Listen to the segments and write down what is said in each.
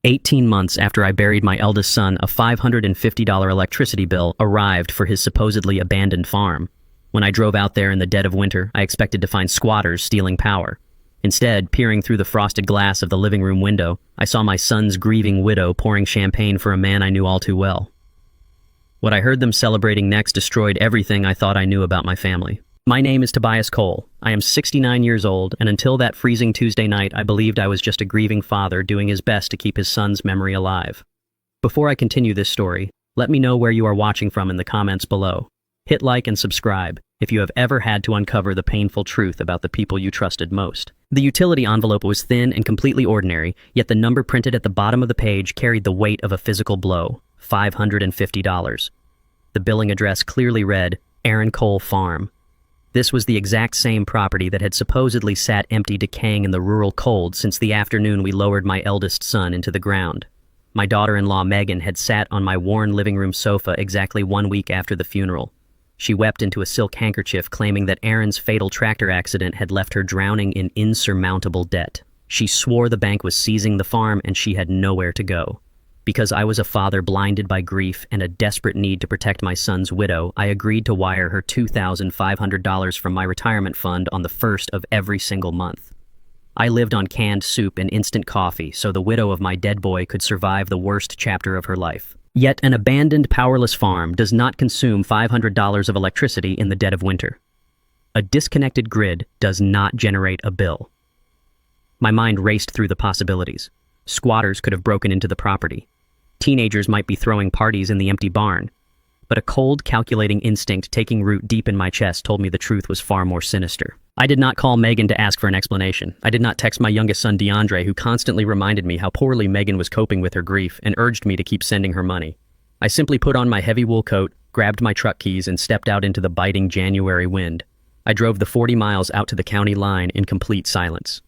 18 months after I buried my eldest son, a $550 electricity bill arrived for his supposedly abandoned farm. When I drove out there in the dead of winter, I expected to find squatters stealing power. Instead, peering through the frosted glass of the living room window, I saw my son's grieving widow pouring champagne for a man I knew all too well. What I heard them celebrating next destroyed everything I thought I knew about my family. My name is Tobias Cole. I am 69 years old, and until that freezing Tuesday night, I believed I was just a grieving father doing his best to keep his son's memory alive. Before I continue this story, let me know where you are watching from in the comments below. Hit like and subscribe if you have ever had to uncover the painful truth about the people you trusted most. The utility envelope was thin and completely ordinary, yet the number printed at the bottom of the page carried the weight of a physical blow: $550. The billing address clearly read, Aaron Cole Farm. This was the exact same property that had supposedly sat empty, decaying in the rural cold since the afternoon we lowered my eldest son into the ground. My daughter-in-law Megan had sat on my worn living room sofa exactly 1 week after the funeral. She wept into a silk handkerchief, claiming that Aaron's fatal tractor accident had left her drowning in insurmountable debt. She swore the bank was seizing the farm and she had nowhere to go. Because I was a father blinded by grief and a desperate need to protect my son's widow, I agreed to wire her $2,500 from my retirement fund on the first of every single month. I lived on canned soup and instant coffee so the widow of my dead boy could survive the worst chapter of her life. Yet an abandoned, powerless farm does not consume $500 of electricity in the dead of winter. A disconnected grid does not generate a bill. My mind raced through the possibilities. Squatters could have broken into the property. Teenagers might be throwing parties in the empty barn. But a cold, calculating instinct taking root deep in my chest told me the truth was far more sinister. I did not call Megan to ask for an explanation. I did not text my youngest son DeAndre, who constantly reminded me how poorly Megan was coping with her grief and urged me to keep sending her money. I simply put on my heavy wool coat, grabbed my truck keys, and stepped out into the biting January wind. I drove the 40 miles out to the county line in complete silence.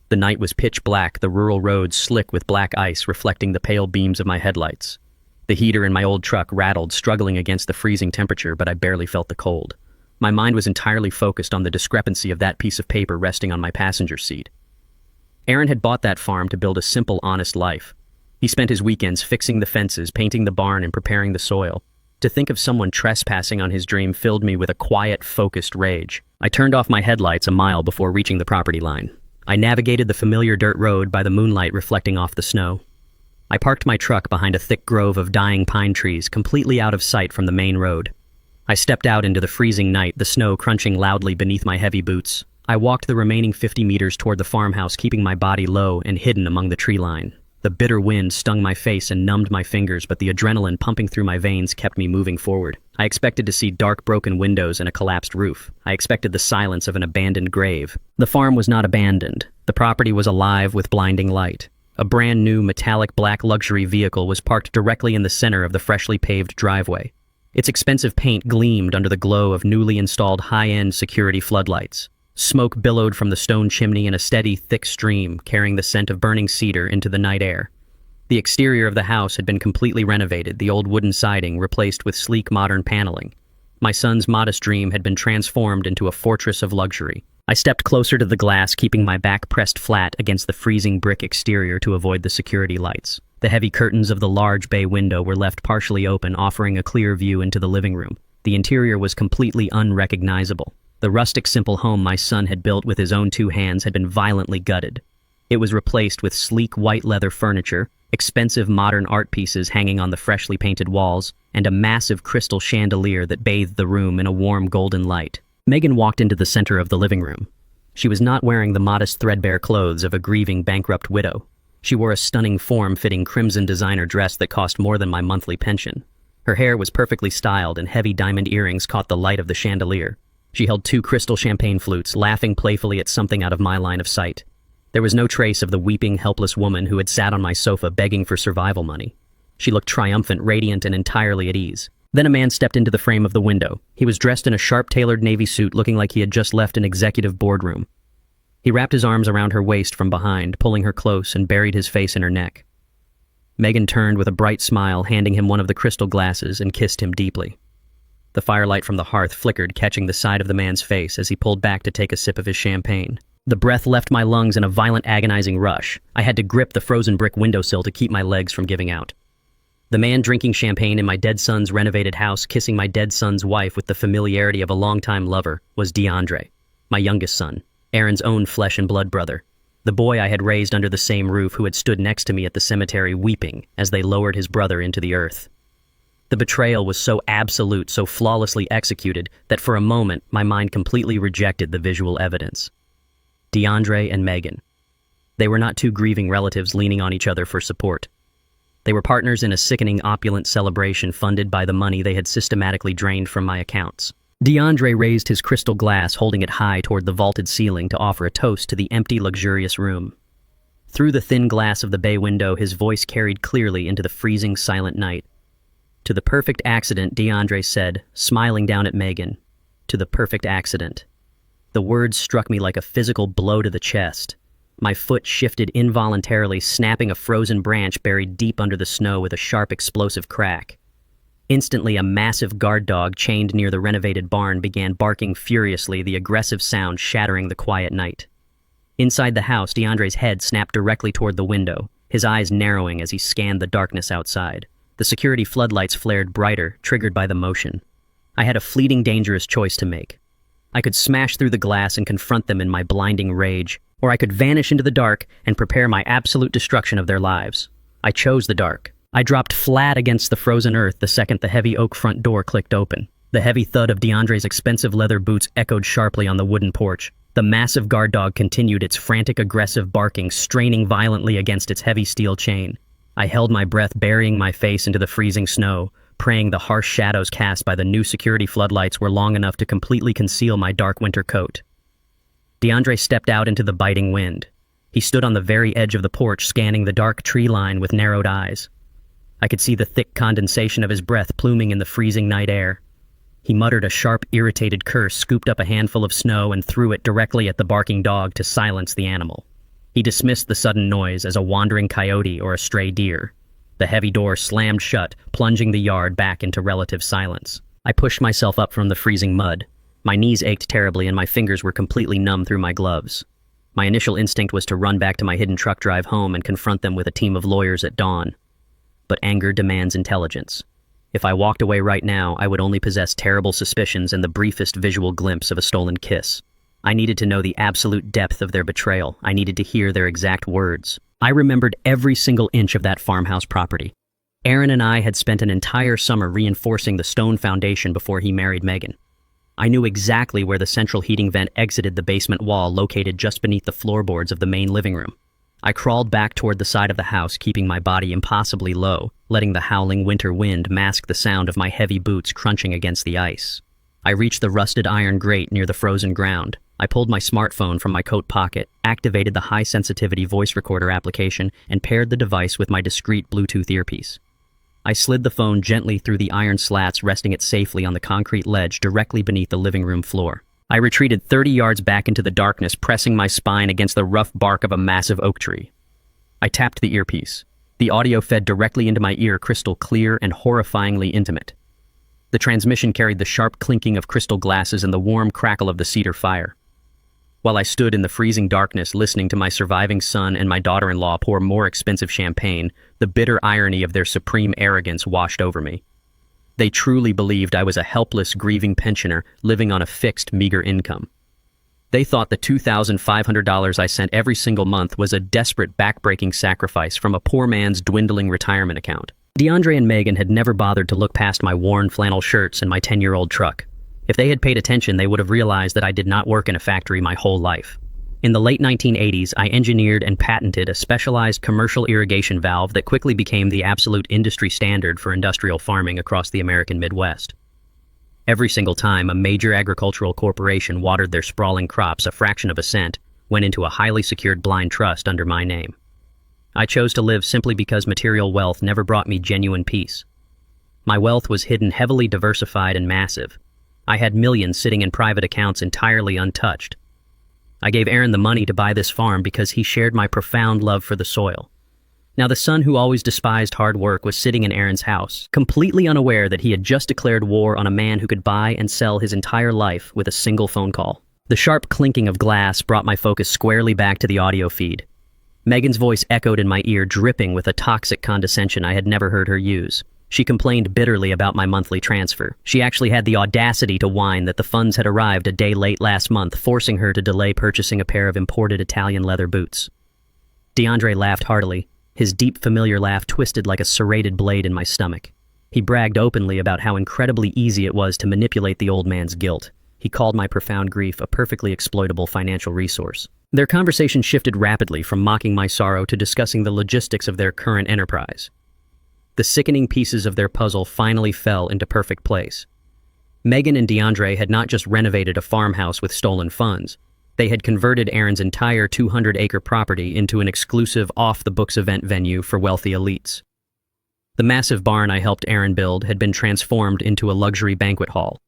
The night was pitch black, the rural roads slick with black ice reflecting the pale beams of my headlights. The heater in my old truck rattled, struggling against the freezing temperature, but I barely felt the cold. My mind was entirely focused on the discrepancy of that piece of paper resting on my passenger seat. Aaron had bought that farm to build a simple, honest life. He spent his weekends fixing the fences, painting the barn, and preparing the soil. To think of someone trespassing on his dream filled me with a quiet, focused rage. I turned off my headlights a mile before reaching the property line. I navigated the familiar dirt road by the moonlight reflecting off the snow. I parked my truck behind a thick grove of dying pine trees, completely out of sight from the main road. I stepped out into the freezing night, the snow crunching loudly beneath my heavy boots. I walked the remaining 50 meters toward the farmhouse, keeping my body low and hidden among the tree line. The bitter wind stung my face and numbed my fingers, but the adrenaline pumping through my veins kept me moving forward. I expected to see dark, broken windows and a collapsed roof. I expected the silence of an abandoned grave. The farm was not abandoned. The property was alive with blinding light. A brand new metallic black luxury vehicle was parked directly in the center of the freshly paved driveway. Its expensive paint gleamed under the glow of newly installed high-end security floodlights. Smoke billowed from the stone chimney in a steady, thick stream, carrying the scent of burning cedar into the night air. The exterior of the house had been completely renovated, the old wooden siding replaced with sleek modern paneling. My son's modest dream had been transformed into a fortress of luxury. I stepped closer to the glass, keeping my back pressed flat against the freezing brick exterior to avoid the security lights. The heavy curtains of the large bay window were left partially open, offering a clear view into the living room. The interior was completely unrecognizable. The rustic, simple home my son had built with his own 2 hands had been violently gutted. It was replaced with sleek white leather furniture, expensive modern art pieces hanging on the freshly painted walls, and a massive crystal chandelier that bathed the room in a warm golden light. Megan walked into the center of the living room. She was not wearing the modest, threadbare clothes of a grieving, bankrupt widow. She wore a stunning, form-fitting crimson designer dress that cost more than my monthly pension. Her hair was perfectly styled, and heavy diamond earrings caught the light of the chandelier. She held 2 crystal champagne flutes, laughing playfully at something out of my line of sight. There was no trace of the weeping, helpless woman who had sat on my sofa begging for survival money. She looked triumphant, radiant, and entirely at ease. Then a man stepped into the frame of the window. He was dressed in a sharp-tailored navy suit, looking like he had just left an executive boardroom. He wrapped his arms around her waist from behind, pulling her close, and buried his face in her neck. Megan turned with a bright smile, handing him one of the crystal glasses, and kissed him deeply. The firelight from the hearth flickered, catching the side of the man's face as he pulled back to take a sip of his champagne. The breath left my lungs in a violent, agonizing rush. I had to grip the frozen brick windowsill to keep my legs from giving out. The man drinking champagne in my dead son's renovated house, kissing my dead son's wife with the familiarity of a longtime lover, was DeAndre, my youngest son, Aaron's own flesh and blood brother, the boy I had raised under the same roof who had stood next to me at the cemetery weeping as they lowered his brother into the earth. The betrayal was so absolute, so flawlessly executed, that for a moment my mind completely rejected the visual evidence. DeAndre and Megan. They were not two grieving relatives leaning on each other for support. They were partners in a sickening, opulent celebration funded by the money they had systematically drained from my accounts. DeAndre raised his crystal glass, holding it high toward the vaulted ceiling to offer a toast to the empty, luxurious room. Through the thin glass of the bay window, his voice carried clearly into the freezing, silent night. "To the perfect accident," DeAndre said, smiling down at Megan. "To the perfect accident." The words struck me like a physical blow to the chest. My foot shifted involuntarily, snapping a frozen branch buried deep under the snow with a sharp, explosive crack. Instantly, a massive guard dog chained near the renovated barn began barking furiously, the aggressive sound shattering the quiet night. Inside the house, DeAndre's head snapped directly toward the window, his eyes narrowing as he scanned the darkness outside. The security floodlights flared brighter, triggered by the motion. I had a fleeting, dangerous choice to make. I could smash through the glass and confront them in my blinding rage, or I could vanish into the dark and prepare my absolute destruction of their lives. I chose the dark. I dropped flat against the frozen earth the second the heavy oak front door clicked open. The heavy thud of DeAndre's expensive leather boots echoed sharply on the wooden porch. The massive guard dog continued its frantic, aggressive barking, straining violently against its heavy steel chain. I held my breath, burying my face into the freezing snow, praying the harsh shadows cast by the new security floodlights were long enough to completely conceal my dark winter coat. DeAndre stepped out into the biting wind. He stood on the very edge of the porch, scanning the dark tree line with narrowed eyes. I could see the thick condensation of his breath pluming in the freezing night air. He muttered a sharp, irritated curse, scooped up a handful of snow, and threw it directly at the barking dog to silence the animal. He dismissed the sudden noise as a wandering coyote or a stray deer. The heavy door slammed shut, plunging the yard back into relative silence. I pushed myself up from the freezing mud. My knees ached terribly and my fingers were completely numb through my gloves. My initial instinct was to run back to my hidden truck drive home and confront them with a team of lawyers at dawn. But anger demands intelligence. If I walked away right now, I would only possess terrible suspicions and the briefest visual glimpse of a stolen kiss. I needed to know the absolute depth of their betrayal. I needed to hear their exact words. I remembered every single inch of that farmhouse property. Aaron and I had spent an entire summer reinforcing the stone foundation before he married Megan. I knew exactly where the central heating vent exited the basement wall located just beneath the floorboards of the main living room. I crawled back toward the side of the house, keeping my body impossibly low, letting the howling winter wind mask the sound of my heavy boots crunching against the ice. I reached the rusted iron grate near the frozen ground. I pulled my smartphone from my coat pocket, activated the high-sensitivity voice recorder application, and paired the device with my discreet Bluetooth earpiece. I slid the phone gently through the iron slats, resting it safely on the concrete ledge directly beneath the living room floor. I retreated 30 yards back into the darkness, pressing my spine against the rough bark of a massive oak tree. I tapped the earpiece. The audio fed directly into my ear, crystal clear and horrifyingly intimate. The transmission carried the sharp clinking of crystal glasses and the warm crackle of the cedar fire. While I stood in the freezing darkness listening to my surviving son and my daughter-in-law pour more expensive champagne, the bitter irony of their supreme arrogance washed over me. They truly believed I was a helpless, grieving pensioner living on a fixed, meager income. They thought the $2,500 I sent every single month was a desperate, back-breaking sacrifice from a poor man's dwindling retirement account. DeAndre and Megan had never bothered to look past my worn flannel shirts and my 10-year-old truck. If they had paid attention, they would have realized that I did not work in a factory my whole life. In the late 1980s, I engineered and patented a specialized commercial irrigation valve that quickly became the absolute industry standard for industrial farming across the American Midwest. Every single time a major agricultural corporation watered their sprawling crops, a fraction of a cent went into a highly secured blind trust under my name. I chose to live simply because material wealth never brought me genuine peace. My wealth was hidden, heavily diversified, and massive. I had millions sitting in private accounts entirely untouched. I gave Aaron the money to buy this farm because he shared my profound love for the soil. Now, the son who always despised hard work was sitting in Aaron's house, completely unaware that he had just declared war on a man who could buy and sell his entire life with a single phone call. The sharp clinking of glass brought my focus squarely back to the audio feed. Megan's voice echoed in my ear, dripping with a toxic condescension I had never heard her use. She complained bitterly about my monthly transfer. She actually had the audacity to whine that the funds had arrived a day late last month, forcing her to delay purchasing a pair of imported Italian leather boots. DeAndre laughed heartily. His deep, familiar laugh twisted like a serrated blade in my stomach. He bragged openly about how incredibly easy it was to manipulate the old man's guilt. He called my profound grief a perfectly exploitable financial resource. Their conversation shifted rapidly from mocking my sorrow to discussing the logistics of their current enterprise. The sickening pieces of their puzzle finally fell into perfect place. Megan and DeAndre had not just renovated a farmhouse with stolen funds. They had converted Aaron's entire 200-acre property into an exclusive off-the-books event venue for wealthy elites. The massive barn I helped Aaron build had been transformed into a luxury banquet hall.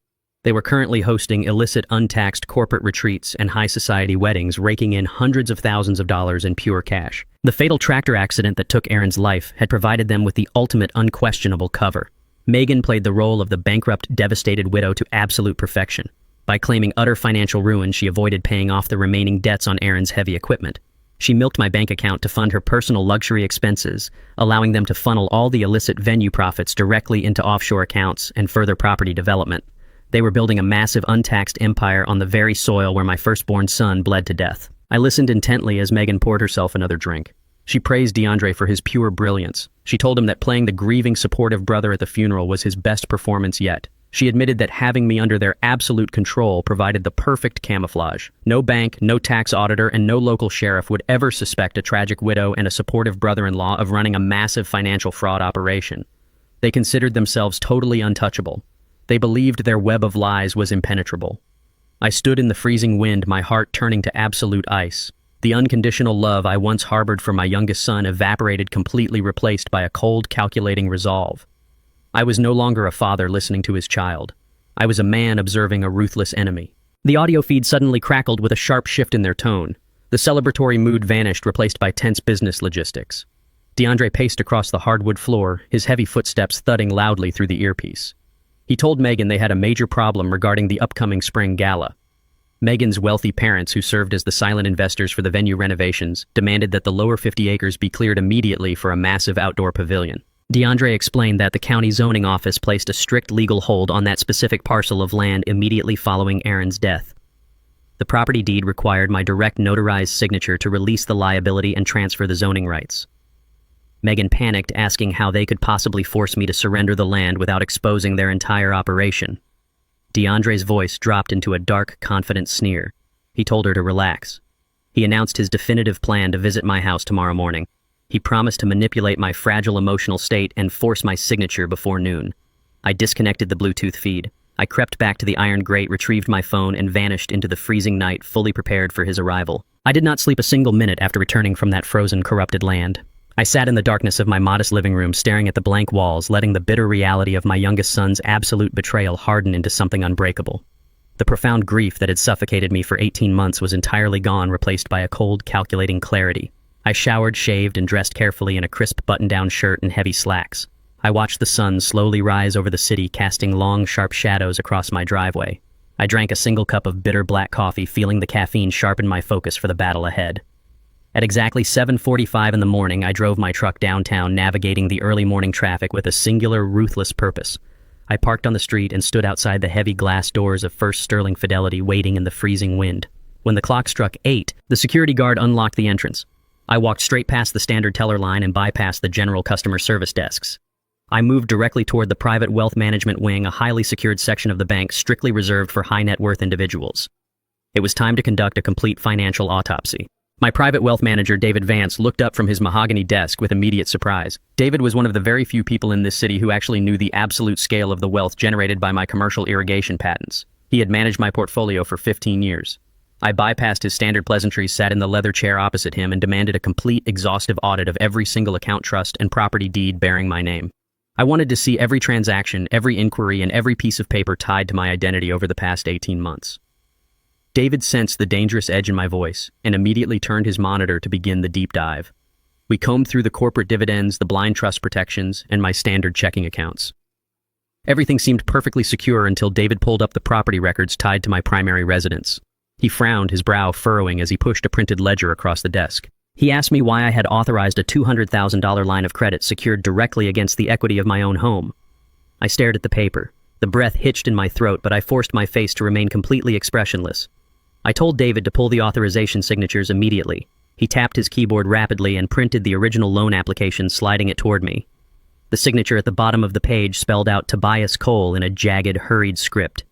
They were currently hosting illicit, untaxed corporate retreats and high-society weddings, raking in hundreds of thousands of dollars in pure cash. The fatal tractor accident that took Aaron's life had provided them with the ultimate unquestionable cover. Megan played the role of the bankrupt, devastated widow to absolute perfection. By claiming utter financial ruin, she avoided paying off the remaining debts on Aaron's heavy equipment. She milked my bank account to fund her personal luxury expenses, allowing them to funnel all the illicit venue profits directly into offshore accounts and further property development. They were building a massive, untaxed empire on the very soil where my firstborn son bled to death. I listened intently as Megan poured herself another drink. She praised DeAndre for his pure brilliance. She told him that playing the grieving, supportive brother at the funeral was his best performance yet. She admitted that having me under their absolute control provided the perfect camouflage. No bank, no tax auditor, and no local sheriff would ever suspect a tragic widow and a supportive brother-in-law of running a massive financial fraud operation. They considered themselves totally untouchable. They believed their web of lies was impenetrable. I stood in the freezing wind, my heart turning to absolute ice. The unconditional love I once harbored for my youngest son evaporated, completely replaced by a cold, calculating resolve. I was no longer a father listening to his child. I was a man observing a ruthless enemy. The audio feed suddenly crackled with a sharp shift in their tone. The celebratory mood vanished, replaced by tense business logistics. DeAndre paced across the hardwood floor, his heavy footsteps thudding loudly through the earpiece. He told Megan they had a major problem regarding the upcoming spring gala. Megan's wealthy parents, who served as the silent investors for the venue renovations, demanded that the lower 50 acres be cleared immediately for a massive outdoor pavilion. DeAndre explained that the county zoning office placed a strict legal hold on that specific parcel of land immediately following Aaron's death. The property deed required my direct notarized signature to release the liability and transfer the zoning rights. Megan panicked, asking how they could possibly force me to surrender the land without exposing their entire operation. DeAndre's voice dropped into a dark, confident sneer. He told her to relax. He announced his definitive plan to visit my house tomorrow morning. He promised to manipulate my fragile emotional state and force my signature before noon. I disconnected the Bluetooth feed. I crept back to the iron grate, retrieved my phone, and vanished into the freezing night, fully prepared for his arrival. I did not sleep a single minute after returning from that frozen, corrupted land. I sat in the darkness of my modest living room, staring at the blank walls, letting the bitter reality of my youngest son's absolute betrayal harden into something unbreakable. The profound grief that had suffocated me for 18 months was entirely gone, replaced by a cold, calculating clarity. I showered, shaved, and dressed carefully in a crisp button-down shirt and heavy slacks. I watched the sun slowly rise over the city, casting long, sharp shadows across my driveway. I drank a single cup of bitter black coffee, feeling the caffeine sharpen my focus for the battle ahead. At exactly 7:45 in the morning, I drove my truck downtown, navigating the early morning traffic with a singular, ruthless purpose. I parked on the street and stood outside the heavy glass doors of First Sterling Fidelity, waiting in the freezing wind. When the clock struck 8, the security guard unlocked the entrance. I walked straight past the standard teller line and bypassed the general customer service desks. I moved directly toward the private wealth management wing, a highly secured section of the bank strictly reserved for high net worth individuals. It was time to conduct a complete financial autopsy. My private wealth manager, David Vance, looked up from his mahogany desk with immediate surprise. David was one of the very few people in this city who actually knew the absolute scale of the wealth generated by my commercial irrigation patents. He had managed my portfolio for 15 years. I bypassed his standard pleasantries, sat in the leather chair opposite him, and demanded a complete, exhaustive audit of every single account, trust, and property deed bearing my name. I wanted to see every transaction, every inquiry, and every piece of paper tied to my identity over the past 18 months. David sensed the dangerous edge in my voice and immediately turned his monitor to begin the deep dive. We combed through the corporate dividends, the blind trust protections, and my standard checking accounts. Everything seemed perfectly secure until David pulled up the property records tied to my primary residence. He frowned, his brow furrowing as he pushed a printed ledger across the desk. He asked me why I had authorized a $200,000 line of credit secured directly against the equity of my own home. I stared at the paper. The breath hitched in my throat, but I forced my face to remain completely expressionless. I told David to pull the authorization signatures immediately. He tapped his keyboard rapidly and printed the original loan application, sliding it toward me. The signature at the bottom of the page spelled out Tobias Cole in a jagged, hurried script.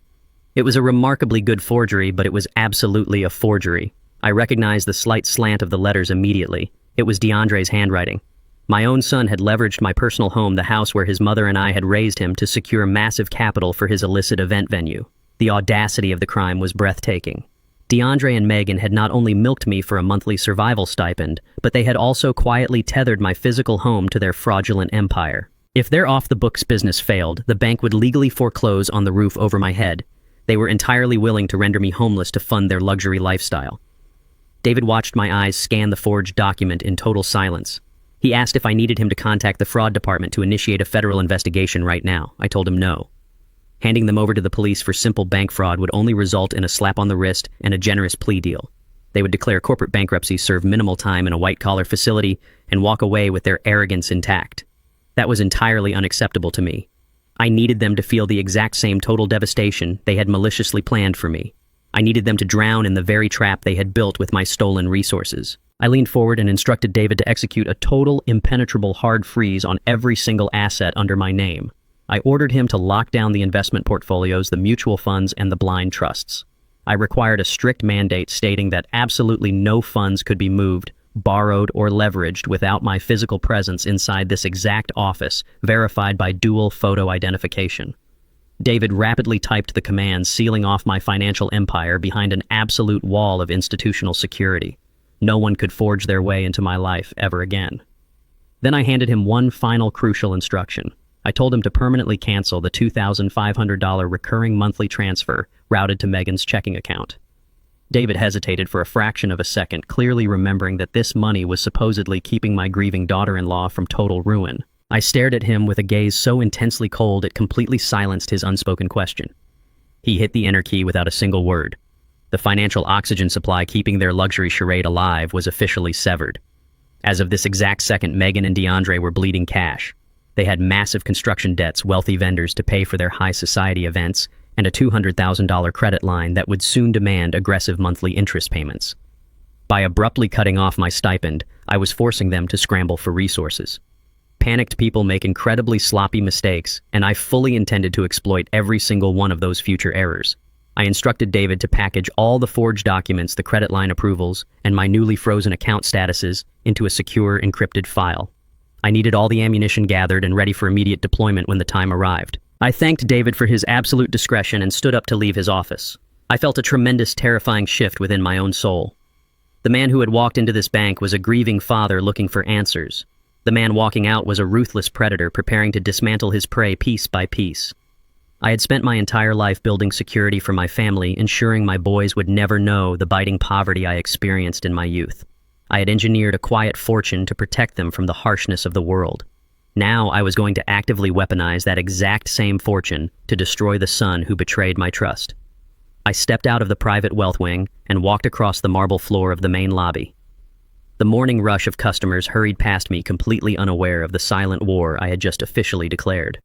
It was a remarkably good forgery, but it was absolutely a forgery. I recognized the slight slant of the letters immediately. It was DeAndre's handwriting. My own son had leveraged my personal home, the house where his mother and I had raised him, to secure massive capital for his illicit event venue. The audacity of the crime was breathtaking. DeAndre and Megan had not only milked me for a monthly survival stipend, but they had also quietly tethered my physical home to their fraudulent empire. If their off-the-books business failed, the bank would legally foreclose on the roof over my head. They were entirely willing to render me homeless to fund their luxury lifestyle. David watched my eyes scan the forged document in total silence. He asked if I needed him to contact the fraud department to initiate a federal investigation right now. I told him no. Handing them over to the police for simple bank fraud would only result in a slap on the wrist and a generous plea deal. They would declare corporate bankruptcy, serve minimal time in a white-collar facility, and walk away with their arrogance intact. That was entirely unacceptable to me. I needed them to feel the exact same total devastation they had maliciously planned for me. I needed them to drown in the very trap they had built with my stolen resources. I leaned forward and instructed David to execute a total, impenetrable hard freeze on every single asset under my name. I ordered him to lock down the investment portfolios, the mutual funds, and the blind trusts. I required a strict mandate stating that absolutely no funds could be moved, borrowed, or leveraged without my physical presence inside this exact office, verified by dual photo identification. David rapidly typed the commands, sealing off my financial empire behind an absolute wall of institutional security. No one could forge their way into my life ever again. Then I handed him one final crucial instruction. I told him to permanently cancel the $2,500 recurring monthly transfer routed to Megan's checking account. David hesitated for a fraction of a second, clearly remembering that this money was supposedly keeping my grieving daughter-in-law from total ruin. I stared at him with a gaze so intensely cold it completely silenced his unspoken question. He hit the enter key without a single word. The financial oxygen supply keeping their luxury charade alive was officially severed. As of this exact second, Megan and DeAndre were bleeding cash. They had massive construction debts, wealthy vendors to pay for their high society events, and a $200,000 credit line that would soon demand aggressive monthly interest payments. By abruptly cutting off my stipend, I was forcing them to scramble for resources. Panicked people make incredibly sloppy mistakes, and I fully intended to exploit every single one of those future errors. I instructed David to package all the forged documents, the credit line approvals, and my newly frozen account statuses into a secure, encrypted file. I needed all the ammunition gathered and ready for immediate deployment when the time arrived. I thanked David for his absolute discretion and stood up to leave his office. I felt a tremendous, terrifying shift within my own soul. The man who had walked into this bank was a grieving father looking for answers. The man walking out was a ruthless predator preparing to dismantle his prey piece by piece. I had spent my entire life building security for my family, ensuring my boys would never know the biting poverty I experienced in my youth. I had engineered a quiet fortune to protect them from the harshness of the world. Now I was going to actively weaponize that exact same fortune to destroy the son who betrayed my trust. I stepped out of the private wealth wing and walked across the marble floor of the main lobby. The morning rush of customers hurried past me, completely unaware of the silent war I had just officially declared.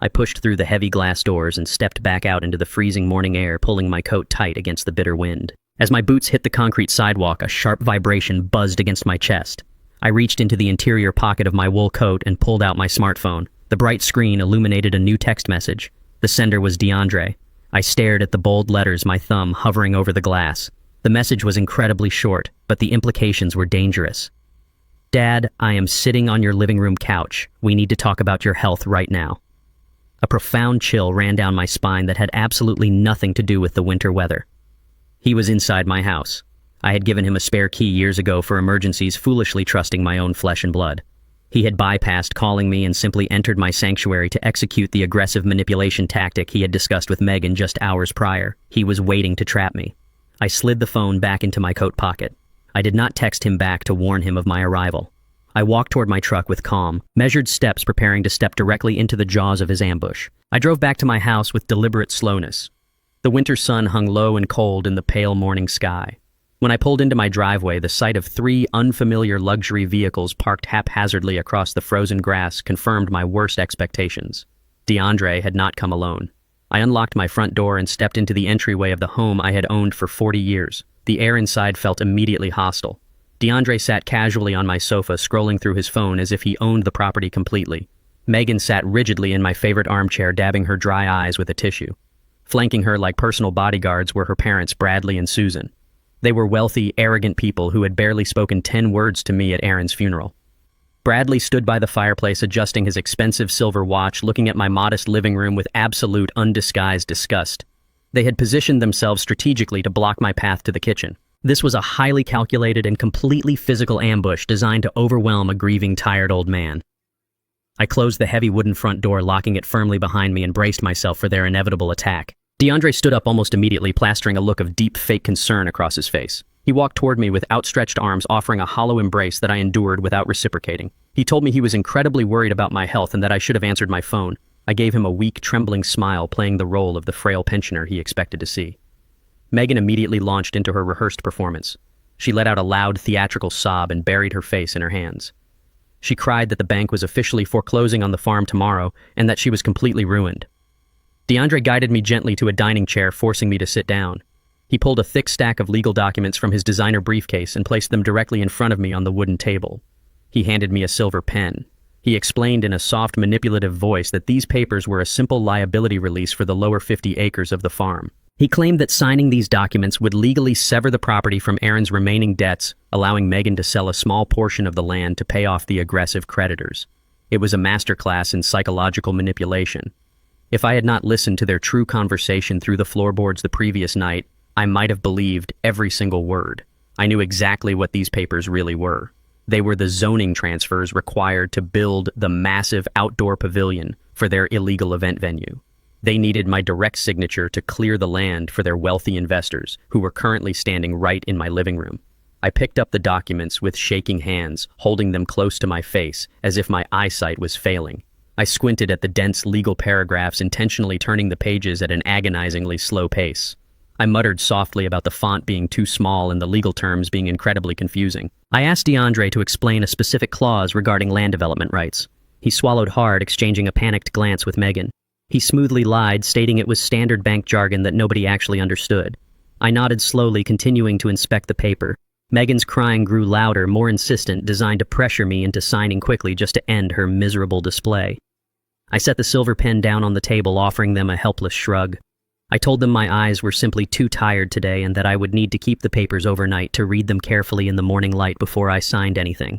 I pushed through the heavy glass doors and stepped back out into the freezing morning air, pulling my coat tight against the bitter wind. As my boots hit the concrete sidewalk, a sharp vibration buzzed against my chest. I reached into the interior pocket of my wool coat and pulled out my smartphone. The bright screen illuminated a new text message. The sender was DeAndre. I stared at the bold letters, my thumb hovering over the glass. The message was incredibly short, but the implications were dangerous. Dad, I am sitting on your living room couch. We need to talk about your health right now. A profound chill ran down my spine that had absolutely nothing to do with the winter weather. He was inside my house. I had given him a spare key years ago for emergencies, foolishly trusting my own flesh and blood. He had bypassed calling me and simply entered my sanctuary to execute the aggressive manipulation tactic he had discussed with Megan just hours prior. He was waiting to trap me. I slid the phone back into my coat pocket. I did not text him back to warn him of my arrival. I walked toward my truck with calm, measured steps, preparing to step directly into the jaws of his ambush. I drove back to my house with deliberate slowness. The winter sun hung low and cold in the pale morning sky. When I pulled into my driveway, the sight of 3 unfamiliar luxury vehicles parked haphazardly across the frozen grass confirmed my worst expectations. DeAndre had not come alone. I unlocked my front door and stepped into the entryway of the home I had owned for 40 years. The air inside felt immediately hostile. DeAndre sat casually on my sofa, scrolling through his phone as if he owned the property completely. Megan sat rigidly in my favorite armchair, dabbing her dry eyes with a tissue. Flanking her like personal bodyguards were her parents, Bradley and Susan. They were wealthy, arrogant people who had barely spoken 10 words to me at Aaron's funeral. Bradley stood by the fireplace, adjusting his expensive silver watch, looking at my modest living room with absolute, undisguised disgust. They had positioned themselves strategically to block my path to the kitchen. This was a highly calculated and completely physical ambush designed to overwhelm a grieving, tired old man. I closed the heavy wooden front door, locking it firmly behind me, and braced myself for their inevitable attack. DeAndre stood up almost immediately, plastering a look of deep, fake concern across his face. He walked toward me with outstretched arms, offering a hollow embrace that I endured without reciprocating. He told me he was incredibly worried about my health and that I should have answered my phone. I gave him a weak, trembling smile, playing the role of the frail pensioner he expected to see. Megan immediately launched into her rehearsed performance. She let out a loud, theatrical sob and buried her face in her hands. She cried that the bank was officially foreclosing on the farm tomorrow and that she was completely ruined. DeAndre guided me gently to a dining chair, forcing me to sit down. He pulled a thick stack of legal documents from his designer briefcase and placed them directly in front of me on the wooden table. He handed me a silver pen. He explained in a soft, manipulative voice that these papers were a simple liability release for the lower 50 acres of the farm. He claimed that signing these documents would legally sever the property from Aaron's remaining debts, allowing Megan to sell a small portion of the land to pay off the aggressive creditors. It was a masterclass in psychological manipulation. If I had not listened to their true conversation through the floorboards the previous night, I might have believed every single word. I knew exactly what these papers really were. They were the zoning transfers required to build the massive outdoor pavilion for their illegal event venue. They needed my direct signature to clear the land for their wealthy investors, who were currently standing right in my living room. I picked up the documents with shaking hands, holding them close to my face, as if my eyesight was failing. I squinted at the dense legal paragraphs, intentionally turning the pages at an agonizingly slow pace. I muttered softly about the font being too small and the legal terms being incredibly confusing. I asked DeAndre to explain a specific clause regarding land development rights. He swallowed hard, exchanging a panicked glance with Megan. He smoothly lied, stating it was standard bank jargon that nobody actually understood. I nodded slowly, continuing to inspect the paper. Megan's crying grew louder, more insistent, designed to pressure me into signing quickly just to end her miserable display. I set the silver pen down on the table, offering them a helpless shrug. I told them my eyes were simply too tired today and that I would need to keep the papers overnight to read them carefully in the morning light before I signed anything.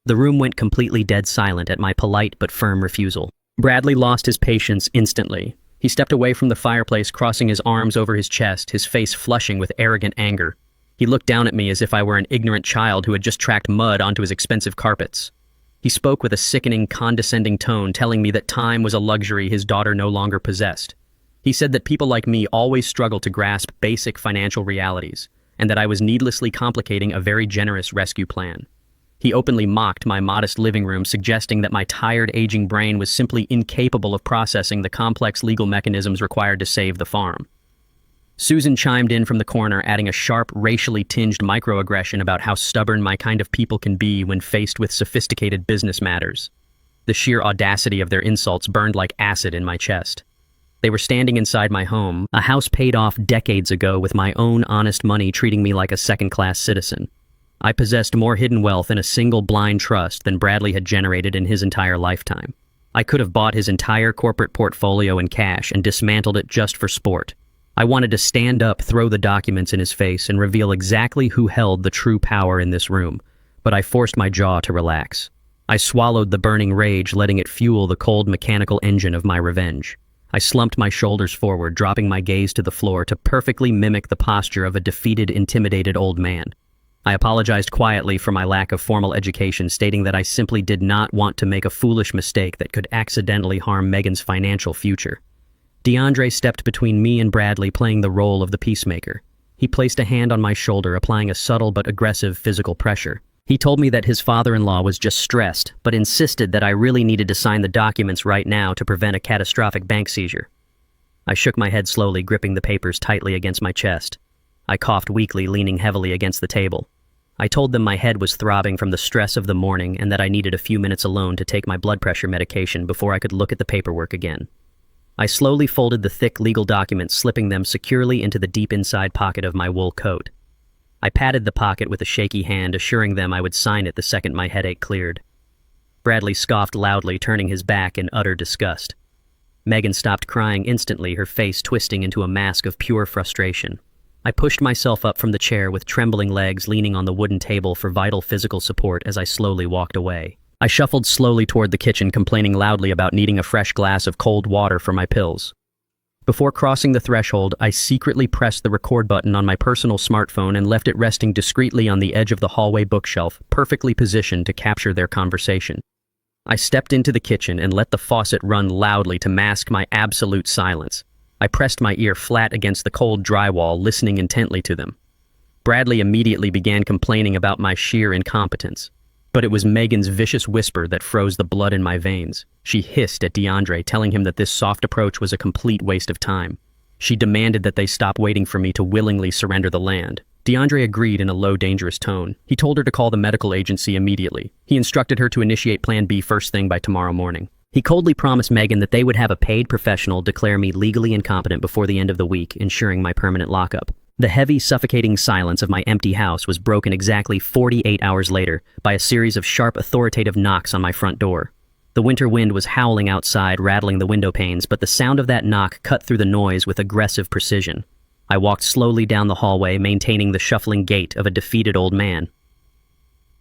The room went completely dead silent at my polite but firm refusal. Bradley lost his patience instantly. He stepped away from the fireplace, crossing his arms over his chest, his face flushing with arrogant anger. He looked down at me as if I were an ignorant child who had just tracked mud onto his expensive carpets. He spoke with a sickening, condescending tone, telling me that time was a luxury his daughter no longer possessed. He said that people like me always struggle to grasp basic financial realities, and that I was needlessly complicating a very generous rescue plan. He openly mocked my modest living room, suggesting that my tired, aging brain was simply incapable of processing the complex legal mechanisms required to save the farm. Susan chimed in from the corner, adding a sharp, racially tinged microaggression about how stubborn my kind of people can be when faced with sophisticated business matters. The sheer audacity of their insults burned like acid in my chest. They were standing inside my home, a house paid off decades ago with my own honest money, treating me like a second-class citizen. I possessed more hidden wealth in a single blind trust than Bradley had generated in his entire lifetime. I could have bought his entire corporate portfolio in cash and dismantled it just for sport. I wanted to stand up, throw the documents in his face, and reveal exactly who held the true power in this room, but I forced my jaw to relax. I swallowed the burning rage, letting it fuel the cold mechanical engine of my revenge. I slumped my shoulders forward, dropping my gaze to the floor to perfectly mimic the posture of a defeated, intimidated old man. I apologized quietly for my lack of formal education, stating that I simply did not want to make a foolish mistake that could accidentally harm Megan's financial future. DeAndre stepped between me and Bradley, playing the role of the peacemaker. He placed a hand on my shoulder, applying a subtle but aggressive physical pressure. He told me that his father-in-law was just stressed, but insisted that I really needed to sign the documents right now to prevent a catastrophic bank seizure. I shook my head slowly, gripping the papers tightly against my chest. I coughed weakly, leaning heavily against the table. I told them my head was throbbing from the stress of the morning and that I needed a few minutes alone to take my blood pressure medication before I could look at the paperwork again. I slowly folded the thick legal documents, slipping them securely into the deep inside pocket of my wool coat. I patted the pocket with a shaky hand, assuring them I would sign it the second my headache cleared. Bradley scoffed loudly, turning his back in utter disgust. Megan stopped crying instantly, her face twisting into a mask of pure frustration. I pushed myself up from the chair with trembling legs, leaning on the wooden table for vital physical support as I slowly walked away. I shuffled slowly toward the kitchen, complaining loudly about needing a fresh glass of cold water for my pills. Before crossing the threshold, I secretly pressed the record button on my personal smartphone and left it resting discreetly on the edge of the hallway bookshelf, perfectly positioned to capture their conversation. I stepped into the kitchen and let the faucet run loudly to mask my absolute silence. I pressed my ear flat against the cold drywall, listening intently to them. Bradley immediately began complaining about my sheer incompetence. But it was Megan's vicious whisper that froze the blood in my veins. She hissed at DeAndre, telling him that this soft approach was a complete waste of time. She demanded that they stop waiting for me to willingly surrender the land. DeAndre agreed in a low, dangerous tone. He told her to call the medical agency immediately. He instructed her to initiate Plan B first thing by tomorrow morning. He coldly promised Megan that they would have a paid professional declare me legally incompetent before the end of the week, ensuring my permanent lockup. The heavy, suffocating silence of my empty house was broken exactly 48 hours later by a series of sharp, authoritative knocks on my front door. The winter wind was howling outside, rattling the window panes, but the sound of that knock cut through the noise with aggressive precision. I walked slowly down the hallway, maintaining the shuffling gait of a defeated old man.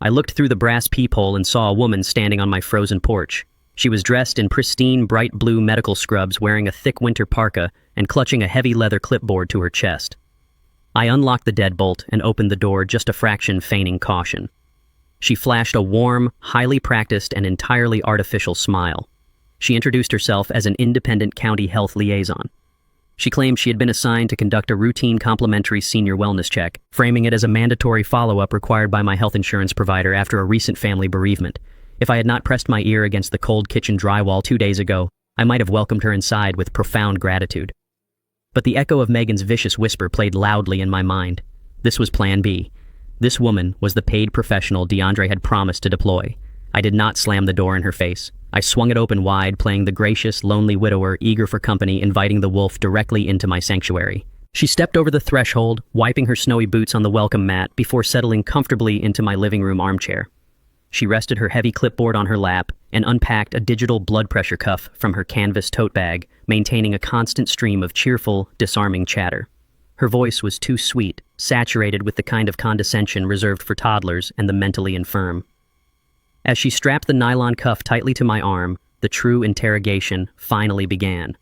I looked through the brass peephole and saw a woman standing on my frozen porch. She was dressed in pristine, bright blue medical scrubs, wearing a thick winter parka and clutching a heavy leather clipboard to her chest. I unlocked the deadbolt and opened the door, just a fraction feigning caution. She flashed a warm, highly practiced, and entirely artificial smile. She introduced herself as an independent county health liaison. She claimed she had been assigned to conduct a routine complimentary senior wellness check, framing it as a mandatory follow-up required by my health insurance provider after a recent family bereavement. If I had not pressed my ear against the cold kitchen drywall 2 days ago, I might have welcomed her inside with profound gratitude. But the echo of Megan's vicious whisper played loudly in my mind. This was Plan B. This woman was the paid professional DeAndre had promised to deploy. I did not slam the door in her face. I swung it open wide, playing the gracious, lonely widower, eager for company, inviting the wolf directly into my sanctuary. She stepped over the threshold, wiping her snowy boots on the welcome mat before settling comfortably into my living room armchair. She rested her heavy clipboard on her lap and unpacked a digital blood pressure cuff from her canvas tote bag, maintaining a constant stream of cheerful, disarming chatter. Her voice was too sweet, saturated with the kind of condescension reserved for toddlers and the mentally infirm. As she strapped the nylon cuff tightly to my arm, the true interrogation finally began.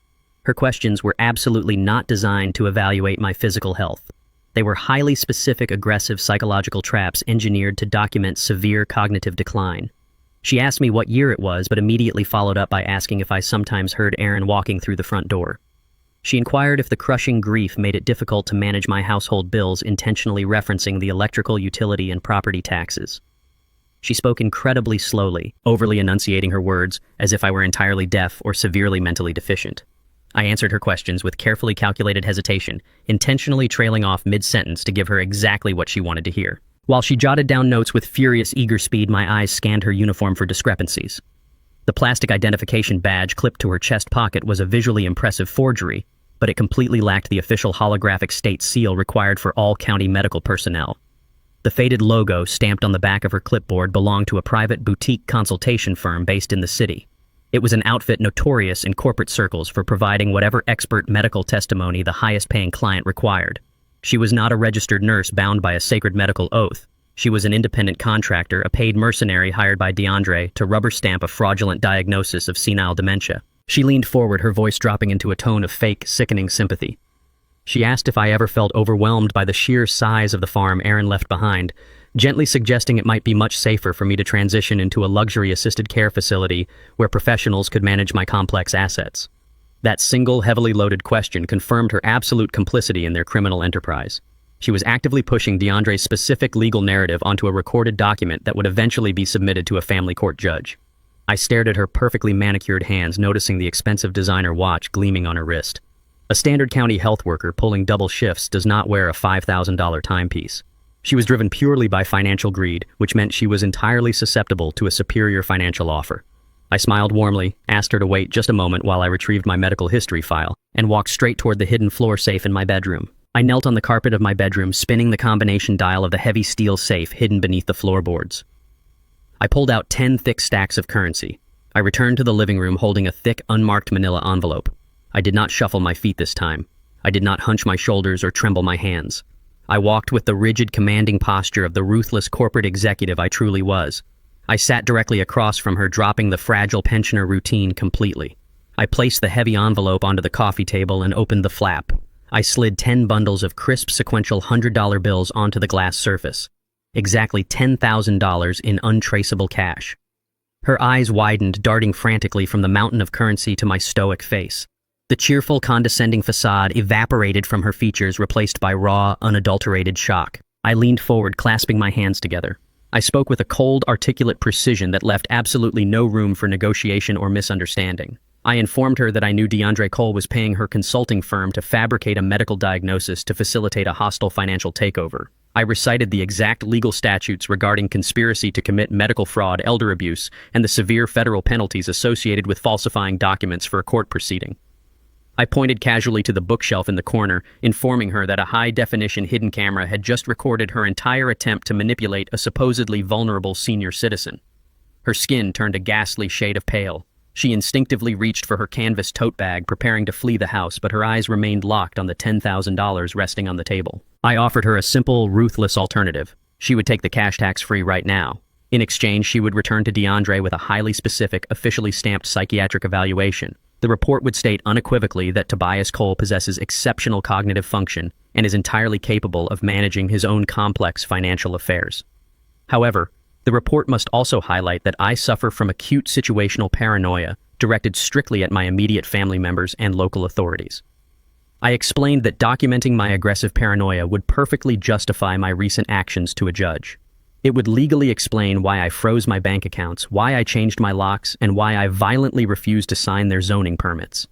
Her questions were absolutely not designed to evaluate my physical health. They were highly specific, aggressive psychological traps engineered to document severe cognitive decline. She asked me what year it was, but immediately followed up by asking if I sometimes heard Aaron walking through the front door. She inquired if the crushing grief made it difficult to manage my household bills, intentionally referencing the electrical, utility, and property taxes. She spoke incredibly slowly, overly enunciating her words as if I were entirely deaf or severely mentally deficient. I answered her questions with carefully calculated hesitation, intentionally trailing off mid-sentence to give her exactly what she wanted to hear. While she jotted down notes with furious, eager speed, my eyes scanned her uniform for discrepancies. The plastic identification badge clipped to her chest pocket was a visually impressive forgery, but it completely lacked the official holographic state seal required for all county medical personnel. The faded logo stamped on the back of her clipboard belonged to a private boutique consultation firm based in the city. It was an outfit notorious in corporate circles for providing whatever expert medical testimony the highest-paying client required. She was not a registered nurse bound by a sacred medical oath. She was an independent contractor, a paid mercenary hired by DeAndre to rubber stamp a fraudulent diagnosis of senile dementia. She leaned forward, her voice dropping into a tone of fake, sickening sympathy. She asked if I ever felt overwhelmed by the sheer size of the farm Aaron left behind, gently suggesting it might be much safer for me to transition into a luxury assisted care facility where professionals could manage my complex assets. That single, heavily loaded question confirmed her absolute complicity in their criminal enterprise. She was actively pushing DeAndre's specific legal narrative onto a recorded document that would eventually be submitted to a family court judge. I stared at her perfectly manicured hands, noticing the expensive designer watch gleaming on her wrist. A standard county health worker pulling double shifts does not wear a $5,000 timepiece. She was driven purely by financial greed, which meant she was entirely susceptible to a superior financial offer. I smiled warmly, asked her to wait just a moment while I retrieved my medical history file, and walked straight toward the hidden floor safe in my bedroom. I knelt on the carpet of my bedroom, spinning the combination dial of the heavy steel safe hidden beneath the floorboards. I pulled out 10 thick stacks of currency. I returned to the living room holding a thick, unmarked manila envelope. I did not shuffle my feet this time. I did not hunch my shoulders or tremble my hands. I walked with the rigid, commanding posture of the ruthless corporate executive I truly was. I sat directly across from her, dropping the fragile pensioner routine completely. I placed the heavy envelope onto the coffee table and opened the flap. I slid 10 bundles of crisp, sequential $100 bills onto the glass surface. Exactly $10,000 in untraceable cash. Her eyes widened, darting frantically from the mountain of currency to my stoic face. The cheerful, condescending facade evaporated from her features, replaced by raw, unadulterated shock. I leaned forward, clasping my hands together. I spoke with a cold, articulate precision that left absolutely no room for negotiation or misunderstanding. I informed her that I knew DeAndre Cole was paying her consulting firm to fabricate a medical diagnosis to facilitate a hostile financial takeover. I recited the exact legal statutes regarding conspiracy to commit medical fraud, elder abuse, and the severe federal penalties associated with falsifying documents for a court proceeding. I pointed casually to the bookshelf in the corner, informing her that a high-definition hidden camera had just recorded her entire attempt to manipulate a supposedly vulnerable senior citizen. Her skin turned a ghastly shade of pale. She instinctively reached for her canvas tote bag, preparing to flee the house, but her eyes remained locked on the $10,000 resting on the table. I offered her a simple, ruthless alternative. She would take the cash tax-free right now. In exchange, she would return to DeAndre with a highly specific, officially stamped psychiatric evaluation. The report would state unequivocally that Tobias Cole possesses exceptional cognitive function and is entirely capable of managing his own complex financial affairs. However, the report must also highlight that I suffer from acute situational paranoia directed strictly at my immediate family members and local authorities. I explained that documenting my aggressive paranoia would perfectly justify my recent actions to a judge. It would legally explain why I froze my bank accounts, why I changed my locks, and why I violently refused to sign their zoning permits.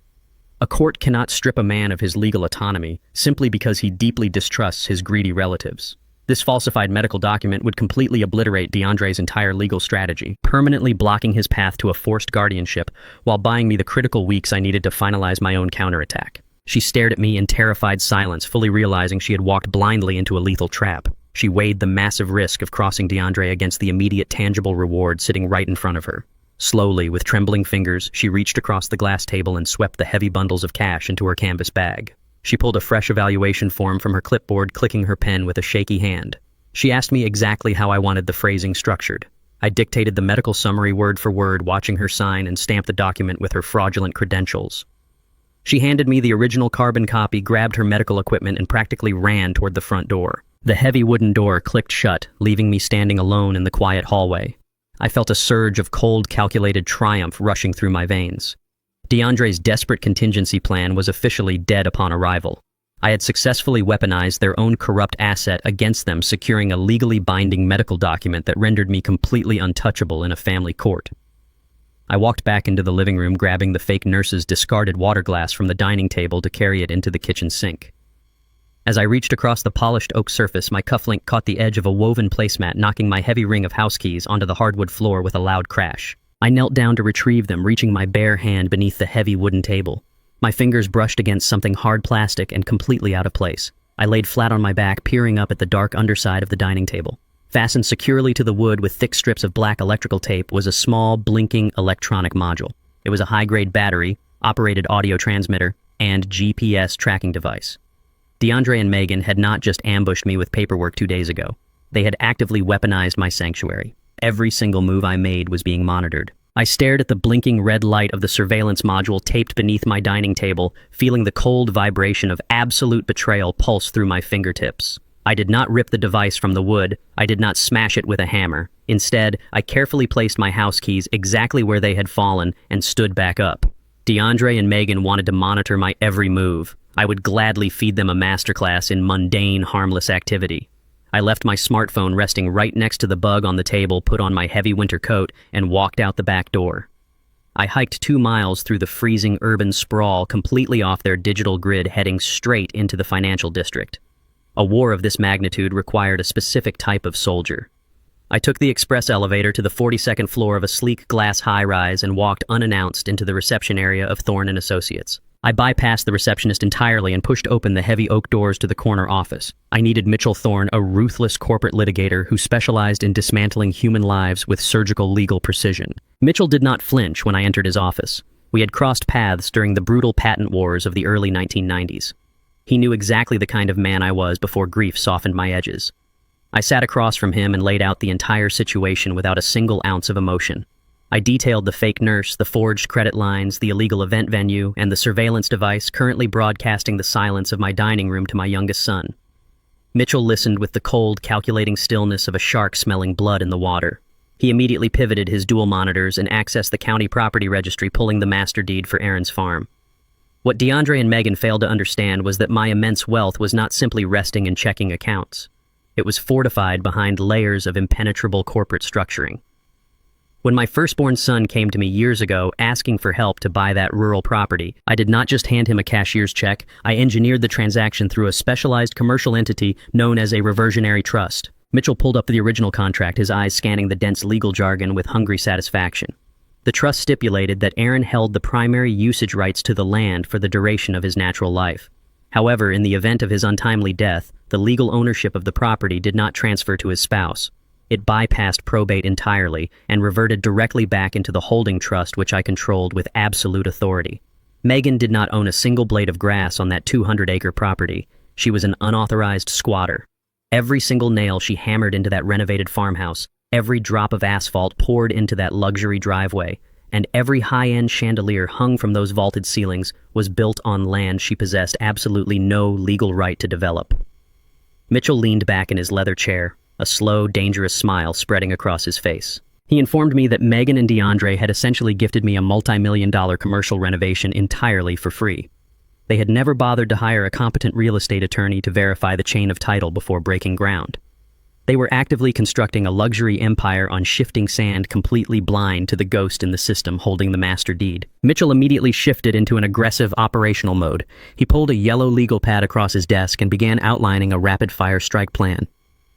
A court cannot strip a man of his legal autonomy simply because he deeply distrusts his greedy relatives. This falsified medical document would completely obliterate DeAndre's entire legal strategy, permanently blocking his path to a forced guardianship while buying me the critical weeks I needed to finalize my own counterattack. She stared at me in terrified silence, fully realizing she had walked blindly into a lethal trap. She weighed the massive risk of crossing DeAndre against the immediate tangible reward sitting right in front of her. Slowly, with trembling fingers, she reached across the glass table and swept the heavy bundles of cash into her canvas bag. She pulled a fresh evaluation form from her clipboard, clicking her pen with a shaky hand. She asked me exactly how I wanted the phrasing structured. I dictated the medical summary word for word, watching her sign and stamp the document with her fraudulent credentials. She handed me the original carbon copy, grabbed her medical equipment, and practically ran toward the front door. The heavy wooden door clicked shut, leaving me standing alone in the quiet hallway. I felt a surge of cold, calculated triumph rushing through my veins. DeAndre's desperate contingency plan was officially dead upon arrival. I had successfully weaponized their own corrupt asset against them, securing a legally binding medical document that rendered me completely untouchable in a family court. I walked back into the living room, grabbing the fake nurse's discarded water glass from the dining table to carry it into the kitchen sink. As I reached across the polished oak surface, my cufflink caught the edge of a woven placemat, knocking my heavy ring of house keys onto the hardwood floor with a loud crash. I knelt down to retrieve them, reaching my bare hand beneath the heavy wooden table. My fingers brushed against something hard plastic and completely out of place. I laid flat on my back, peering up at the dark underside of the dining table. Fastened securely to the wood with thick strips of black electrical tape was a small, blinking electronic module. It was a high-grade battery, operated audio transmitter, and GPS tracking device. DeAndre and Megan had not just ambushed me with paperwork 2 days ago. They had actively weaponized my sanctuary. Every single move I made was being monitored. I stared at the blinking red light of the surveillance module taped beneath my dining table, feeling the cold vibration of absolute betrayal pulse through my fingertips. I did not rip the device from the wood. I did not smash it with a hammer. Instead, I carefully placed my house keys exactly where they had fallen and stood back up. DeAndre and Megan wanted to monitor my every move. I would gladly feed them a masterclass in mundane, harmless activity. I left my smartphone resting right next to the bug on the table, put on my heavy winter coat, and walked out the back door. I hiked 2 miles through the freezing urban sprawl completely off their digital grid, heading straight into the financial district. A war of this magnitude required a specific type of soldier. I took the express elevator to the 42nd floor of a sleek glass high-rise and walked unannounced into the reception area of Thorne & Associates. I bypassed the receptionist entirely and pushed open the heavy oak doors to the corner office. I needed Mitchell Thorne, a ruthless corporate litigator who specialized in dismantling human lives with surgical legal precision. Mitchell did not flinch when I entered his office. We had crossed paths during the brutal patent wars of the early 1990s. He knew exactly the kind of man I was before grief softened my edges. I sat across from him and laid out the entire situation without a single ounce of emotion. I detailed the fake nurse, the forged credit lines, the illegal event venue, and the surveillance device currently broadcasting the silence of my dining room to my youngest son. Mitchell listened with the cold, calculating stillness of a shark smelling blood in the water. He immediately pivoted his dual monitors and accessed the county property registry, pulling the master deed for Aaron's farm. What DeAndre and Megan failed to understand was that my immense wealth was not simply resting in checking accounts. It was fortified behind layers of impenetrable corporate structuring. When my firstborn son came to me years ago asking for help to buy that rural property, I did not just hand him a cashier's check. I engineered the transaction through a specialized commercial entity known as a reversionary trust. Mitchell pulled up the original contract, his eyes scanning the dense legal jargon with hungry satisfaction. The trust stipulated that Aaron held the primary usage rights to the land for the duration of his natural life. However, in the event of his untimely death, the legal ownership of the property did not transfer to his spouse. It bypassed probate entirely and reverted directly back into the holding trust, which I controlled with absolute authority. Megan did not own a single blade of grass on that 200-acre property. She was an unauthorized squatter. Every single nail she hammered into that renovated farmhouse, every drop of asphalt poured into that luxury driveway, and every high-end chandelier hung from those vaulted ceilings was built on land she possessed absolutely no legal right to develop. Mitchell leaned back in his leather chair, a slow, dangerous smile spreading across his face. He informed me that Megan and DeAndre had essentially gifted me a multi-million-dollar commercial renovation entirely for free. They had never bothered to hire a competent real estate attorney to verify the chain of title before breaking ground. They were actively constructing a luxury empire on shifting sand, completely blind to the ghost in the system holding the master deed. Mitchell immediately shifted into an aggressive operational mode. He pulled a yellow legal pad across his desk and began outlining a rapid-fire strike plan.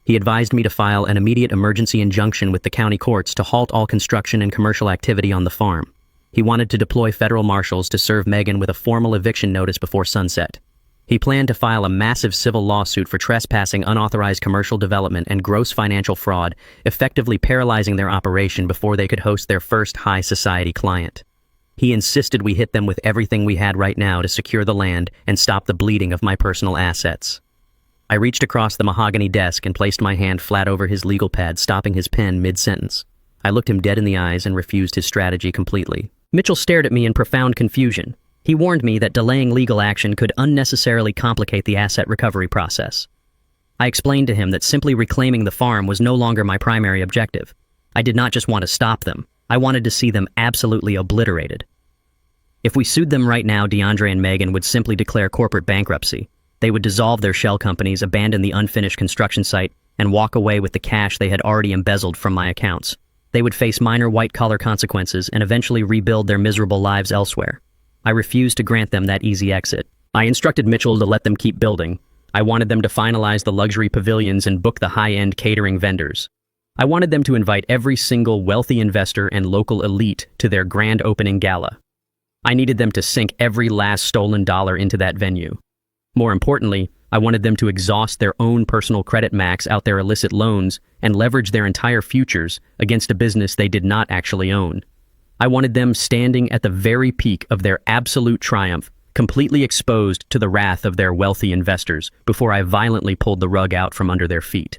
He advised me to file an immediate emergency injunction with the county courts to halt all construction and commercial activity on the farm. He wanted to deploy federal marshals to serve Megan with a formal eviction notice before sunset. He planned to file a massive civil lawsuit for trespassing, unauthorized commercial development, and gross financial fraud, effectively paralyzing their operation before they could host their first high society client. He insisted we hit them with everything we had right now to secure the land and stop the bleeding of my personal assets. I reached across the mahogany desk and placed my hand flat over his legal pad, stopping his pen mid-sentence. I looked him dead in the eyes and refused his strategy completely. Mitchell stared at me in profound confusion. He warned me that delaying legal action could unnecessarily complicate the asset recovery process. I explained to him that simply reclaiming the farm was no longer my primary objective. I did not just want to stop them. I wanted to see them absolutely obliterated. If we sued them right now, DeAndre and Megan would simply declare corporate bankruptcy. They would dissolve their shell companies, abandon the unfinished construction site, and walk away with the cash they had already embezzled from my accounts. They would face minor white-collar consequences and eventually rebuild their miserable lives elsewhere. I refused to grant them that easy exit. I instructed Mitchell to let them keep building. I wanted them to finalize the luxury pavilions and book the high-end catering vendors. I wanted them to invite every single wealthy investor and local elite to their grand opening gala. I needed them to sink every last stolen dollar into that venue. More importantly, I wanted them to exhaust their own personal credit max out their illicit loans and leverage their entire futures against a business they did not actually own. I wanted them standing at the very peak of their absolute triumph, completely exposed to the wrath of their wealthy investors before I violently pulled the rug out from under their feet.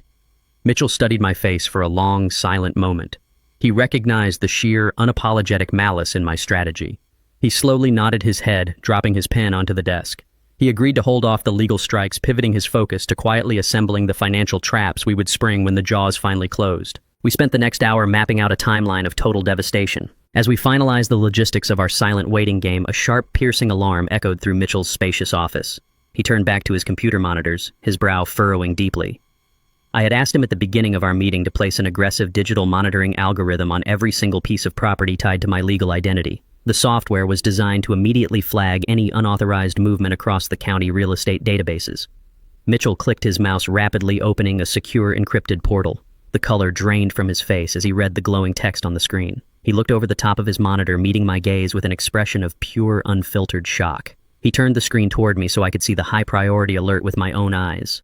Mitchell studied my face for a long, silent moment. He recognized the sheer, unapologetic malice in my strategy. He slowly nodded his head, dropping his pen onto the desk. He agreed to hold off the legal strikes, pivoting his focus to quietly assembling the financial traps we would spring when the jaws finally closed. We spent the next hour mapping out a timeline of total devastation. As we finalized the logistics of our silent waiting game, a sharp, piercing alarm echoed through Mitchell's spacious office. He turned back to his computer monitors, his brow furrowing deeply. I had asked him at the beginning of our meeting to place an aggressive digital monitoring algorithm on every single piece of property tied to my legal identity. The software was designed to immediately flag any unauthorized movement across the county real estate databases. Mitchell clicked his mouse rapidly, opening a secure encrypted portal. The color drained from his face as he read the glowing text on the screen. He looked over the top of his monitor, meeting my gaze with an expression of pure, unfiltered shock. He turned the screen toward me so I could see the high-priority alert with my own eyes.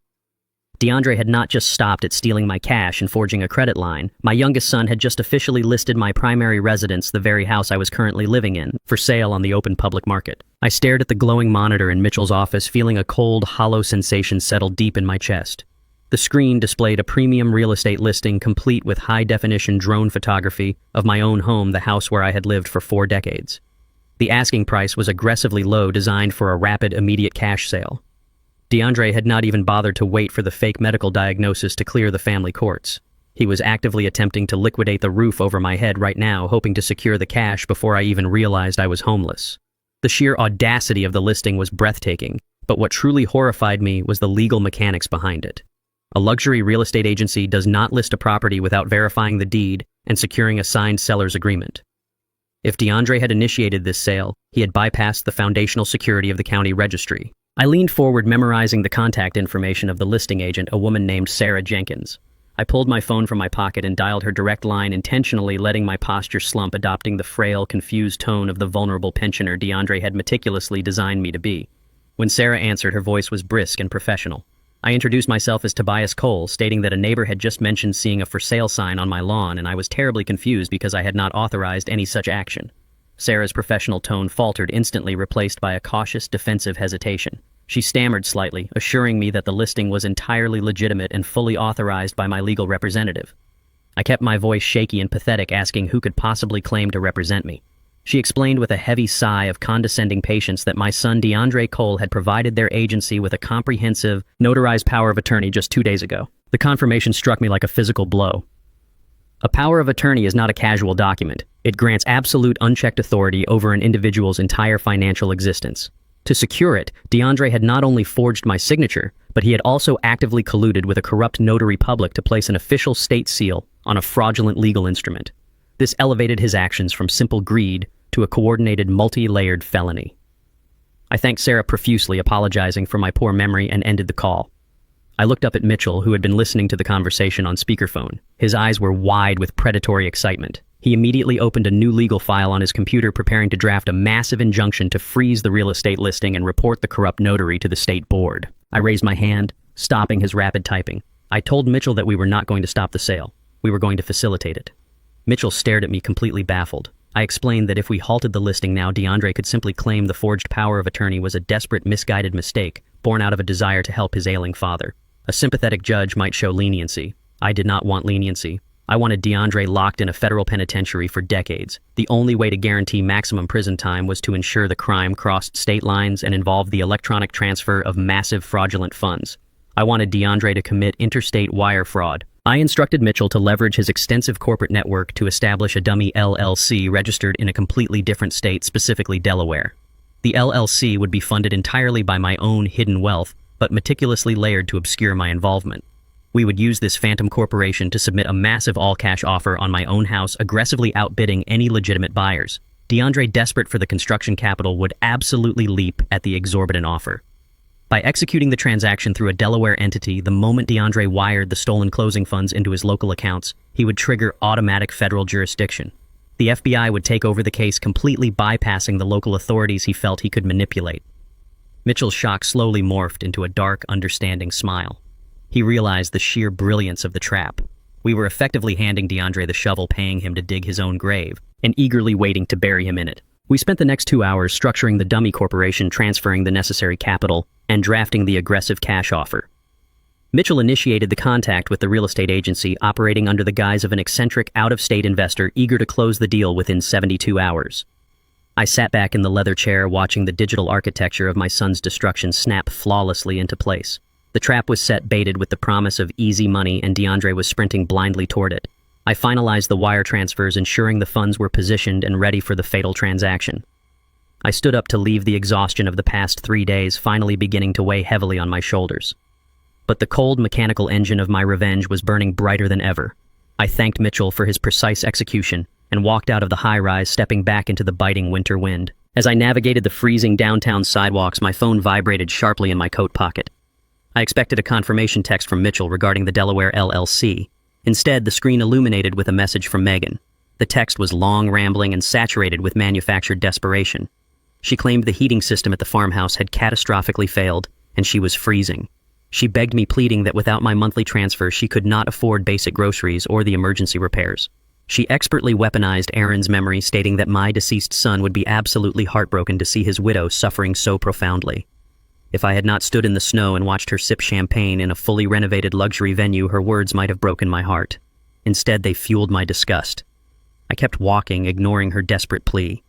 DeAndre had not just stopped at stealing my cash and forging a credit line. My youngest son had just officially listed my primary residence, the very house I was currently living in, for sale on the open public market. I stared at the glowing monitor in Mitchell's office, feeling a cold, hollow sensation settle deep in my chest. The screen displayed a premium real estate listing complete with high-definition drone photography of my own home, the house where I had lived for 4 decades. The asking price was aggressively low, designed for a rapid, immediate cash sale. DeAndre had not even bothered to wait for the fake medical diagnosis to clear the family courts. He was actively attempting to liquidate the roof over my head right now, hoping to secure the cash before I even realized I was homeless. The sheer audacity of the listing was breathtaking, but what truly horrified me was the legal mechanics behind it. A luxury real estate agency does not list a property without verifying the deed and securing a signed seller's agreement. If DeAndre had initiated this sale, he had bypassed the foundational security of the county registry. I leaned forward, memorizing the contact information of the listing agent, a woman named Sarah Jenkins. I pulled my phone from my pocket and dialed her direct line, intentionally letting my posture slump, adopting the frail, confused tone of the vulnerable pensioner DeAndre had meticulously designed me to be. When Sarah answered, her voice was brisk and professional. I introduced myself as Tobias Cole, stating that a neighbor had just mentioned seeing a for sale sign on my lawn, and I was terribly confused because I had not authorized any such action. Sarah's professional tone faltered, instantly replaced by a cautious, defensive hesitation. She stammered slightly, assuring me that the listing was entirely legitimate and fully authorized by my legal representative. I kept my voice shaky and pathetic, asking who could possibly claim to represent me. She explained with a heavy sigh of condescending patience that my son DeAndre Cole had provided their agency with a comprehensive, notarized power of attorney just 2 days ago. The confirmation struck me like a physical blow. A power of attorney is not a casual document. It grants absolute, unchecked authority over an individual's entire financial existence. To secure it, DeAndre had not only forged my signature, but he had also actively colluded with a corrupt notary public to place an official state seal on a fraudulent legal instrument. This elevated his actions from simple greed to a coordinated, multi-layered felony. I thanked Sarah profusely, apologizing for my poor memory, and ended the call. I looked up at Mitchell, who had been listening to the conversation on speakerphone. His eyes were wide with predatory excitement. He immediately opened a new legal file on his computer, preparing to draft a massive injunction to freeze the real estate listing and report the corrupt notary to the state board. I raised my hand, stopping his rapid typing. I told Mitchell that we were not going to stop the sale. We were going to facilitate it. Mitchell stared at me, completely baffled. I explained that if we halted the listing now, DeAndre could simply claim the forged power of attorney was a desperate, misguided mistake, born out of a desire to help his ailing father. A sympathetic judge might show leniency. I did not want leniency. I wanted DeAndre locked in a federal penitentiary for decades. The only way to guarantee maximum prison time was to ensure the crime crossed state lines and involved the electronic transfer of massive fraudulent funds. I wanted DeAndre to commit interstate wire fraud. I instructed Mitchell to leverage his extensive corporate network to establish a dummy LLC registered in a completely different state, specifically Delaware. The LLC would be funded entirely by my own hidden wealth, but meticulously layered to obscure my involvement. We would use this phantom corporation to submit a massive all-cash offer on my own house, aggressively outbidding any legitimate buyers. DeAndre, desperate for the construction capital, would absolutely leap at the exorbitant offer. By executing the transaction through a Delaware entity, the moment DeAndre wired the stolen closing funds into his local accounts, he would trigger automatic federal jurisdiction. The FBI would take over the case, completely bypassing the local authorities he felt he could manipulate. Mitchell's shock slowly morphed into a dark, understanding smile. He realized the sheer brilliance of the trap. We were effectively handing DeAndre the shovel, paying him to dig his own grave, and eagerly waiting to bury him in it. We spent the next 2 hours structuring the dummy corporation, transferring the necessary capital, and drafting the aggressive cash offer. Mitchell initiated the contact with the real estate agency, operating under the guise of an eccentric, out-of-state investor eager to close the deal within 72 hours. I sat back in the leather chair, watching the digital architecture of my son's destruction snap flawlessly into place. The trap was set, baited with the promise of easy money, and DeAndre was sprinting blindly toward it. I finalized the wire transfers, ensuring the funds were positioned and ready for the fatal transaction. I stood up to leave, the exhaustion of the past 3 days finally beginning to weigh heavily on my shoulders. But the cold, mechanical engine of my revenge was burning brighter than ever. I thanked Mitchell for his precise execution, and walked out of the high-rise, stepping back into the biting winter wind. As I navigated the freezing downtown sidewalks, my phone vibrated sharply in my coat pocket. I expected a confirmation text from Mitchell regarding the Delaware LLC. Instead, the screen illuminated with a message from Megan. The text was long, rambling, and saturated with manufactured desperation. She claimed the heating system at the farmhouse had catastrophically failed, and she was freezing. She begged me, pleading that without my monthly transfer, she could not afford basic groceries or the emergency repairs. She expertly weaponized Aaron's memory, stating that my deceased son would be absolutely heartbroken to see his widow suffering so profoundly. If I had not stood in the snow and watched her sip champagne in a fully renovated luxury venue, her words might have broken my heart. Instead, they fueled my disgust. I kept walking, ignoring her desperate plea.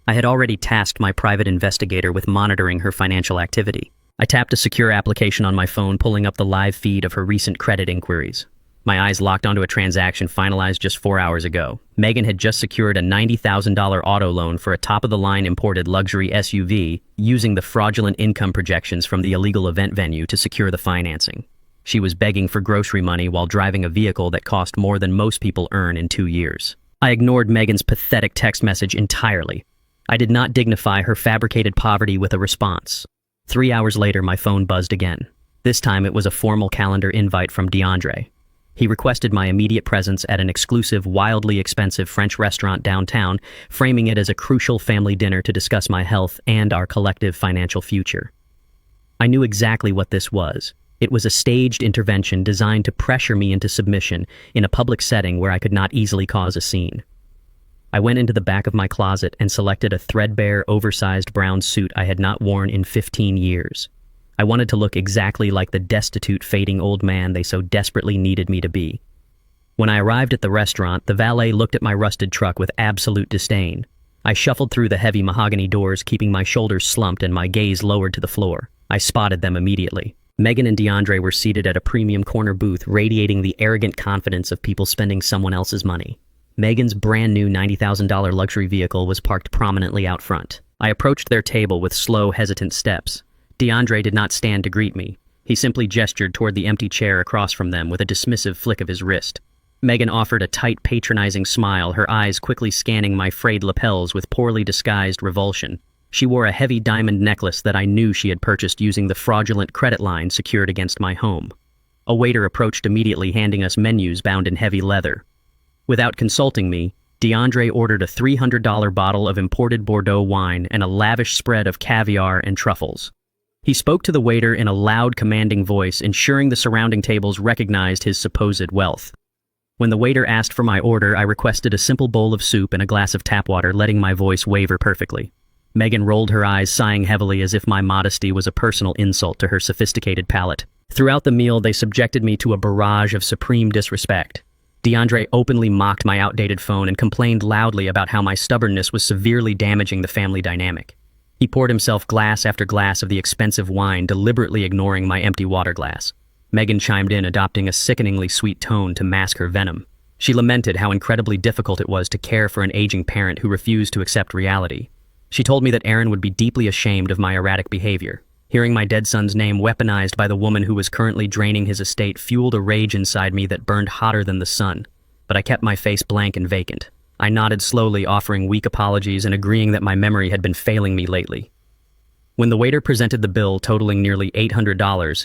I had already tasked my private investigator with monitoring her financial activity. I tapped a secure application on my phone, pulling up the live feed of her recent credit inquiries. My eyes locked onto a transaction finalized just 4 hours ago. Megan had just secured a $90,000 auto loan for a top-of-the-line imported luxury SUV, using the fraudulent income projections from the illegal event venue to secure the financing. She was begging for grocery money while driving a vehicle that cost more than most people earn in 2 years. I ignored Megan's pathetic text message entirely. I did not dignify her fabricated poverty with a response. 3 hours later, my phone buzzed again. This time it was a formal calendar invite from DeAndre. He requested my immediate presence at an exclusive, wildly expensive French restaurant downtown, framing it as a crucial family dinner to discuss my health and our collective financial future. I knew exactly what this was. It was a staged intervention designed to pressure me into submission in a public setting where I could not easily cause a scene. I went into the back of my closet and selected a threadbare, oversized brown suit I had not worn in 15 years. I wanted to look exactly like the destitute, fading old man they so desperately needed me to be. When I arrived at the restaurant, the valet looked at my rusted truck with absolute disdain. I shuffled through the heavy mahogany doors, keeping my shoulders slumped and my gaze lowered to the floor. I spotted them immediately. Megan and DeAndre were seated at a premium corner booth, radiating the arrogant confidence of people spending someone else's money. Megan's brand new $90,000 luxury vehicle was parked prominently out front. I approached their table with slow, hesitant steps. DeAndre did not stand to greet me. He simply gestured toward the empty chair across from them with a dismissive flick of his wrist. Megan offered a tight, patronizing smile, her eyes quickly scanning my frayed lapels with poorly disguised revulsion. She wore a heavy diamond necklace that I knew she had purchased using the fraudulent credit line secured against my home. A waiter approached immediately, handing us menus bound in heavy leather. Without consulting me, DeAndre ordered a $300 bottle of imported Bordeaux wine and a lavish spread of caviar and truffles. He spoke to the waiter in a loud, commanding voice, ensuring the surrounding tables recognized his supposed wealth. When the waiter asked for my order, I requested a simple bowl of soup and a glass of tap water, letting my voice waver perfectly. Megan rolled her eyes, sighing heavily as if my modesty was a personal insult to her sophisticated palate. Throughout the meal, they subjected me to a barrage of supreme disrespect. DeAndre openly mocked my outdated phone and complained loudly about how my stubbornness was severely damaging the family dynamic. He poured himself glass after glass of the expensive wine, deliberately ignoring my empty water glass. Megan chimed in, adopting a sickeningly sweet tone to mask her venom. She lamented how incredibly difficult it was to care for an aging parent who refused to accept reality. She told me that Aaron would be deeply ashamed of my erratic behavior. Hearing my dead son's name weaponized by the woman who was currently draining his estate fueled a rage inside me that burned hotter than the sun. But I kept my face blank and vacant. I nodded slowly, offering weak apologies and agreeing that my memory had been failing me lately. When the waiter presented the bill totaling nearly $800,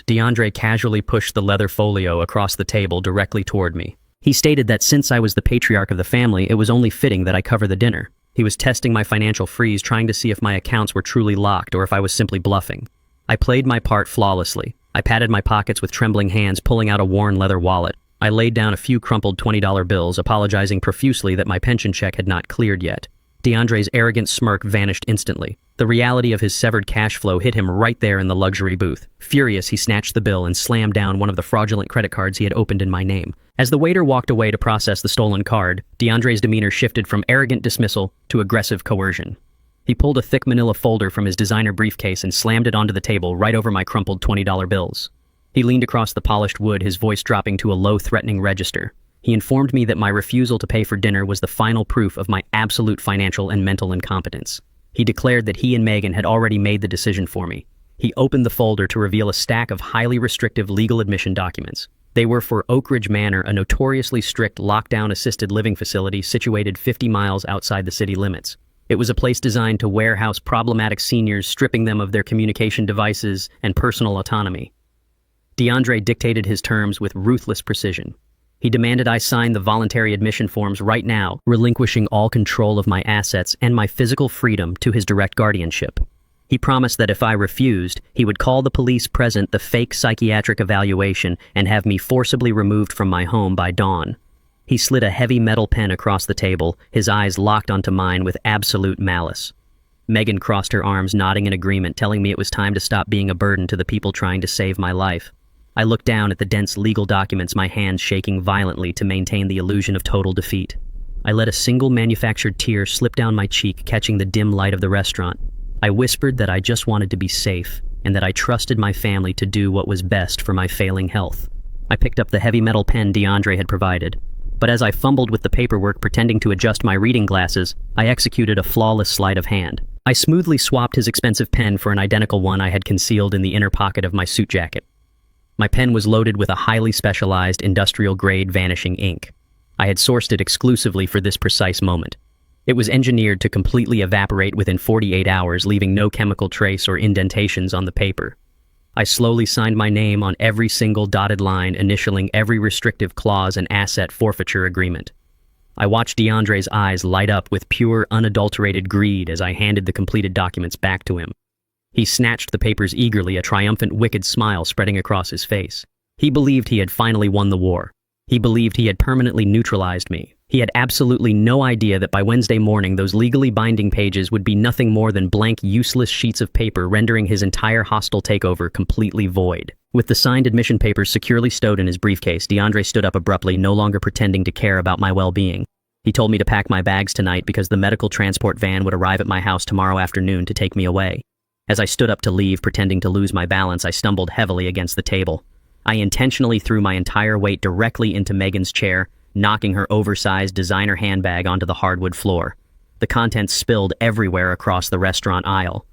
DeAndre casually pushed the leather folio across the table directly toward me. He stated that since I was the patriarch of the family, it was only fitting that I cover the dinner. He was testing my financial freeze, trying to see if my accounts were truly locked or if I was simply bluffing. I played my part flawlessly. I patted my pockets with trembling hands, pulling out a worn leather wallet. I laid down a few crumpled $20 bills, apologizing profusely that my pension check had not cleared yet. DeAndre's arrogant smirk vanished instantly. The reality of his severed cash flow hit him right there in the luxury booth. Furious, he snatched the bill and slammed down one of the fraudulent credit cards he had opened in my name. As the waiter walked away to process the stolen card, DeAndre's demeanor shifted from arrogant dismissal to aggressive coercion. He pulled a thick manila folder from his designer briefcase and slammed it onto the table right over my crumpled $20 bills. He leaned across the polished wood, his voice dropping to a low, threatening register. He informed me that my refusal to pay for dinner was the final proof of my absolute financial and mental incompetence. He declared that he and Megan had already made the decision for me. He opened the folder to reveal a stack of highly restrictive legal admission documents. They were for Oak Ridge Manor, a notoriously strict lockdown assisted living facility situated 50 miles outside the city limits. It was a place designed to warehouse problematic seniors, stripping them of their communication devices and personal autonomy. DeAndre dictated his terms with ruthless precision. He demanded I sign the voluntary admission forms right now, relinquishing all control of my assets and my physical freedom to his direct guardianship. He promised that if I refused, he would call the police present the fake psychiatric evaluation and have me forcibly removed from my home by dawn. He slid a heavy metal pen across the table, his eyes locked onto mine with absolute malice. Megan crossed her arms, nodding in agreement, telling me it was time to stop being a burden to the people trying to save my life. I looked down at the dense legal documents, my hands shaking violently to maintain the illusion of total defeat. I let a single manufactured tear slip down my cheek, catching the dim light of the restaurant. I whispered that I just wanted to be safe, and that I trusted my family to do what was best for my failing health. I picked up the heavy metal pen DeAndre had provided, but as I fumbled with the paperwork pretending to adjust my reading glasses, I executed a flawless sleight of hand. I smoothly swapped his expensive pen for an identical one I had concealed in the inner pocket of my suit jacket. My pen was loaded with a highly specialized industrial-grade vanishing ink. I had sourced it exclusively for this precise moment. It was engineered to completely evaporate within 48 hours, leaving no chemical trace or indentations on the paper. I slowly signed my name on every single dotted line, initialing every restrictive clause and asset forfeiture agreement. I watched DeAndre's eyes light up with pure, unadulterated greed as I handed the completed documents back to him. He snatched the papers eagerly, a triumphant, wicked smile spreading across his face. He believed he had finally won the war. He believed he had permanently neutralized me. He had absolutely no idea that by Wednesday morning those legally binding pages would be nothing more than blank, useless sheets of paper, rendering his entire hostile takeover completely void. With the signed admission papers securely stowed in his briefcase, DeAndre stood up abruptly, no longer pretending to care about my well-being. He told me to pack my bags tonight because the medical transport van would arrive at my house tomorrow afternoon to take me away. As I stood up to leave, pretending to lose my balance, I stumbled heavily against the table. I intentionally threw my entire weight directly into Megan's chair, knocking her oversized designer handbag onto the hardwood floor. The contents spilled everywhere across the restaurant aisle.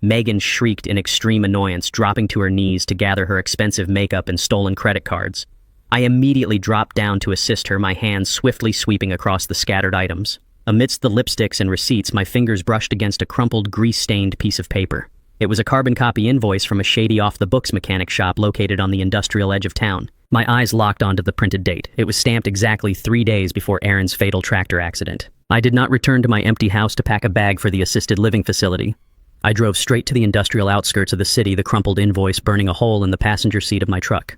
Megan shrieked in extreme annoyance, dropping to her knees to gather her expensive makeup and stolen credit cards. I immediately dropped down to assist her, my hands swiftly sweeping across the scattered items. Amidst the lipsticks and receipts, my fingers brushed against a crumpled, grease-stained piece of paper. It was a carbon copy invoice from a shady off-the-books mechanic shop located on the industrial edge of town. My eyes locked onto the printed date. It was stamped exactly 3 days before Aaron's fatal tractor accident. I did not return to my empty house to pack a bag for the assisted living facility. I drove straight to the industrial outskirts of the city, the crumpled invoice burning a hole in the passenger seat of my truck.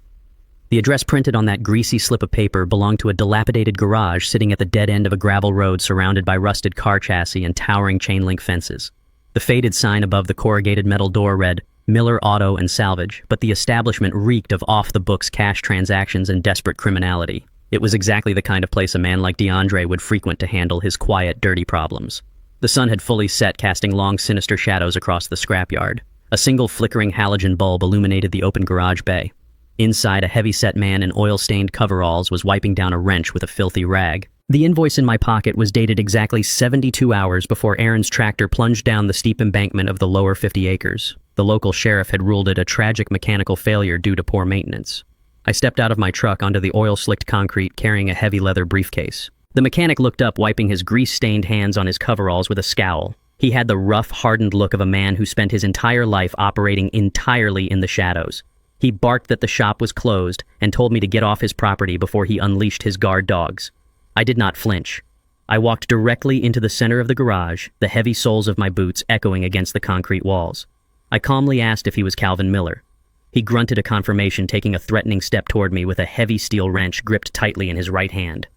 The address printed on that greasy slip of paper belonged to a dilapidated garage sitting at the dead end of a gravel road surrounded by rusted car chassis and towering chain-link fences. The faded sign above the corrugated metal door read, Miller Auto and Salvage, but the establishment reeked of off-the-books cash transactions and desperate criminality. It was exactly the kind of place a man like DeAndre would frequent to handle his quiet, dirty problems. The sun had fully set, casting long, sinister shadows across the scrapyard. A single flickering halogen bulb illuminated the open garage bay. Inside, a heavy-set man in oil-stained coveralls was wiping down a wrench with a filthy rag. The invoice in my pocket was dated exactly 72 hours before Aaron's tractor plunged down the steep embankment of the lower 50 acres. The local sheriff had ruled it a tragic mechanical failure due to poor maintenance. I stepped out of my truck onto the oil-slicked concrete, carrying a heavy leather briefcase. The mechanic looked up, wiping his grease-stained hands on his coveralls with a scowl. He had the rough, hardened look of a man who spent his entire life operating entirely in the shadows. He barked that the shop was closed and told me to get off his property before he unleashed his guard dogs. I did not flinch. I walked directly into the center of the garage, the heavy soles of my boots echoing against the concrete walls. I calmly asked if he was Calvin Miller. He grunted a confirmation, taking a threatening step toward me with a heavy steel wrench gripped tightly in his right hand.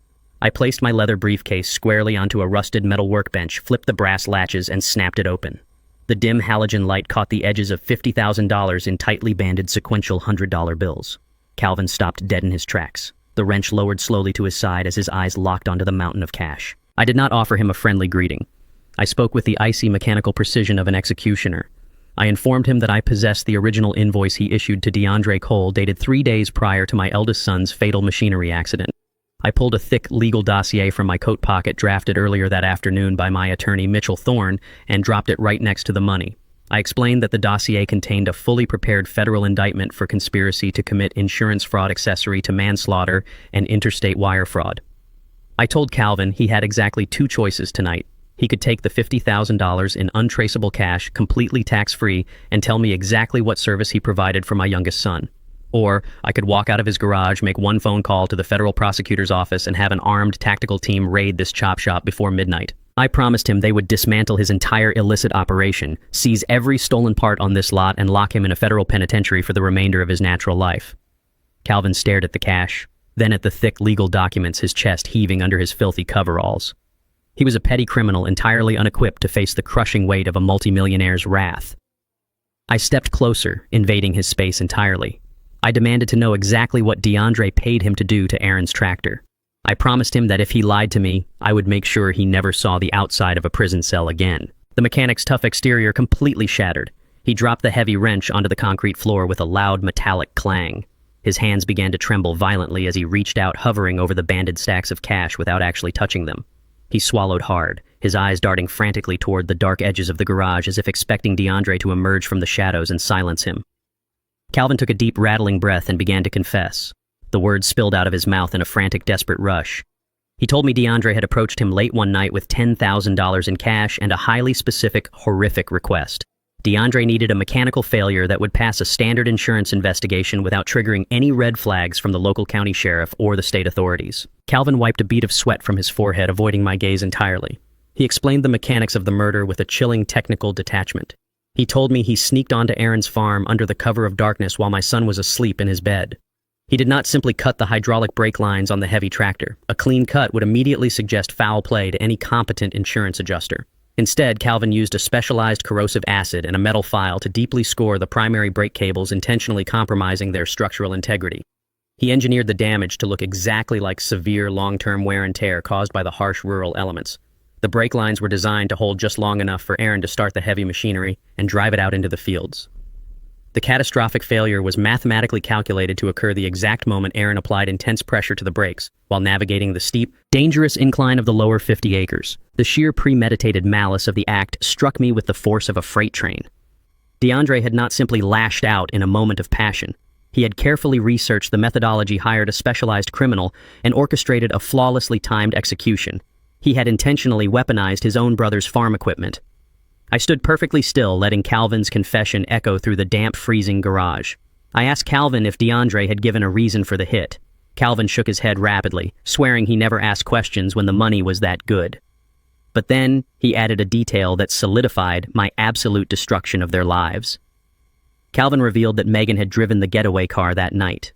I placed my leather briefcase squarely onto a rusted metal workbench, flipped the brass latches, and snapped it open. The dim halogen light caught the edges of $50,000 in tightly banded sequential $100 bills. Calvin stopped dead in his tracks. The wrench lowered slowly to his side as his eyes locked onto the mountain of cash. I did not offer him a friendly greeting. I spoke with the icy mechanical precision of an executioner. I informed him that I possessed the original invoice he issued to DeAndre Cole, dated 3 days prior to my eldest son's fatal machinery accident. I pulled a thick legal dossier from my coat pocket, drafted earlier that afternoon by my attorney Mitchell Thorne, and dropped it right next to the money. I explained that the dossier contained a fully prepared federal indictment for conspiracy to commit insurance fraud accessory to manslaughter and interstate wire fraud. I told Calvin he had exactly two choices tonight. He could take the $50,000 in untraceable cash, completely tax-free, and tell me exactly what service he provided for my youngest son. Or I could walk out of his garage, make one phone call to the federal prosecutor's office, and have an armed tactical team raid this chop shop before midnight. I promised him they would dismantle his entire illicit operation, seize every stolen part on this lot, and lock him in a federal penitentiary for the remainder of his natural life. Calvin stared at the cash, then at the thick legal documents, his chest heaving under his filthy coveralls. He was a petty criminal entirely unequipped to face the crushing weight of a multimillionaire's wrath. I stepped closer, invading his space entirely. I demanded to know exactly what DeAndre paid him to do to Aaron's tractor. I promised him that if he lied to me, I would make sure he never saw the outside of a prison cell again. The mechanic's tough exterior completely shattered. He dropped the heavy wrench onto the concrete floor with a loud metallic clang. His hands began to tremble violently as he reached out, hovering over the banded stacks of cash without actually touching them. He swallowed hard, his eyes darting frantically toward the dark edges of the garage as if expecting DeAndre to emerge from the shadows and silence him. Calvin took a deep, rattling breath and began to confess. The words spilled out of his mouth in a frantic, desperate rush. He told me DeAndre had approached him late one night with $10,000 in cash and a highly specific, horrific request. DeAndre needed a mechanical failure that would pass a standard insurance investigation without triggering any red flags from the local county sheriff or the state authorities. Calvin wiped a bead of sweat from his forehead, avoiding my gaze entirely. He explained the mechanics of the murder with a chilling technical detachment. He told me he sneaked onto Aaron's farm under the cover of darkness while my son was asleep in his bed. He did not simply cut the hydraulic brake lines on the heavy tractor. A clean cut would immediately suggest foul play to any competent insurance adjuster. Instead, Calvin used a specialized corrosive acid and a metal file to deeply score the primary brake cables, intentionally compromising their structural integrity. He engineered the damage to look exactly like severe long-term wear and tear caused by the harsh rural elements. The brake lines were designed to hold just long enough for Aaron to start the heavy machinery and drive it out into the fields. The catastrophic failure was mathematically calculated to occur the exact moment Aaron applied intense pressure to the brakes while navigating the steep, dangerous incline of the lower 50 acres. The sheer premeditated malice of the act struck me with the force of a freight train. DeAndre had not simply lashed out in a moment of passion. He had carefully researched the methodology, hired a specialized criminal, and orchestrated a flawlessly timed execution. He had intentionally weaponized his own brother's farm equipment. I stood perfectly still, letting Calvin's confession echo through the damp, freezing garage. I asked Calvin if DeAndre had given a reason for the hit. Calvin shook his head rapidly, swearing he never asked questions when the money was that good. But then he added a detail that solidified my absolute destruction of their lives. Calvin revealed that Megan had driven the getaway car that night.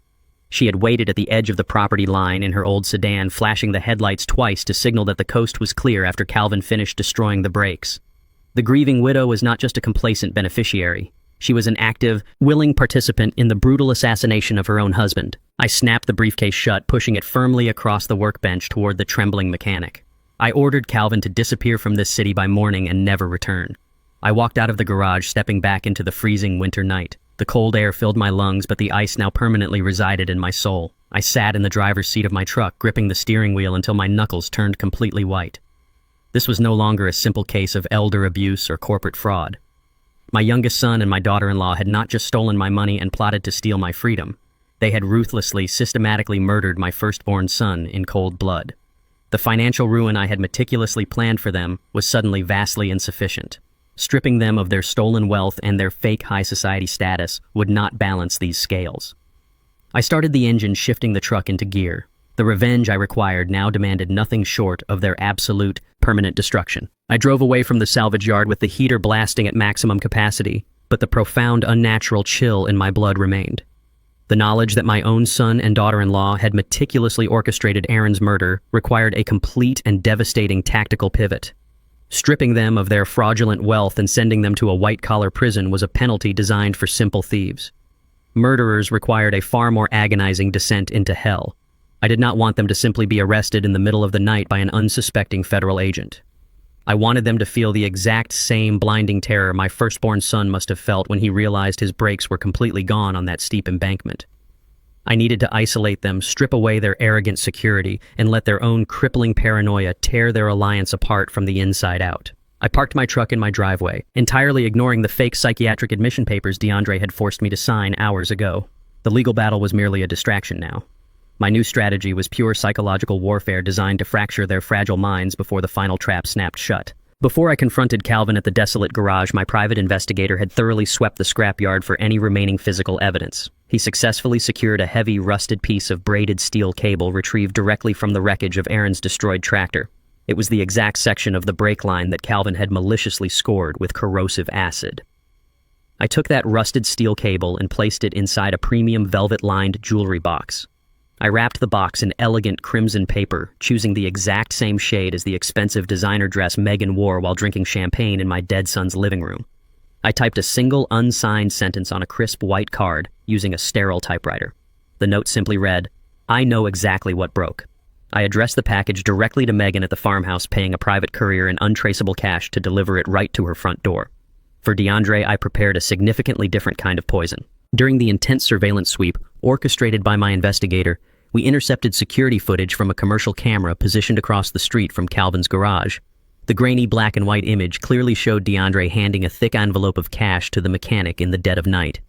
She had waited at the edge of the property line in her old sedan, flashing the headlights twice to signal that the coast was clear after Calvin finished destroying the brakes. The grieving widow was not just a complacent beneficiary. She was an active, willing participant in the brutal assassination of her own husband. I snapped the briefcase shut, pushing it firmly across the workbench toward the trembling mechanic. I ordered Calvin to disappear from this city by morning and never return. I walked out of the garage, stepping back into the freezing winter night. The cold air filled my lungs, but the ice now permanently resided in my soul. I sat in the driver's seat of my truck, gripping the steering wheel until my knuckles turned completely white. This was no longer a simple case of elder abuse or corporate fraud. My youngest son and my daughter-in-law had not just stolen my money and plotted to steal my freedom. They had ruthlessly, systematically murdered my firstborn son in cold blood. The financial ruin I had meticulously planned for them was suddenly vastly insufficient. Stripping them of their stolen wealth and their fake high society status would not balance these scales. I started the engine, shifting the truck into gear. The revenge I required now demanded nothing short of their absolute, permanent destruction. I drove away from the salvage yard with the heater blasting at maximum capacity, but the profound, unnatural chill in my blood remained. The knowledge that my own son and daughter-in-law had meticulously orchestrated Aaron's murder required a complete and devastating tactical pivot. Stripping them of their fraudulent wealth and sending them to a white-collar prison was a penalty designed for simple thieves. Murderers required a far more agonizing descent into hell. I did not want them to simply be arrested in the middle of the night by an unsuspecting federal agent. I wanted them to feel the exact same blinding terror my firstborn son must have felt when he realized his brakes were completely gone on that steep embankment. I needed to isolate them, strip away their arrogant security, and let their own crippling paranoia tear their alliance apart from the inside out. I parked my truck in my driveway, entirely ignoring the fake psychiatric admission papers DeAndre had forced me to sign hours ago. The legal battle was merely a distraction now. My new strategy was pure psychological warfare designed to fracture their fragile minds before the final trap snapped shut. Before I confronted Calvin at the desolate garage, my private investigator had thoroughly swept the scrapyard for any remaining physical evidence. He successfully secured a heavy, rusted piece of braided steel cable retrieved directly from the wreckage of Aaron's destroyed tractor. It was the exact section of the brake line that Calvin had maliciously scored with corrosive acid. I took that rusted steel cable and placed it inside a premium velvet-lined jewelry box. I wrapped the box in elegant crimson paper, choosing the exact same shade as the expensive designer dress Megan wore while drinking champagne in my dead son's living room. I typed a single unsigned sentence on a crisp white card using a sterile typewriter. The note simply read, "I know exactly what broke." I addressed the package directly to Megan at the farmhouse, paying a private courier in untraceable cash to deliver it right to her front door. For DeAndre, I prepared a significantly different kind of poison. During the intense surveillance sweep, orchestrated by my investigator, we intercepted security footage from a commercial camera positioned across the street from Calvin's garage. The grainy black and white image clearly showed DeAndre handing a thick envelope of cash to the mechanic in the dead of night.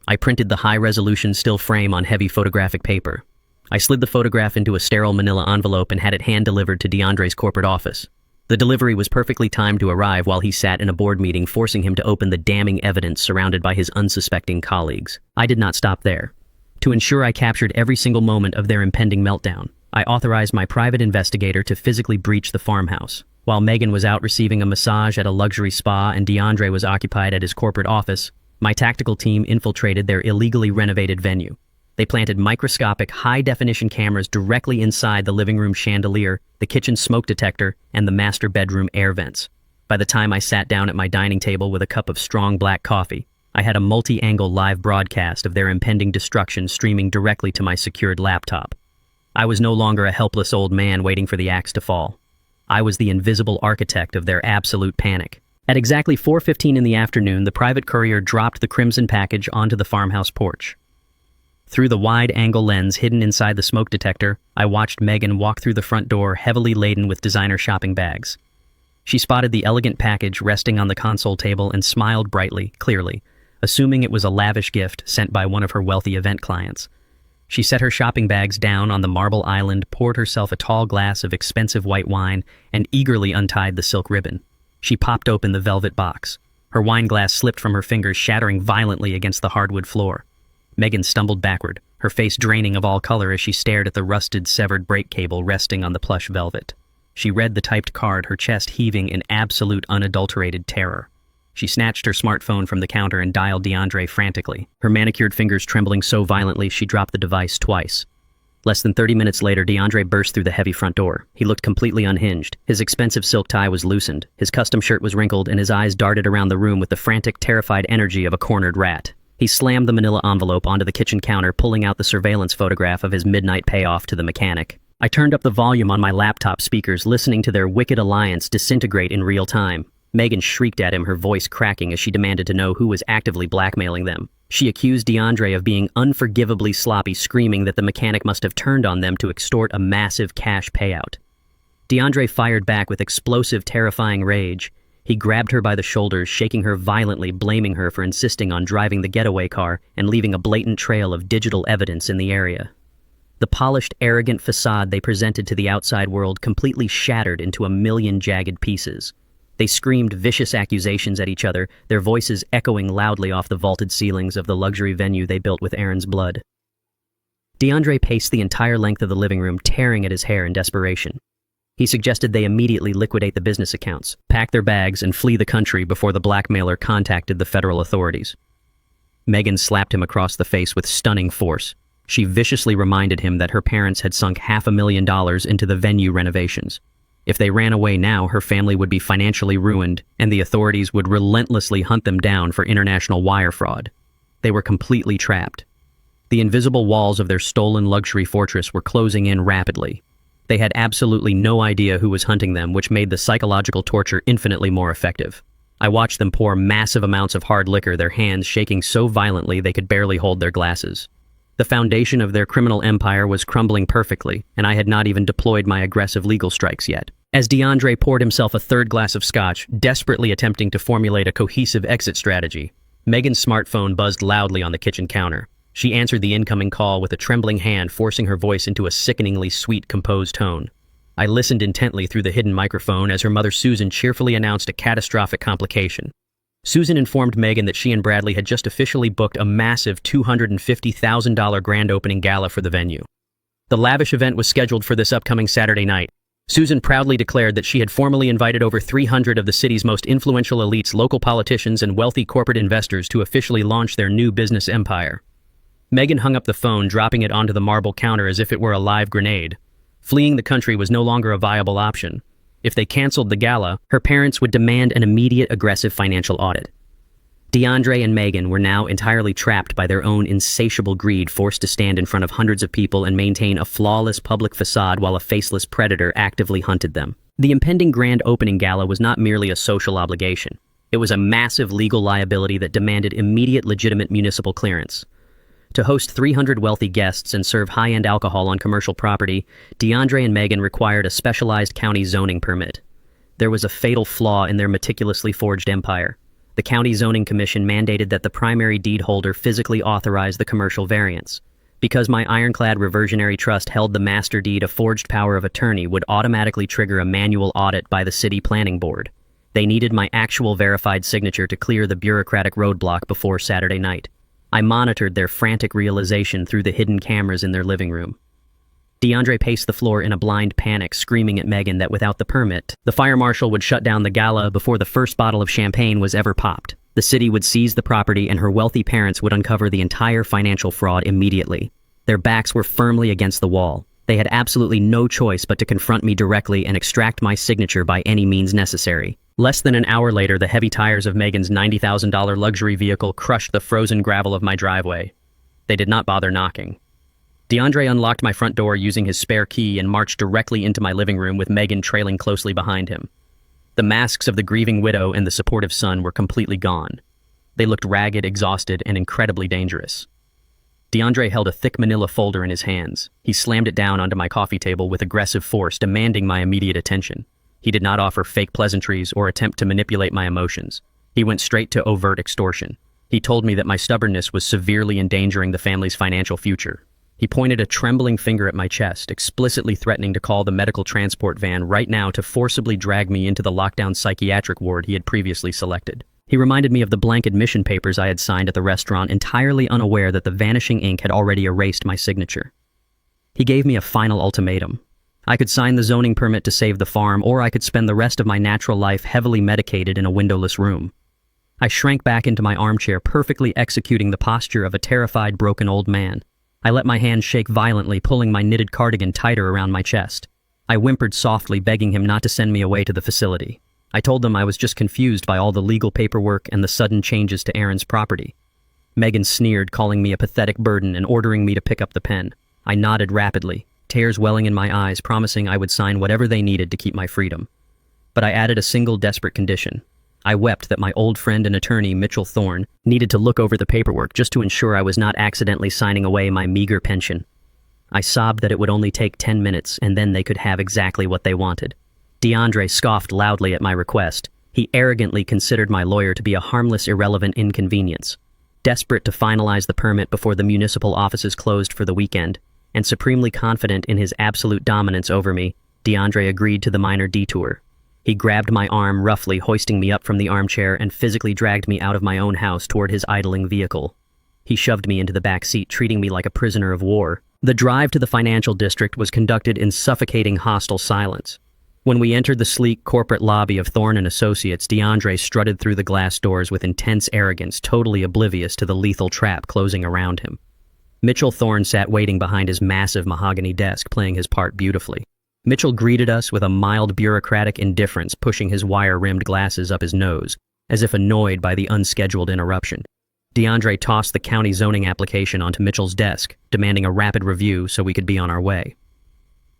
I printed the high-resolution still frame on heavy photographic paper. I slid the photograph into a sterile manila envelope and had it hand-delivered to DeAndre's corporate office. The delivery was perfectly timed to arrive while he sat in a board meeting, forcing him to open the damning evidence surrounded by his unsuspecting colleagues. I did not stop there. To ensure I captured every single moment of their impending meltdown, I authorized my private investigator to physically breach the farmhouse. While Megan was out receiving a massage at a luxury spa and DeAndre was occupied at his corporate office, my tactical team infiltrated their illegally renovated venue. They planted microscopic, high-definition cameras directly inside the living room chandelier, the kitchen smoke detector, and the master bedroom air vents. By the time I sat down at my dining table with a cup of strong black coffee, I had a multi-angle live broadcast of their impending destruction streaming directly to my secured laptop. I was no longer a helpless old man waiting for the axe to fall. I was the invisible architect of their absolute panic. At exactly 4:15 in the afternoon, the private courier dropped the crimson package onto the farmhouse porch. Through the wide-angle lens hidden inside the smoke detector, I watched Megan walk through the front door heavily laden with designer shopping bags. She spotted the elegant package resting on the console table and smiled brightly, clearly, assuming it was a lavish gift sent by one of her wealthy event clients. She set her shopping bags down on the marble island, poured herself a tall glass of expensive white wine, and eagerly untied the silk ribbon. She popped open the velvet box. Her wine glass slipped from her fingers, shattering violently against the hardwood floor. Megan stumbled backward, her face draining of all color as she stared at the rusted, severed brake cable resting on the plush velvet. She read the typed card, her chest heaving in absolute unadulterated terror. She snatched her smartphone from the counter and dialed DeAndre frantically, her manicured fingers trembling so violently she dropped the device twice. Less than 30 minutes later, DeAndre burst through the heavy front door. He looked completely unhinged. His expensive silk tie was loosened, his custom shirt was wrinkled, and his eyes darted around the room with the frantic, terrified energy of a cornered rat. He slammed the manila envelope onto the kitchen counter, pulling out the surveillance photograph of his midnight payoff to the mechanic. I turned up the volume on my laptop speakers, listening to their wicked alliance disintegrate in real time. Megan shrieked at him, her voice cracking as she demanded to know who was actively blackmailing them. She accused DeAndre of being unforgivably sloppy, screaming that the mechanic must have turned on them to extort a massive cash payout. DeAndre fired back with explosive, terrifying rage. He grabbed her by the shoulders, shaking her violently, blaming her for insisting on driving the getaway car and leaving a blatant trail of digital evidence in the area. The polished, arrogant facade they presented to the outside world completely shattered into a million jagged pieces. They screamed vicious accusations at each other, their voices echoing loudly off the vaulted ceilings of the luxury venue they built with Aaron's blood. DeAndre paced the entire length of the living room, tearing at his hair in desperation. He suggested they immediately liquidate the business accounts, pack their bags, and flee the country before the blackmailer contacted the federal authorities. Megan slapped him across the face with stunning force. She viciously reminded him that her parents had sunk $500,000 into the venue renovations. If they ran away now, her family would be financially ruined, and the authorities would relentlessly hunt them down for international wire fraud. They were completely trapped. The invisible walls of their stolen luxury fortress were closing in rapidly. They had absolutely no idea who was hunting them, which made the psychological torture infinitely more effective. I watched them pour massive amounts of hard liquor, their hands shaking so violently they could barely hold their glasses. The foundation of their criminal empire was crumbling perfectly, and I had not even deployed my aggressive legal strikes yet. As DeAndre poured himself a third glass of scotch, desperately attempting to formulate a cohesive exit strategy, Megan's smartphone buzzed loudly on the kitchen counter. She answered the incoming call with a trembling hand, forcing her voice into a sickeningly sweet, composed tone. I listened intently through the hidden microphone as her mother Susan cheerfully announced a catastrophic complication. Susan informed Megan that she and Bradley had just officially booked a massive $250,000 grand opening gala for the venue. The lavish event was scheduled for this upcoming Saturday night. Susan proudly declared that she had formally invited over 300 of the city's most influential elites, local politicians, and wealthy corporate investors to officially launch their new business empire. Megan hung up the phone, dropping it onto the marble counter as if it were a live grenade. Fleeing the country was no longer a viable option. If they canceled the gala, her parents would demand an immediate aggressive financial audit. DeAndre and Megan were now entirely trapped by their own insatiable greed, forced to stand in front of hundreds of people and maintain a flawless public facade while a faceless predator actively hunted them. The impending grand opening gala was not merely a social obligation. It was a massive legal liability that demanded immediate legitimate municipal clearance. To host 300 wealthy guests and serve high-end alcohol on commercial property, DeAndre and Megan required a specialized county zoning permit. There was a fatal flaw in their meticulously forged empire. The county zoning commission mandated that the primary deed holder physically authorize the commercial variance. Because my ironclad reversionary trust held the master deed, a forged power of attorney would automatically trigger a manual audit by the city planning board. They needed my actual verified signature to clear the bureaucratic roadblock before Saturday night. I monitored their frantic realization through the hidden cameras in their living room. DeAndre paced the floor in a blind panic, screaming at Megan that without the permit, the fire marshal would shut down the gala before the first bottle of champagne was ever popped. The city would seize the property and her wealthy parents would uncover the entire financial fraud immediately. Their backs were firmly against the wall. They had absolutely no choice but to confront me directly and extract my signature by any means necessary. Less than an hour later, the heavy tires of Megan's $90,000 luxury vehicle crushed the frozen gravel of my driveway. They did not bother knocking. DeAndre unlocked my front door using his spare key and marched directly into my living room with Megan trailing closely behind him. The masks of the grieving widow and the supportive son were completely gone. They looked ragged, exhausted, and incredibly dangerous. DeAndre held a thick manila folder in his hands. He slammed it down onto my coffee table with aggressive force, demanding my immediate attention. He did not offer fake pleasantries or attempt to manipulate my emotions. He went straight to overt extortion. He told me that my stubbornness was severely endangering the family's financial future. He pointed a trembling finger at my chest, explicitly threatening to call the medical transport van right now to forcibly drag me into the lockdown psychiatric ward he had previously selected. He reminded me of the blank admission papers I had signed at the restaurant, entirely unaware that the vanishing ink had already erased my signature. He gave me a final ultimatum. I could sign the zoning permit to save the farm, or I could spend the rest of my natural life heavily medicated in a windowless room. I shrank back into my armchair, perfectly executing the posture of a terrified, broken old man. I let my hands shake violently, pulling my knitted cardigan tighter around my chest. I whimpered softly, begging him not to send me away to the facility. I told them I was just confused by all the legal paperwork and the sudden changes to Aaron's property. Megan sneered, calling me a pathetic burden and ordering me to pick up the pen. I nodded rapidly, tears welling in my eyes, promising I would sign whatever they needed to keep my freedom. But I added a single desperate condition. I wept that my old friend and attorney, Mitchell Thorne, needed to look over the paperwork just to ensure I was not accidentally signing away my meager pension. I sobbed that it would only take 10 minutes and then they could have exactly what they wanted. DeAndre scoffed loudly at my request. He arrogantly considered my lawyer to be a harmless, irrelevant inconvenience. Desperate to finalize the permit before the municipal offices closed for the weekend, and supremely confident in his absolute dominance over me, DeAndre agreed to the minor detour. He grabbed my arm roughly, hoisting me up from the armchair, and physically dragged me out of my own house toward his idling vehicle. He shoved me into the back seat, treating me like a prisoner of war. The drive to the financial district was conducted in suffocating, hostile silence. When we entered the sleek corporate lobby of Thorne & Associates, DeAndre strutted through the glass doors with intense arrogance, totally oblivious to the lethal trap closing around him. Mitchell Thorne sat waiting behind his massive mahogany desk, playing his part beautifully. Mitchell greeted us with a mild bureaucratic indifference, pushing his wire-rimmed glasses up his nose, as if annoyed by the unscheduled interruption. DeAndre tossed the county zoning application onto Mitchell's desk, demanding a rapid review so we could be on our way.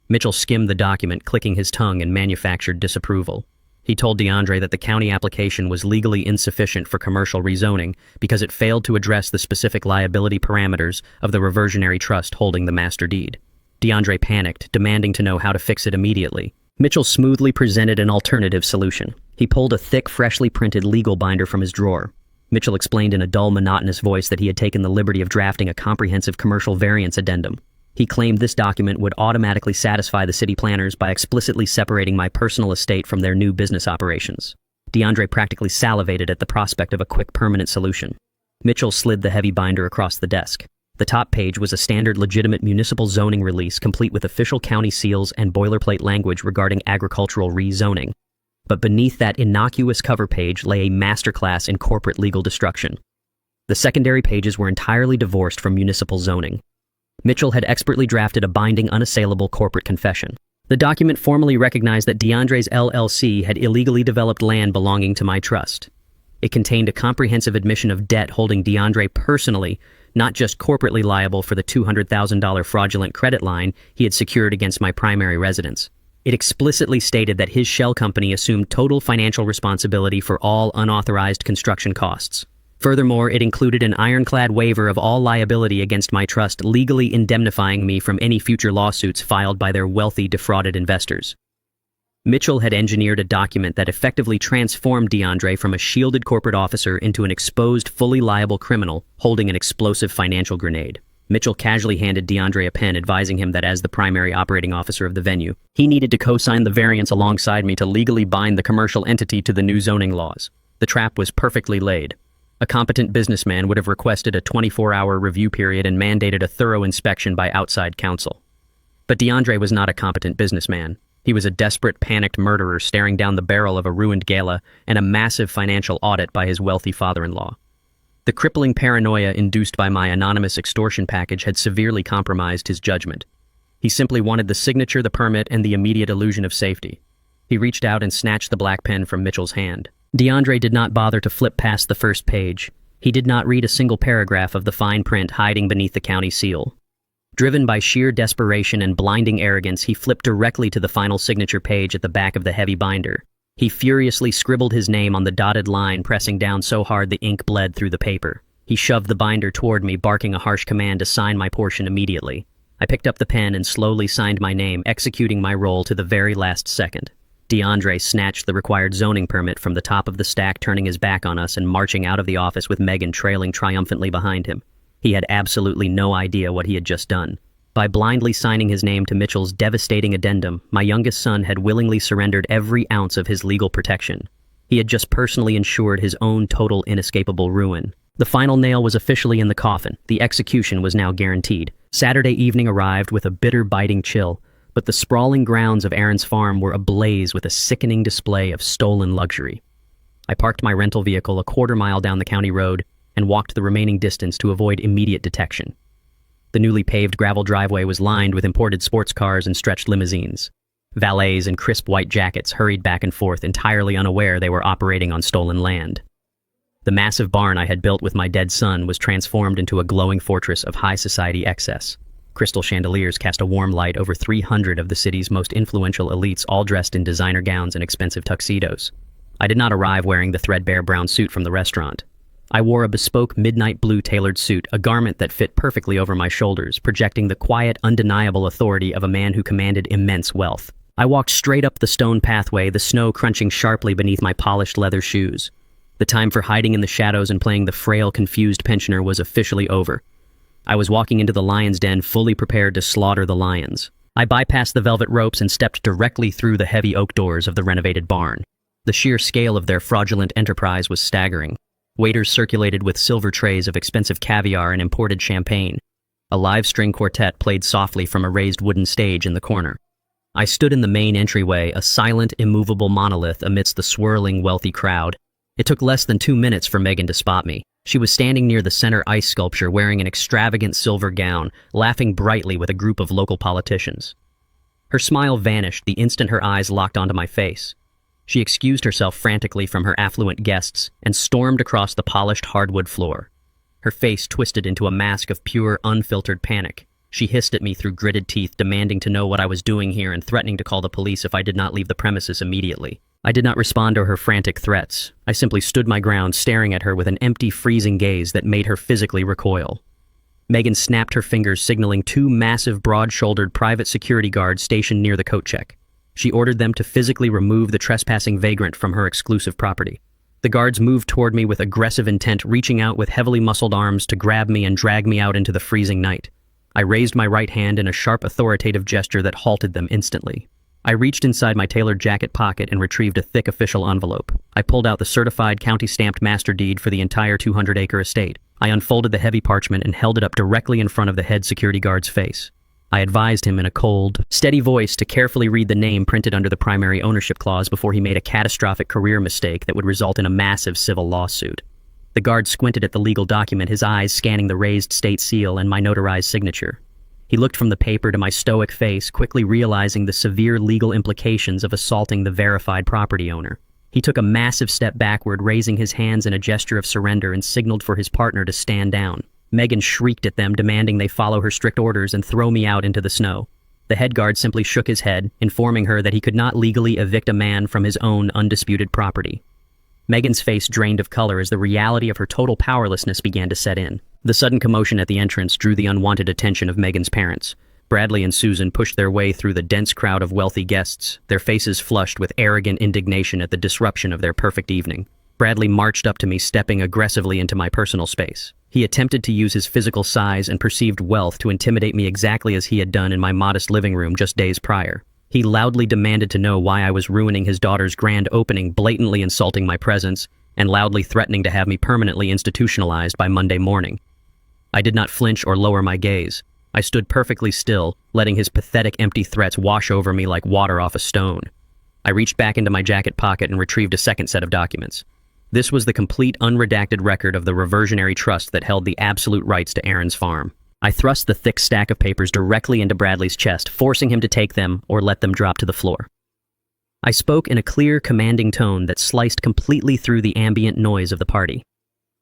Mitchell skimmed the document, clicking his tongue in manufactured disapproval. He told DeAndre that the county application was legally insufficient for commercial rezoning because it failed to address the specific liability parameters of the reversionary trust holding the master deed. DeAndre panicked, demanding to know how to fix it immediately. Mitchell smoothly presented an alternative solution. He pulled a thick, freshly printed legal binder from his drawer. Mitchell explained in a dull, monotonous voice that he had taken the liberty of drafting a comprehensive commercial variance addendum. He claimed this document would automatically satisfy the city planners by explicitly separating my personal estate from their new business operations. DeAndre practically salivated at the prospect of a quick, permanent solution. Mitchell slid the heavy binder across the desk. The top page was a standard legitimate municipal zoning release complete with official county seals and boilerplate language regarding agricultural rezoning. But beneath that innocuous cover page lay a masterclass in corporate legal destruction. The secondary pages were entirely divorced from municipal zoning. Mitchell had expertly drafted a binding, unassailable corporate confession. The document formally recognized that DeAndre's LLC had illegally developed land belonging to my trust. It contained a comprehensive admission of debt holding DeAndre personally, not just corporately liable for the $200,000 fraudulent credit line he had secured against my primary residence. It explicitly stated that his shell company assumed total financial responsibility for all unauthorized construction costs. Furthermore, it included an ironclad waiver of all liability against my trust, legally indemnifying me from any future lawsuits filed by their wealthy, defrauded investors. Mitchell had engineered a document that effectively transformed DeAndre from a shielded corporate officer into an exposed, fully liable criminal holding an explosive financial grenade. Mitchell casually handed DeAndre a pen, advising him that as the primary operating officer of the venue, he needed to co-sign the variance alongside me to legally bind the commercial entity to the new zoning laws. The trap was perfectly laid. A competent businessman would have requested a 24-hour review period and mandated a thorough inspection by outside counsel. But DeAndre was not a competent businessman. He was a desperate, panicked murderer staring down the barrel of a ruined gala and a massive financial audit by his wealthy father-in-law. The crippling paranoia induced by my anonymous extortion package had severely compromised his judgment. He simply wanted the signature, the permit, and the immediate illusion of safety. He reached out and snatched the black pen from Mitchell's hand. DeAndre did not bother to flip past the first page. He did not read a single paragraph of the fine print hiding beneath the county seal. Driven by sheer desperation and blinding arrogance, he flipped directly to the final signature page at the back of the heavy binder. He furiously scribbled his name on the dotted line, pressing down so hard the ink bled through the paper. He shoved the binder toward me, barking a harsh command to sign my portion immediately. I picked up the pen and slowly signed my name, executing my role to the very last second. DeAndre snatched the required zoning permit from the top of the stack, turning his back on us and marching out of the office with Megan trailing triumphantly behind him. He had absolutely no idea what he had just done. By blindly signing his name to Mitchell's devastating addendum, my youngest son had willingly surrendered every ounce of his legal protection. He had just personally ensured his own total, inescapable ruin. The final nail was officially in the coffin. The execution was now guaranteed. Saturday evening arrived with a bitter, biting chill. But the sprawling grounds of Aaron's farm were ablaze with a sickening display of stolen luxury. I parked my rental vehicle a quarter-mile down the county road and walked the remaining distance to avoid immediate detection. The newly paved gravel driveway was lined with imported sports cars and stretched limousines. Valets in crisp white jackets hurried back and forth, entirely unaware they were operating on stolen land. The massive barn I had built with my dead son was transformed into a glowing fortress of high society excess. Crystal chandeliers cast a warm light over 300 of the city's most influential elites, all dressed in designer gowns and expensive tuxedos. I did not arrive wearing the threadbare brown suit from the restaurant. I wore a bespoke midnight blue tailored suit, a garment that fit perfectly over my shoulders, projecting the quiet, undeniable authority of a man who commanded immense wealth. I walked straight up the stone pathway, the snow crunching sharply beneath my polished leather shoes. The time for hiding in the shadows and playing the frail, confused pensioner was officially over. I was walking into the lion's den, fully prepared to slaughter the lions. I bypassed the velvet ropes and stepped directly through the heavy oak doors of the renovated barn. The sheer scale of their fraudulent enterprise was staggering. Waiters circulated with silver trays of expensive caviar and imported champagne. A live string quartet played softly from a raised wooden stage in the corner. I stood in the main entryway, a silent, immovable monolith amidst the swirling, wealthy crowd. It took less than 2 minutes for Megan to spot me. She was standing near the center ice sculpture wearing an extravagant silver gown, laughing brightly with a group of local politicians. Her smile vanished the instant her eyes locked onto my face. She excused herself frantically from her affluent guests and stormed across the polished hardwood floor. Her face twisted into a mask of pure, unfiltered panic. She hissed at me through gritted teeth, demanding to know what I was doing here and threatening to call the police if I did not leave the premises immediately. I did not respond to her frantic threats. I simply stood my ground, staring at her with an empty, freezing gaze that made her physically recoil. Megan snapped her fingers, signaling two massive, broad-shouldered private security guards stationed near the coat check. She ordered them to physically remove the trespassing vagrant from her exclusive property. The guards moved toward me with aggressive intent, reaching out with heavily muscled arms to grab me and drag me out into the freezing night. I raised my right hand in a sharp, authoritative gesture that halted them instantly. I reached inside my tailored jacket pocket and retrieved a thick official envelope. I pulled out the certified county-stamped master deed for the entire 200-acre estate. I unfolded the heavy parchment and held it up directly in front of the head security guard's face. I advised him in a cold, steady voice to carefully read the name printed under the primary ownership clause before he made a catastrophic career mistake that would result in a massive civil lawsuit. The guard squinted at the legal document, his eyes scanning the raised state seal and my notarized signature. He looked from the paper to my stoic face, quickly realizing the severe legal implications of assaulting the verified property owner. He took a massive step backward, raising his hands in a gesture of surrender, and signaled for his partner to stand down. Megan shrieked at them, demanding they follow her strict orders and throw me out into the snow. The head guard simply shook his head, informing her that he could not legally evict a man from his own undisputed property. Megan's face drained of color as the reality of her total powerlessness began to set in. The sudden commotion at the entrance drew the unwanted attention of Megan's parents. Bradley and Susan pushed their way through the dense crowd of wealthy guests, their faces flushed with arrogant indignation at the disruption of their perfect evening. Bradley marched up to me, stepping aggressively into my personal space. He attempted to use his physical size and perceived wealth to intimidate me exactly as he had done in my modest living room just days prior. He loudly demanded to know why I was ruining his daughter's grand opening, blatantly insulting my presence, and loudly threatening to have me permanently institutionalized by Monday morning. I did not flinch or lower my gaze. I stood perfectly still, letting his pathetic empty threats wash over me like water off a stone. I reached back into my jacket pocket and retrieved a second set of documents. This was the complete, unredacted record of the reversionary trust that held the absolute rights to Aaron's farm. I thrust the thick stack of papers directly into Bradley's chest, forcing him to take them or let them drop to the floor. I spoke in a clear, commanding tone that sliced completely through the ambient noise of the party.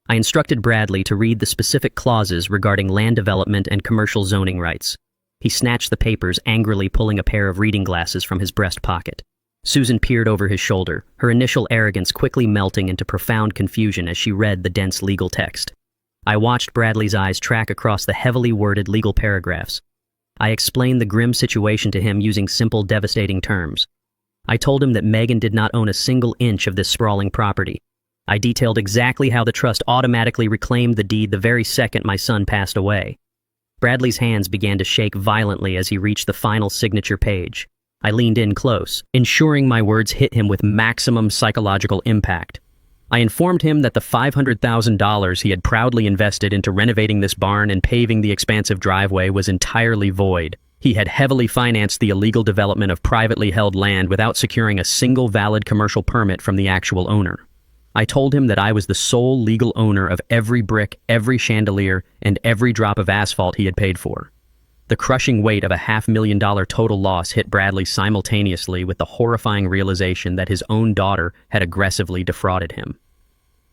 I instructed Bradley to read the specific clauses regarding land development and commercial zoning rights. He snatched the papers, angrily pulling a pair of reading glasses from his breast pocket. Susan peered over his shoulder, her initial arrogance quickly melting into profound confusion as she read the dense legal text. I watched Bradley's eyes track across the heavily worded legal paragraphs. I explained the grim situation to him using simple, devastating terms. I told him that Megan did not own a single inch of this sprawling property. I detailed exactly how the trust automatically reclaimed the deed the very second my son passed away. Bradley's hands began to shake violently as he reached the final signature page. I leaned in close, ensuring my words hit him with maximum psychological impact. I informed him that the $500,000 he had proudly invested into renovating this barn and paving the expansive driveway was entirely void. He had heavily financed the illegal development of privately held land without securing a single valid commercial permit from the actual owner. I told him that I was the sole legal owner of every brick, every chandelier, and every drop of asphalt he had paid for. The crushing weight of a $500,000 total loss hit Bradley simultaneously with the horrifying realization that his own daughter had aggressively defrauded him.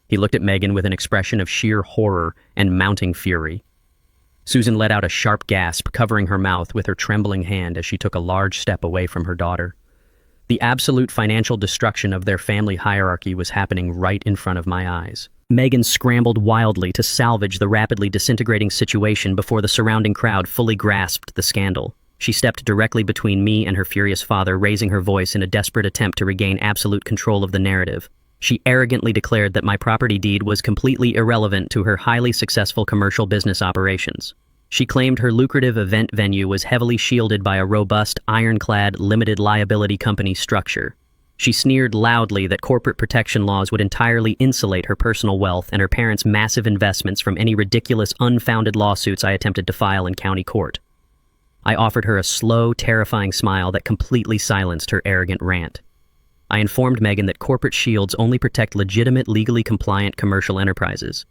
He looked at Megan with an expression of sheer horror and mounting fury. Susan let out a sharp gasp, covering her mouth with her trembling hand as she took a large step away from her daughter. The absolute financial destruction of their family hierarchy was happening right in front of my eyes. Megan scrambled wildly to salvage the rapidly disintegrating situation before the surrounding crowd fully grasped the scandal. She stepped directly between me and her furious father, raising her voice in a desperate attempt to regain absolute control of the narrative. She arrogantly declared that my property deed was completely irrelevant to her highly successful commercial business operations. She claimed her lucrative event venue was heavily shielded by a robust, ironclad, limited liability company structure. She sneered loudly that corporate protection laws would entirely insulate her personal wealth and her parents' massive investments from any ridiculous, unfounded lawsuits I attempted to file in county court. I offered her a slow, terrifying smile that completely silenced her arrogant rant. I informed Megan that corporate shields only protect legitimate, legally compliant commercial enterprises.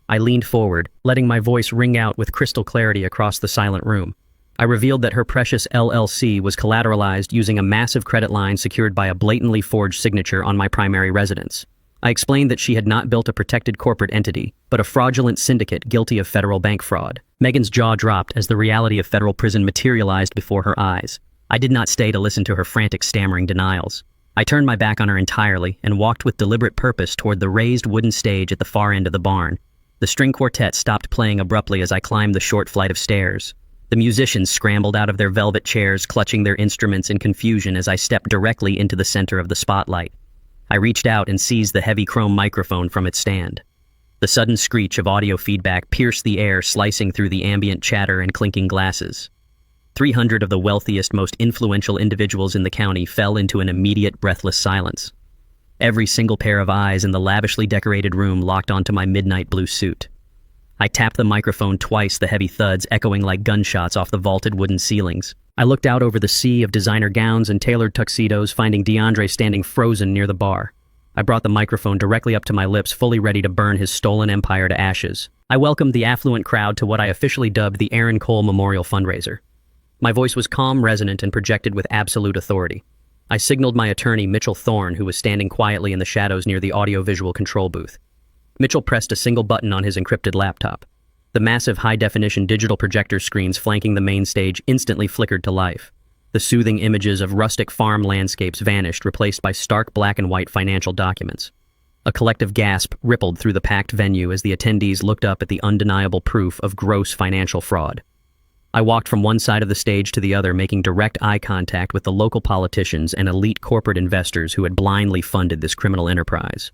I leaned forward, letting my voice ring out with crystal clarity across the silent room. I revealed that her precious LLC was collateralized using a massive credit line secured by a blatantly forged signature on my primary residence. I explained that she had not built a protected corporate entity, but a fraudulent syndicate guilty of federal bank fraud. Megan's jaw dropped as the reality of federal prison materialized before her eyes. I did not stay to listen to her frantic, stammering denials. I turned my back on her entirely and walked with deliberate purpose toward the raised wooden stage at the far end of the barn. The string quartet stopped playing abruptly as I climbed the short flight of stairs. The musicians scrambled out of their velvet chairs, clutching their instruments in confusion as I stepped directly into the center of the spotlight. I reached out and seized the heavy chrome microphone from its stand. The sudden screech of audio feedback pierced the air, slicing through the ambient chatter and clinking glasses. 300 of the wealthiest, most influential individuals in the county fell into an immediate, breathless silence. Every single pair of eyes in the lavishly decorated room locked onto my midnight blue suit. I tapped the microphone twice, the heavy thuds echoing like gunshots off the vaulted wooden ceilings. I looked out over the sea of designer gowns and tailored tuxedos, finding DeAndre standing frozen near the bar. I brought the microphone directly up to my lips, fully ready to burn his stolen empire to ashes. I welcomed the affluent crowd to what I officially dubbed the Aaron Cole Memorial Fundraiser. My voice was calm, resonant, and projected with absolute authority. I signaled my attorney, Mitchell Thorne, who was standing quietly in the shadows near the audio-visual control booth. Mitchell pressed a single button on his encrypted laptop. The massive high-definition digital projector screens flanking the main stage instantly flickered to life. The soothing images of rustic farm landscapes vanished, replaced by stark black and white financial documents. A collective gasp rippled through the packed venue as the attendees looked up at the undeniable proof of gross financial fraud. I walked from one side of the stage to the other, making direct eye contact with the local politicians and elite corporate investors who had blindly funded this criminal enterprise.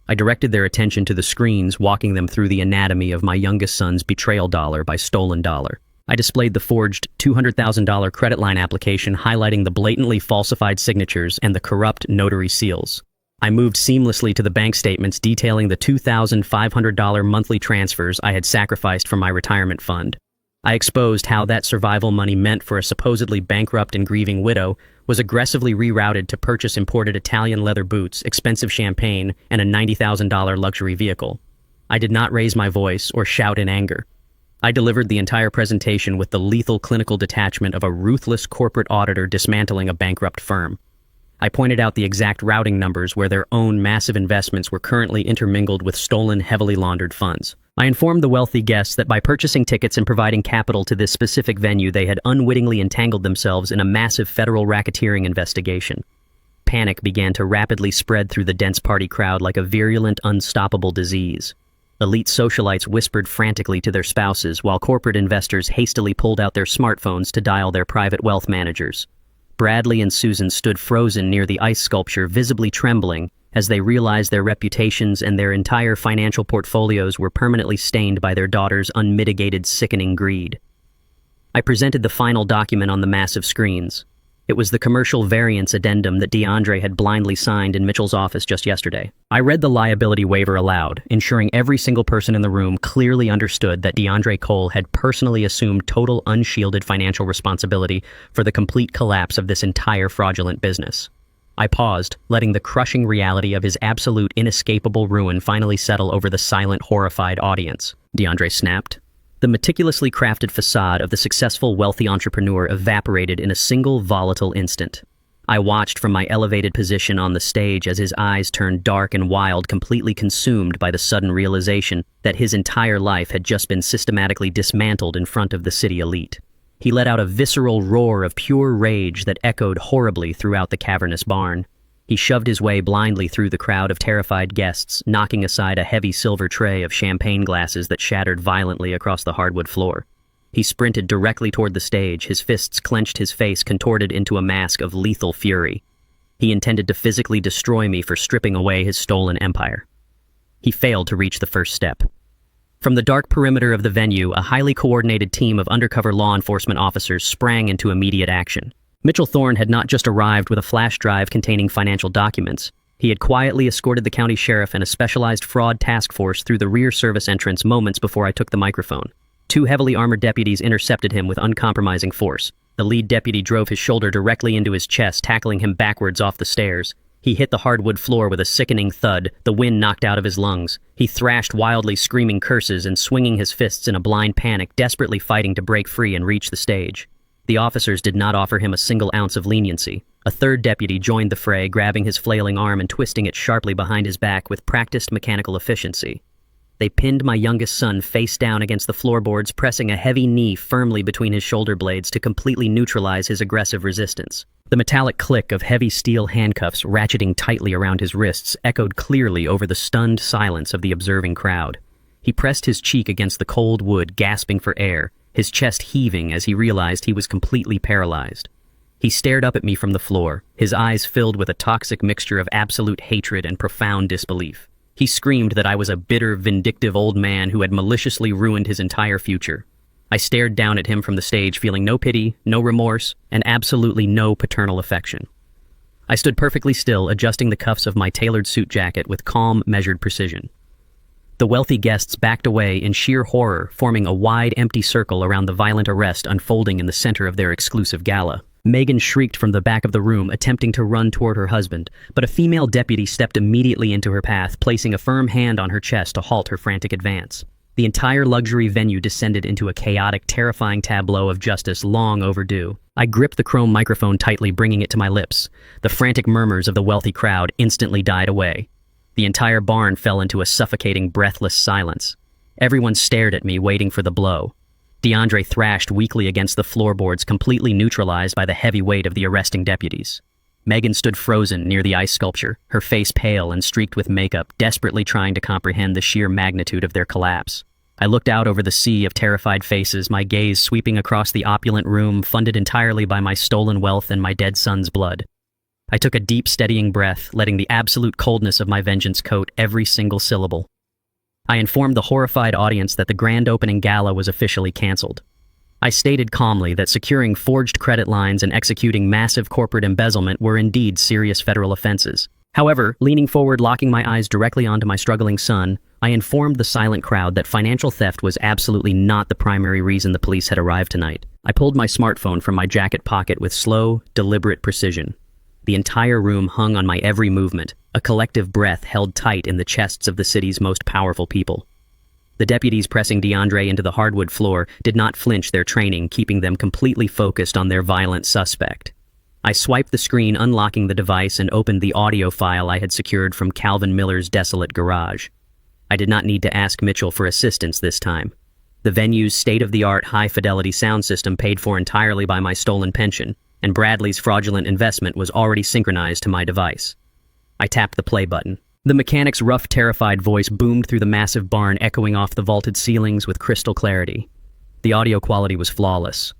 I directed their attention to the screens, walking them through the anatomy of my youngest son's betrayal dollar by stolen dollar. I displayed the forged $200,000 credit line application, highlighting the blatantly falsified signatures and the corrupt notary seals. I moved seamlessly to the bank statements detailing the $2,500 monthly transfers I had sacrificed from my retirement fund. I exposed how that survival money meant for a supposedly bankrupt and grieving widow was aggressively rerouted to purchase imported Italian leather boots, expensive champagne, and a $90,000 luxury vehicle. I did not raise my voice or shout in anger. I delivered the entire presentation with the lethal clinical detachment of a ruthless corporate auditor dismantling a bankrupt firm. I pointed out the exact routing numbers where their own massive investments were currently intermingled with stolen, heavily laundered funds. I informed the wealthy guests that by purchasing tickets and providing capital to this specific venue, they had unwittingly entangled themselves in a massive federal racketeering investigation. Panic began to rapidly spread through the dense party crowd like a virulent, unstoppable disease. Elite socialites whispered frantically to their spouses, while corporate investors hastily pulled out their smartphones to dial their private wealth managers. Bradley and Susan stood frozen near the ice sculpture, visibly trembling, as they realized their reputations and their entire financial portfolios were permanently stained by their daughter's unmitigated, sickening greed. I presented the final document on the massive screens. It was the commercial variance addendum that DeAndre had blindly signed in Mitchell's office just yesterday. I read the liability waiver aloud, ensuring every single person in the room clearly understood that DeAndre Cole had personally assumed total unshielded financial responsibility for the complete collapse of this entire fraudulent business. I paused, letting the crushing reality of his absolute, inescapable ruin finally settle over the silent, horrified audience. DeAndre snapped. The meticulously crafted facade of the successful, wealthy entrepreneur evaporated in a single volatile instant. I watched from my elevated position on the stage as his eyes turned dark and wild, completely consumed by the sudden realization that his entire life had just been systematically dismantled in front of the city elite. He let out a visceral roar of pure rage that echoed horribly throughout the cavernous barn. He shoved his way blindly through the crowd of terrified guests, knocking aside a heavy silver tray of champagne glasses that shattered violently across the hardwood floor. He sprinted directly toward the stage, his fists clenched, his face contorted into a mask of lethal fury. He intended to physically destroy me for stripping away his stolen empire. He failed to reach the first step. From the dark perimeter of the venue, a highly coordinated team of undercover law enforcement officers sprang into immediate action. Mitchell Thorne had not just arrived with a flash drive containing financial documents. He had quietly escorted the county sheriff and a specialized fraud task force through the rear service entrance moments before I took the microphone. 2 heavily armored deputies intercepted him with uncompromising force. The lead deputy drove his shoulder directly into his chest, tackling him backwards off the stairs. He hit the hardwood floor with a sickening thud, the wind knocked out of his lungs. He thrashed wildly, screaming curses and swinging his fists in a blind panic, desperately fighting to break free and reach the stage. The officers did not offer him a single ounce of leniency. A third deputy joined the fray, grabbing his flailing arm and twisting it sharply behind his back with practiced mechanical efficiency. They pinned my youngest son face down against the floorboards, pressing a heavy knee firmly between his shoulder blades to completely neutralize his aggressive resistance. The metallic click of heavy steel handcuffs ratcheting tightly around his wrists echoed clearly over the stunned silence of the observing crowd. He pressed his cheek against the cold wood, gasping for air, his chest heaving as he realized he was completely paralyzed. He stared up at me from the floor, his eyes filled with a toxic mixture of absolute hatred and profound disbelief. He screamed that I was a bitter, vindictive old man who had maliciously ruined his entire future. I stared down at him from the stage, feeling no pity, no remorse, and absolutely no paternal affection. I stood perfectly still, adjusting the cuffs of my tailored suit jacket with calm, measured precision. The wealthy guests backed away in sheer horror, forming a wide, empty circle around the violent arrest unfolding in the center of their exclusive gala. Megan shrieked from the back of the room, attempting to run toward her husband, but a female deputy stepped immediately into her path, placing a firm hand on her chest to halt her frantic advance. The entire luxury venue descended into a chaotic, terrifying tableau of justice long overdue. I gripped the chrome microphone tightly, bringing it to my lips. The frantic murmurs of the wealthy crowd instantly died away. The entire barn fell into a suffocating, breathless silence. Everyone stared at me, waiting for the blow. DeAndre thrashed weakly against the floorboards, completely neutralized by the heavy weight of the arresting deputies. Megan stood frozen near the ice sculpture, her face pale and streaked with makeup, desperately trying to comprehend the sheer magnitude of their collapse. I looked out over the sea of terrified faces, my gaze sweeping across the opulent room funded entirely by my stolen wealth and my dead son's blood. I took a deep, steadying breath, letting the absolute coldness of my vengeance coat every single syllable. I informed the horrified audience that the grand opening gala was officially canceled. I stated calmly that securing forged credit lines and executing massive corporate embezzlement were indeed serious federal offenses. However, leaning forward, locking my eyes directly onto my struggling son, I informed the silent crowd that financial theft was absolutely not the primary reason the police had arrived tonight. I pulled my smartphone from my jacket pocket with slow, deliberate precision. The entire room hung on my every movement, a collective breath held tight in the chests of the city's most powerful people. The deputies pressing DeAndre into the hardwood floor did not flinch, their training keeping them completely focused on their violent suspect. I swiped the screen, unlocking the device, and opened the audio file I had secured from Calvin Miller's desolate garage. I did not need to ask Mitchell for assistance this time. The venue's state-of-the-art high-fidelity sound system, paid for entirely by my stolen pension, and Bradley's fraudulent investment, was already synchronized to my device. I tapped the play button. The mechanic's rough, terrified voice boomed through the massive barn, echoing off the vaulted ceilings with crystal clarity. The audio quality was flawless.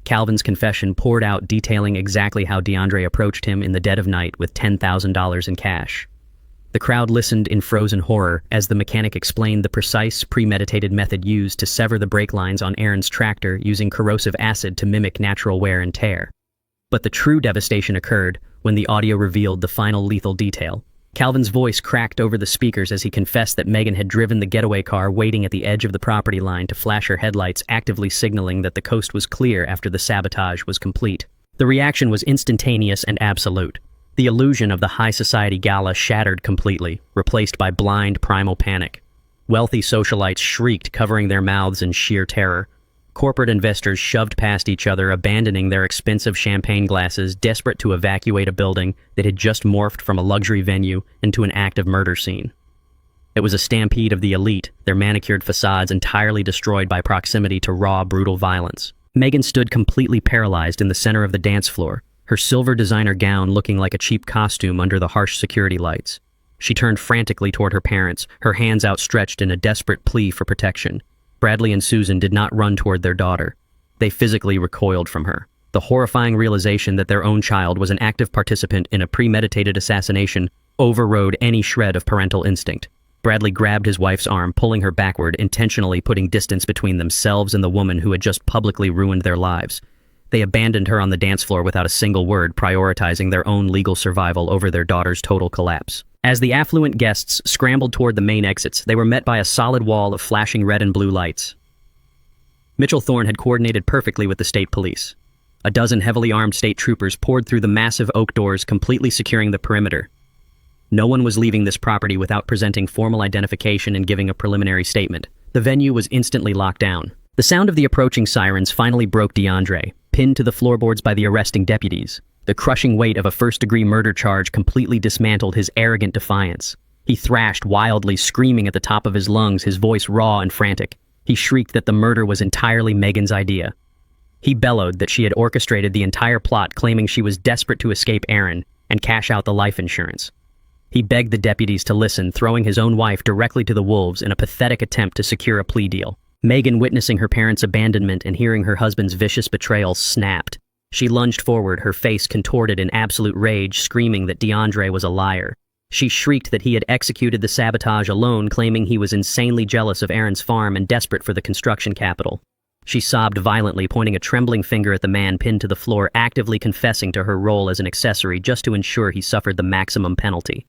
Calvin's confession poured out, detailing exactly how DeAndre approached him in the dead of night with $10,000 in cash. The crowd listened in frozen horror as the mechanic explained the precise, premeditated method used to sever the brake lines on Aaron's tractor using corrosive acid to mimic natural wear and tear. But the true devastation occurred when the audio revealed the final lethal detail. Calvin's voice cracked over the speakers as he confessed that Megan had driven the getaway car waiting at the edge of the property line to flash her headlights, actively signaling that the coast was clear after the sabotage was complete. The reaction was instantaneous and absolute. The illusion of the high society gala shattered completely, replaced by blind, primal panic. Wealthy socialites shrieked, covering their mouths in sheer terror. Corporate investors shoved past each other, abandoning their expensive champagne glasses, desperate to evacuate a building that had just morphed from a luxury venue into an active murder scene. It was a stampede of the elite, their manicured facades entirely destroyed by proximity to raw, brutal violence. Megan stood completely paralyzed in the center of the dance floor, her silver designer gown looking like a cheap costume under the harsh security lights. She turned frantically toward her parents, her hands outstretched in a desperate plea for protection. Bradley and Susan did not run toward their daughter. They physically recoiled from her. The horrifying realization that their own child was an active participant in a premeditated assassination overrode any shred of parental instinct. Bradley grabbed his wife's arm, pulling her backward, intentionally putting distance between themselves and the woman who had just publicly ruined their lives. They abandoned her on the dance floor without a single word, prioritizing their own legal survival over their daughter's total collapse. As the affluent guests scrambled toward the main exits, they were met by a solid wall of flashing red and blue lights. Mitchell Thorne had coordinated perfectly with the state police. A dozen heavily armed state troopers poured through the massive oak doors, completely securing the perimeter. No one was leaving this property without presenting formal identification and giving a preliminary statement. The venue was instantly locked down. The sound of the approaching sirens finally broke DeAndre, pinned to the floorboards by the arresting deputies. The crushing weight of a first-degree murder charge completely dismantled his arrogant defiance. He thrashed wildly, screaming at the top of his lungs, his voice raw and frantic. He shrieked that the murder was entirely Megan's idea. He bellowed that she had orchestrated the entire plot, claiming she was desperate to escape Aaron and cash out the life insurance. He begged the deputies to listen, throwing his own wife directly to the wolves in a pathetic attempt to secure a plea deal. Megan, witnessing her parents' abandonment and hearing her husband's vicious betrayal, snapped. She lunged forward, her face contorted in absolute rage, screaming that DeAndre was a liar. She shrieked that he had executed the sabotage alone, claiming he was insanely jealous of Aaron's farm and desperate for the construction capital. She sobbed violently, pointing a trembling finger at the man pinned to the floor, actively confessing to her role as an accessory just to ensure he suffered the maximum penalty.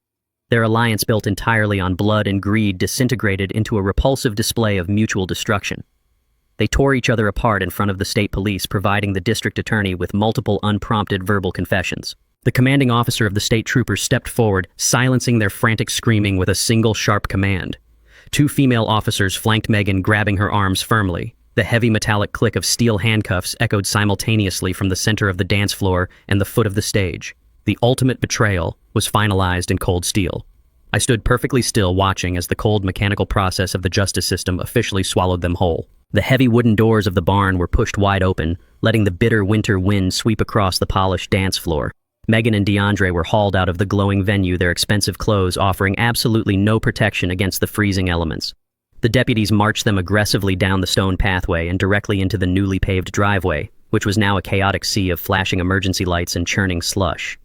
Their alliance, built entirely on blood and greed, disintegrated into a repulsive display of mutual destruction. They tore each other apart in front of the state police, providing the district attorney with multiple unprompted verbal confessions. The commanding officer of the state troopers stepped forward, silencing their frantic screaming with a single sharp command. Two female officers flanked Megan, grabbing her arms firmly. The heavy metallic click of steel handcuffs echoed simultaneously from the center of the dance floor and the foot of the stage. The ultimate betrayal was finalized in cold steel. I stood perfectly still, watching as the cold mechanical process of the justice system officially swallowed them whole. The heavy wooden doors of the barn were pushed wide open, letting the bitter winter wind sweep across the polished dance floor. Megan and DeAndre were hauled out of the glowing venue, their expensive clothes offering absolutely no protection against the freezing elements. The deputies marched them aggressively down the stone pathway and directly into the newly paved driveway, which was now a chaotic sea of flashing emergency lights and churning slush.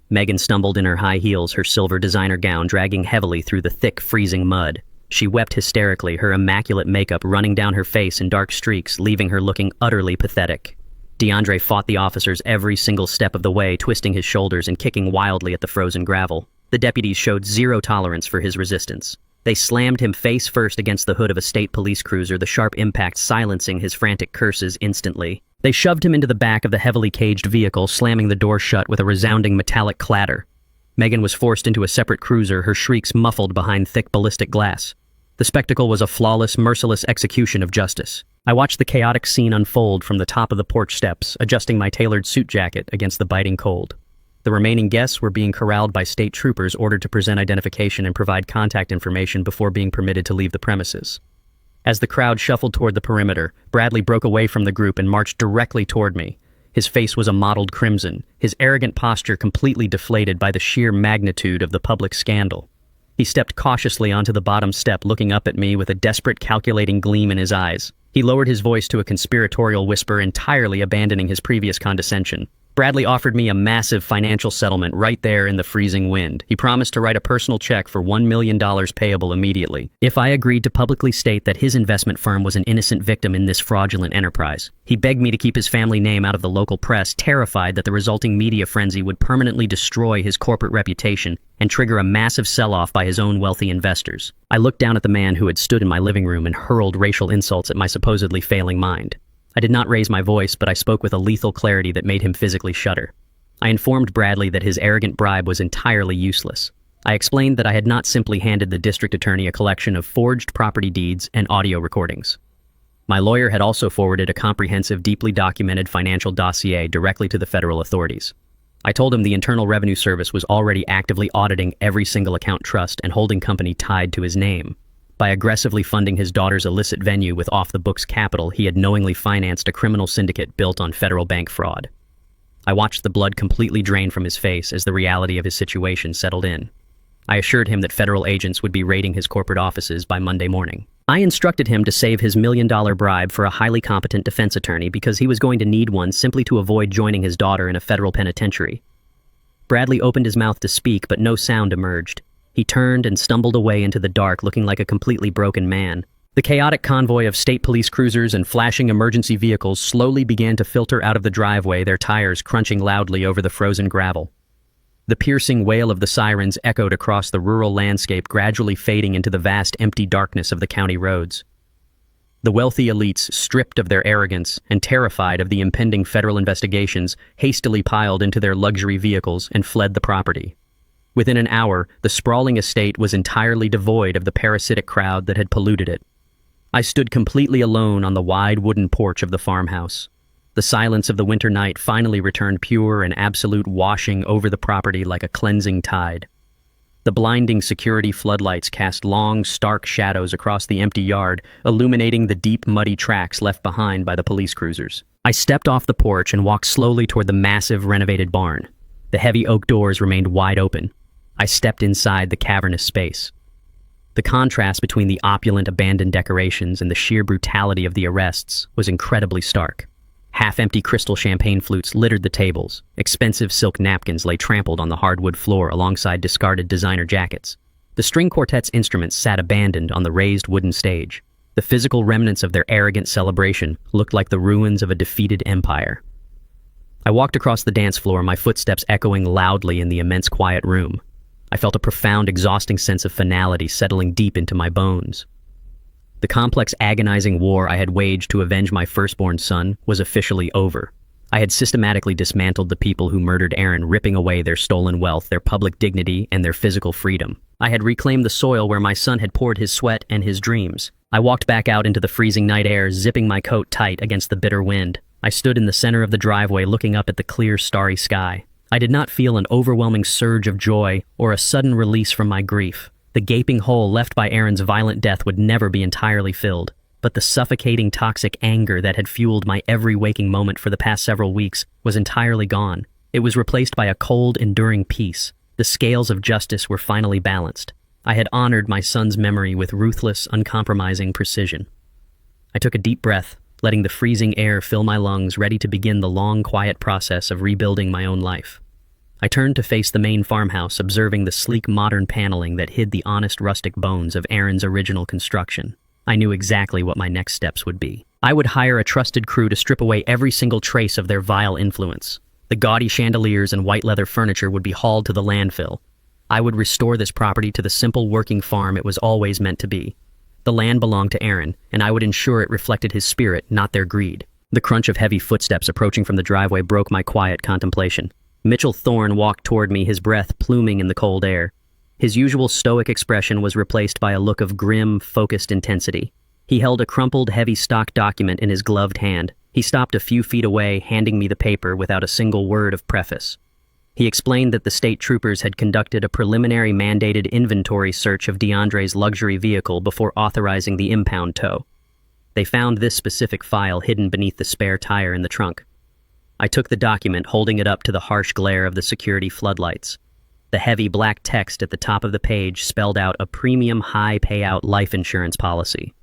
Megan stumbled in her high heels, her silver designer gown dragging heavily through the thick, freezing mud. She wept hysterically, her immaculate makeup running down her face in dark streaks, leaving her looking utterly pathetic. DeAndre fought the officers every single step of the way, twisting his shoulders and kicking wildly at the frozen gravel. The deputies showed zero tolerance for his resistance. They slammed him face first against the hood of a state police cruiser, the sharp impact silencing his frantic curses instantly. They shoved him into the back of the heavily caged vehicle, slamming the door shut with a resounding metallic clatter. Megan was forced into a separate cruiser, her shrieks muffled behind thick ballistic glass. The spectacle was a flawless, merciless execution of justice. I watched the chaotic scene unfold from the top of the porch steps, adjusting my tailored suit jacket against the biting cold. The remaining guests were being corralled by state troopers, ordered to present identification and provide contact information before being permitted to leave the premises. As the crowd shuffled toward the perimeter, Bradley broke away from the group and marched directly toward me. His face was a mottled crimson, his arrogant posture completely deflated by the sheer magnitude of the public scandal. He stepped cautiously onto the bottom step, looking up at me with a desperate, calculating gleam in his eyes. He lowered his voice to a conspiratorial whisper, entirely abandoning his previous condescension. Bradley offered me a massive financial settlement right there in the freezing wind. He promised to write a personal check for $1 million payable immediately if I agreed to publicly state that his investment firm was an innocent victim in this fraudulent enterprise. He begged me to keep his family name out of the local press, terrified that the resulting media frenzy would permanently destroy his corporate reputation and trigger a massive sell-off by his own wealthy investors. I looked down at the man who had stood in my living room and hurled racial insults at my supposedly failing mind. I did not raise my voice, but I spoke with a lethal clarity that made him physically shudder. I informed Bradley that his arrogant bribe was entirely useless. I explained that I had not simply handed the district attorney a collection of forged property deeds and audio recordings. My lawyer had also forwarded a comprehensive, deeply documented financial dossier directly to the federal authorities. I told him the Internal Revenue Service was already actively auditing every single account, trust, and holding company tied to his name. By aggressively funding his daughter's illicit venue with off-the-books capital, he had knowingly financed a criminal syndicate built on federal bank fraud. I watched the blood completely drain from his face as the reality of his situation settled in. I assured him that federal agents would be raiding his corporate offices by Monday morning. I instructed him to save his $1 million bribe for a highly competent defense attorney because he was going to need one simply to avoid joining his daughter in a federal penitentiary. Bradley opened his mouth to speak, but no sound emerged. He turned and stumbled away into the dark, looking like a completely broken man. The chaotic convoy of state police cruisers and flashing emergency vehicles slowly began to filter out of the driveway, their tires crunching loudly over the frozen gravel. The piercing wail of the sirens echoed across the rural landscape, gradually fading into the vast empty darkness of the county roads. The wealthy elites, stripped of their arrogance and terrified of the impending federal investigations, hastily piled into their luxury vehicles and fled the property. Within an hour, the sprawling estate was entirely devoid of the parasitic crowd that had polluted it. I stood completely alone on the wide wooden porch of the farmhouse. The silence of the winter night finally returned, pure and absolute, washing over the property like a cleansing tide. The blinding security floodlights cast long, stark shadows across the empty yard, illuminating the deep, muddy tracks left behind by the police cruisers. I stepped off the porch and walked slowly toward the massive, renovated barn. The heavy oak doors remained wide open. I stepped inside the cavernous space. The contrast between the opulent, abandoned decorations and the sheer brutality of the arrests was incredibly stark. Half-empty crystal champagne flutes littered the tables. Expensive silk napkins lay trampled on the hardwood floor alongside discarded designer jackets. The string quartet's instruments sat abandoned on the raised wooden stage. The physical remnants of their arrogant celebration looked like the ruins of a defeated empire. I walked across the dance floor, my footsteps echoing loudly in the immense quiet room. I felt a profound, exhausting sense of finality settling deep into my bones. The complex, agonizing war I had waged to avenge my firstborn son was officially over. I had systematically dismantled the people who murdered Aaron, ripping away their stolen wealth, their public dignity, and their physical freedom. I had reclaimed the soil where my son had poured his sweat and his dreams. I walked back out into the freezing night air, zipping my coat tight against the bitter wind. I stood in the center of the driveway, looking up at the clear, starry sky. I did not feel an overwhelming surge of joy or a sudden release from my grief. The gaping hole left by Aaron's violent death would never be entirely filled, but the suffocating, toxic anger that had fueled my every waking moment for the past several weeks was entirely gone. It was replaced by a cold, enduring peace. The scales of justice were finally balanced. I had honored my son's memory with ruthless, uncompromising precision. I took a deep breath, letting the freezing air fill my lungs, ready to begin the long, quiet process of rebuilding my own life. I turned to face the main farmhouse, observing the sleek modern paneling that hid the honest rustic bones of Aaron's original construction. I knew exactly what my next steps would be. I would hire a trusted crew to strip away every single trace of their vile influence. The gaudy chandeliers and white leather furniture would be hauled to the landfill. I would restore this property to the simple working farm it was always meant to be. The land belonged to Aaron, and I would ensure it reflected his spirit, not their greed. The crunch of heavy footsteps approaching from the driveway broke my quiet contemplation. Mitchell Thorne walked toward me, his breath pluming in the cold air. His usual stoic expression was replaced by a look of grim, focused intensity. He held a crumpled, heavy stock document in his gloved hand. He stopped a few feet away, handing me the paper without a single word of preface. He explained that the state troopers had conducted a preliminary mandated inventory search of DeAndre's luxury vehicle before authorizing the impound tow. They found this specific file hidden beneath the spare tire in the trunk. I took the document, holding it up to the harsh glare of the security floodlights. The heavy black text at the top of the page spelled out a premium high payout life insurance policy.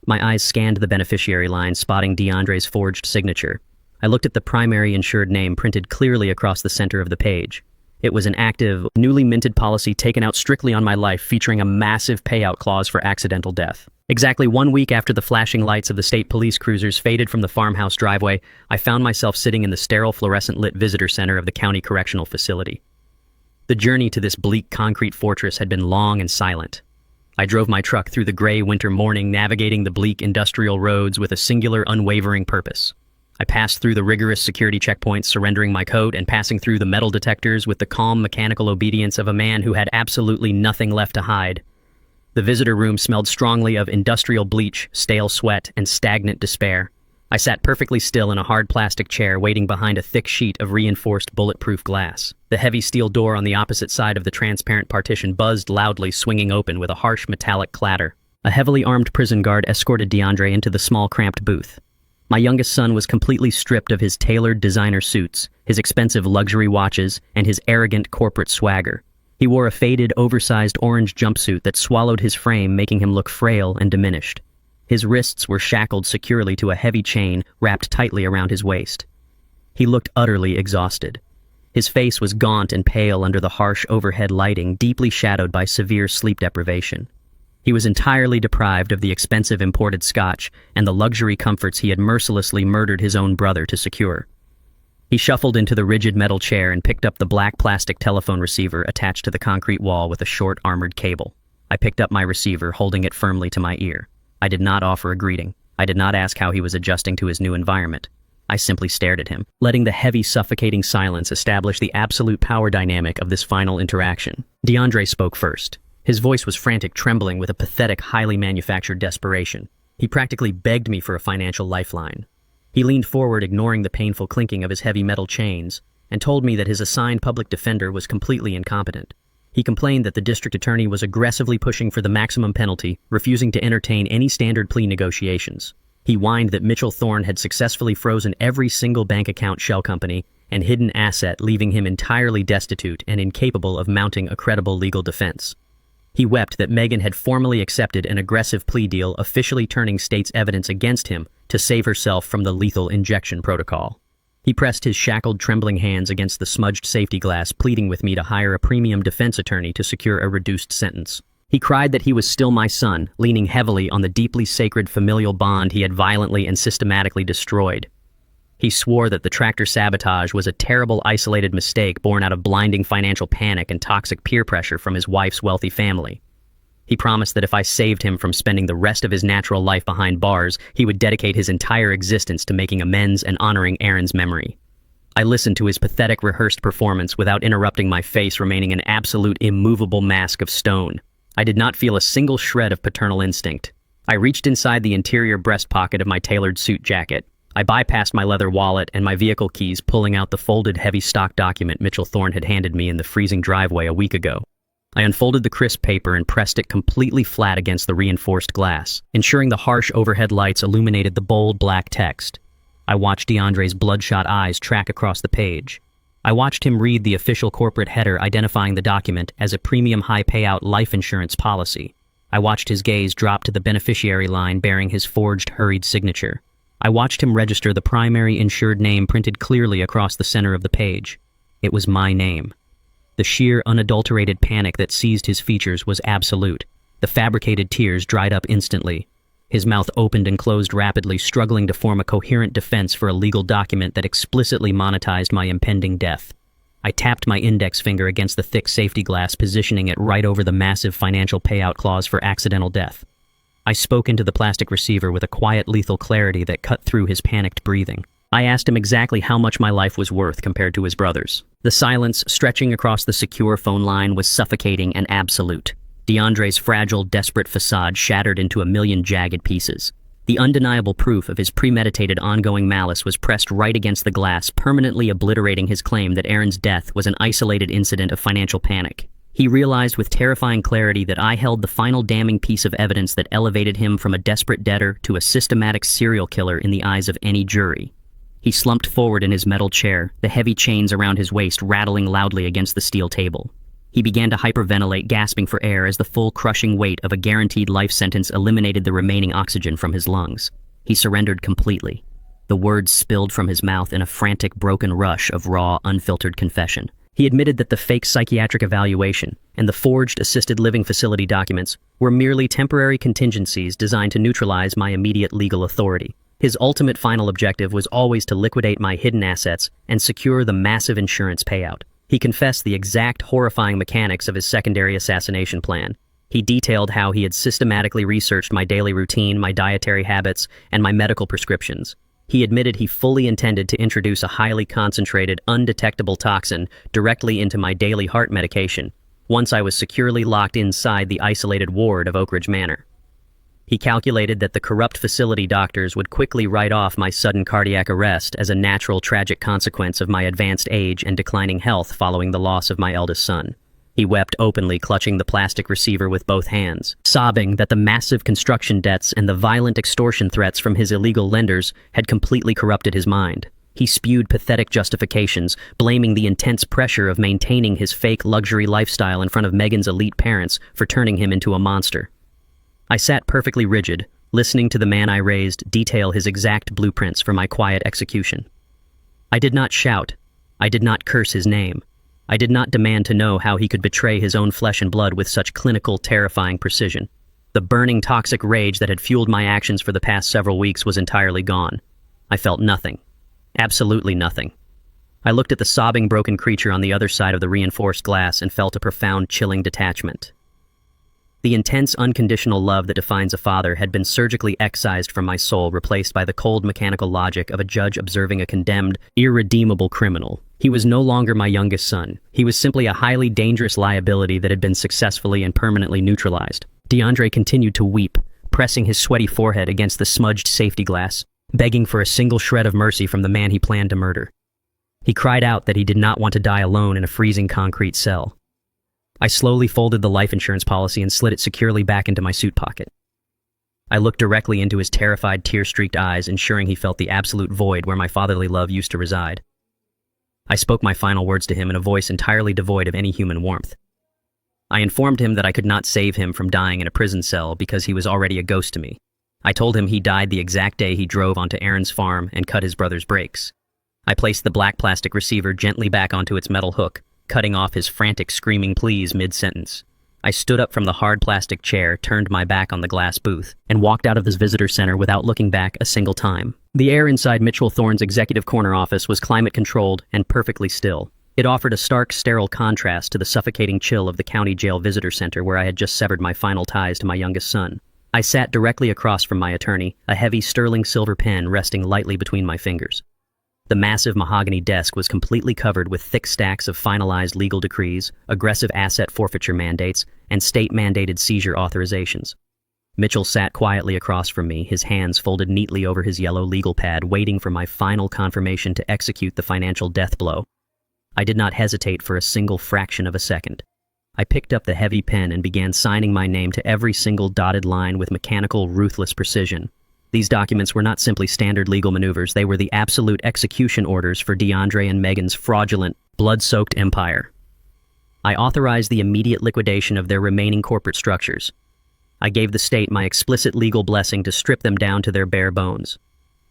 My eyes scanned the beneficiary line, spotting DeAndre's forged signature. I looked at the primary insured name printed clearly across the center of the page. It was an active, newly minted policy taken out strictly on my life, featuring a massive payout clause for accidental death. Exactly 1 week after the flashing lights of the state police cruisers faded from the farmhouse driveway, I found myself sitting in the sterile fluorescent-lit visitor center of the county correctional facility. The journey to this bleak concrete fortress had been long and silent. I drove my truck through the gray winter morning, navigating the bleak industrial roads with a singular, unwavering purpose. I passed through the rigorous security checkpoints, surrendering my coat and passing through the metal detectors with the calm, mechanical obedience of a man who had absolutely nothing left to hide. The visitor room smelled strongly of industrial bleach, stale sweat, and stagnant despair. I sat perfectly still in a hard plastic chair, waiting behind a thick sheet of reinforced bulletproof glass. The heavy steel door on the opposite side of the transparent partition buzzed loudly, swinging open with a harsh metallic clatter. A heavily armed prison guard escorted DeAndre into the small, cramped booth. My youngest son was completely stripped of his tailored designer suits, his expensive luxury watches, and his arrogant corporate swagger. He wore a faded, oversized orange jumpsuit that swallowed his frame, making him look frail and diminished. His wrists were shackled securely to a heavy chain wrapped tightly around his waist. He looked utterly exhausted. His face was gaunt and pale under the harsh overhead lighting, deeply shadowed by severe sleep deprivation. He was entirely deprived of the expensive imported scotch and the luxury comforts he had mercilessly murdered his own brother to secure. He shuffled into the rigid metal chair and picked up the black plastic telephone receiver attached to the concrete wall with a short armored cable. I picked up my receiver, holding it firmly to my ear. I did not offer a greeting. I did not ask how he was adjusting to his new environment. I simply stared at him, letting the heavy, suffocating silence establish the absolute power dynamic of this final interaction. DeAndre spoke first. His voice was frantic, trembling with a pathetic, highly manufactured desperation. He practically begged me for a financial lifeline. He leaned forward, ignoring the painful clinking of his heavy metal chains, and told me that his assigned public defender was completely incompetent. He complained that the district attorney was aggressively pushing for the maximum penalty, refusing to entertain any standard plea negotiations. He whined that Mitchell Thorne had successfully frozen every single bank account shell company and hidden asset, leaving him entirely destitute and incapable of mounting a credible legal defense. He wept that Megan had formally accepted an aggressive plea deal, officially turning state's evidence against him to save herself from the lethal injection protocol. He pressed his shackled, trembling hands against the smudged safety glass, pleading with me to hire a premium defense attorney to secure a reduced sentence. He cried that he was still my son, leaning heavily on the deeply sacred familial bond he had violently and systematically destroyed. He swore that the tractor sabotage was a terrible, isolated mistake born out of blinding financial panic and toxic peer pressure from his wife's wealthy family. He promised that if I saved him from spending the rest of his natural life behind bars, he would dedicate his entire existence to making amends and honoring Aaron's memory. I listened to his pathetic, rehearsed performance without interrupting, my face remaining an absolute, immovable mask of stone. I did not feel a single shred of paternal instinct. I reached inside the interior breast pocket of my tailored suit jacket. I bypassed my leather wallet and my vehicle keys, pulling out the folded, heavy stock document Mitchell Thorne had handed me in the freezing driveway a week ago. I unfolded the crisp paper and pressed it completely flat against the reinforced glass, ensuring the harsh overhead lights illuminated the bold black text. I watched DeAndre's bloodshot eyes track across the page. I watched him read the official corporate header identifying the document as a premium high-payout life insurance policy. I watched his gaze drop to the beneficiary line bearing his forged, hurried signature. I watched him register the primary insured name printed clearly across the center of the page. It was my name. The sheer, unadulterated panic that seized his features was absolute. The fabricated tears dried up instantly. His mouth opened and closed rapidly, struggling to form a coherent defense for a legal document that explicitly monetized my impending death. I tapped my index finger against the thick safety glass, positioning it right over the massive financial payout clause for accidental death. I spoke into the plastic receiver with a quiet, lethal clarity that cut through his panicked breathing. I asked him exactly how much my life was worth compared to his brother's. The silence stretching across the secure phone line was suffocating and absolute. DeAndre's fragile, desperate facade shattered into a million jagged pieces. The undeniable proof of his premeditated, ongoing malice was pressed right against the glass, permanently obliterating his claim that Aaron's death was an isolated incident of financial panic. He realized with terrifying clarity that I held the final damning piece of evidence that elevated him from a desperate debtor to a systematic serial killer in the eyes of any jury. He slumped forward in his metal chair, the heavy chains around his waist rattling loudly against the steel table. He began to hyperventilate, gasping for air as the full crushing weight of a guaranteed life sentence eliminated the remaining oxygen from his lungs. He surrendered completely. The words spilled from his mouth in a frantic, broken rush of raw, unfiltered confession. He admitted that the fake psychiatric evaluation and the forged assisted living facility documents were merely temporary contingencies designed to neutralize my immediate legal authority. His ultimate final objective was always to liquidate my hidden assets and secure the massive insurance payout. He confessed the exact horrifying mechanics of his secondary assassination plan. He detailed how he had systematically researched my daily routine, my dietary habits, and my medical prescriptions. He admitted he fully intended to introduce a highly concentrated, undetectable toxin directly into my daily heart medication, once I was securely locked inside the isolated ward of Oak Ridge Manor. He calculated that the corrupt facility doctors would quickly write off my sudden cardiac arrest as a natural, tragic consequence of my advanced age and declining health following the loss of my eldest son. He wept openly, clutching the plastic receiver with both hands, sobbing that the massive construction debts and the violent extortion threats from his illegal lenders had completely corrupted his mind. He spewed pathetic justifications, blaming the intense pressure of maintaining his fake luxury lifestyle in front of Megan's elite parents for turning him into a monster. I sat perfectly rigid, listening to the man I raised detail his exact blueprints for my quiet execution. I did not shout. I did not curse his name. I did not demand to know how he could betray his own flesh and blood with such clinical, terrifying precision. The burning, toxic rage that had fueled my actions for the past several weeks was entirely gone. I felt nothing. Absolutely nothing. I looked at the sobbing, broken creature on the other side of the reinforced glass and felt a profound, chilling detachment. The intense, unconditional love that defines a father had been surgically excised from my soul, replaced by the cold, mechanical logic of a judge observing a condemned, irredeemable criminal. He was no longer my youngest son. He was simply a highly dangerous liability that had been successfully and permanently neutralized. DeAndre continued to weep, pressing his sweaty forehead against the smudged safety glass, begging for a single shred of mercy from the man he planned to murder. He cried out that he did not want to die alone in a freezing concrete cell. I slowly folded the life insurance policy and slid it securely back into my suit pocket. I looked directly into his terrified, tear-streaked eyes, ensuring he felt the absolute void where my fatherly love used to reside. I spoke my final words to him in a voice entirely devoid of any human warmth. I informed him that I could not save him from dying in a prison cell because he was already a ghost to me. I told him he died the exact day he drove onto Aaron's farm and cut his brother's brakes. I placed the black plastic receiver gently back onto its metal hook, cutting off his frantic screaming pleas mid-sentence. I stood up from the hard plastic chair, turned my back on the glass booth, and walked out of his visitor center without looking back a single time. The air inside Mitchell Thorne's executive corner office was climate-controlled and perfectly still. It offered a stark, sterile contrast to the suffocating chill of the county jail visitor center where I had just severed my final ties to my youngest son. I sat directly across from my attorney, a heavy sterling silver pen resting lightly between my fingers. The massive mahogany desk was completely covered with thick stacks of finalized legal decrees, aggressive asset forfeiture mandates, and state-mandated seizure authorizations. Mitchell sat quietly across from me, his hands folded neatly over his yellow legal pad, waiting for my final confirmation to execute the financial death blow. I did not hesitate for a single fraction of a second. I picked up the heavy pen and began signing my name to every single dotted line with mechanical, ruthless precision. These documents were not simply standard legal maneuvers, they were the absolute execution orders for DeAndre and Megan's fraudulent, blood-soaked empire. I authorized the immediate liquidation of their remaining corporate structures. I gave the state my explicit legal blessing to strip them down to their bare bones.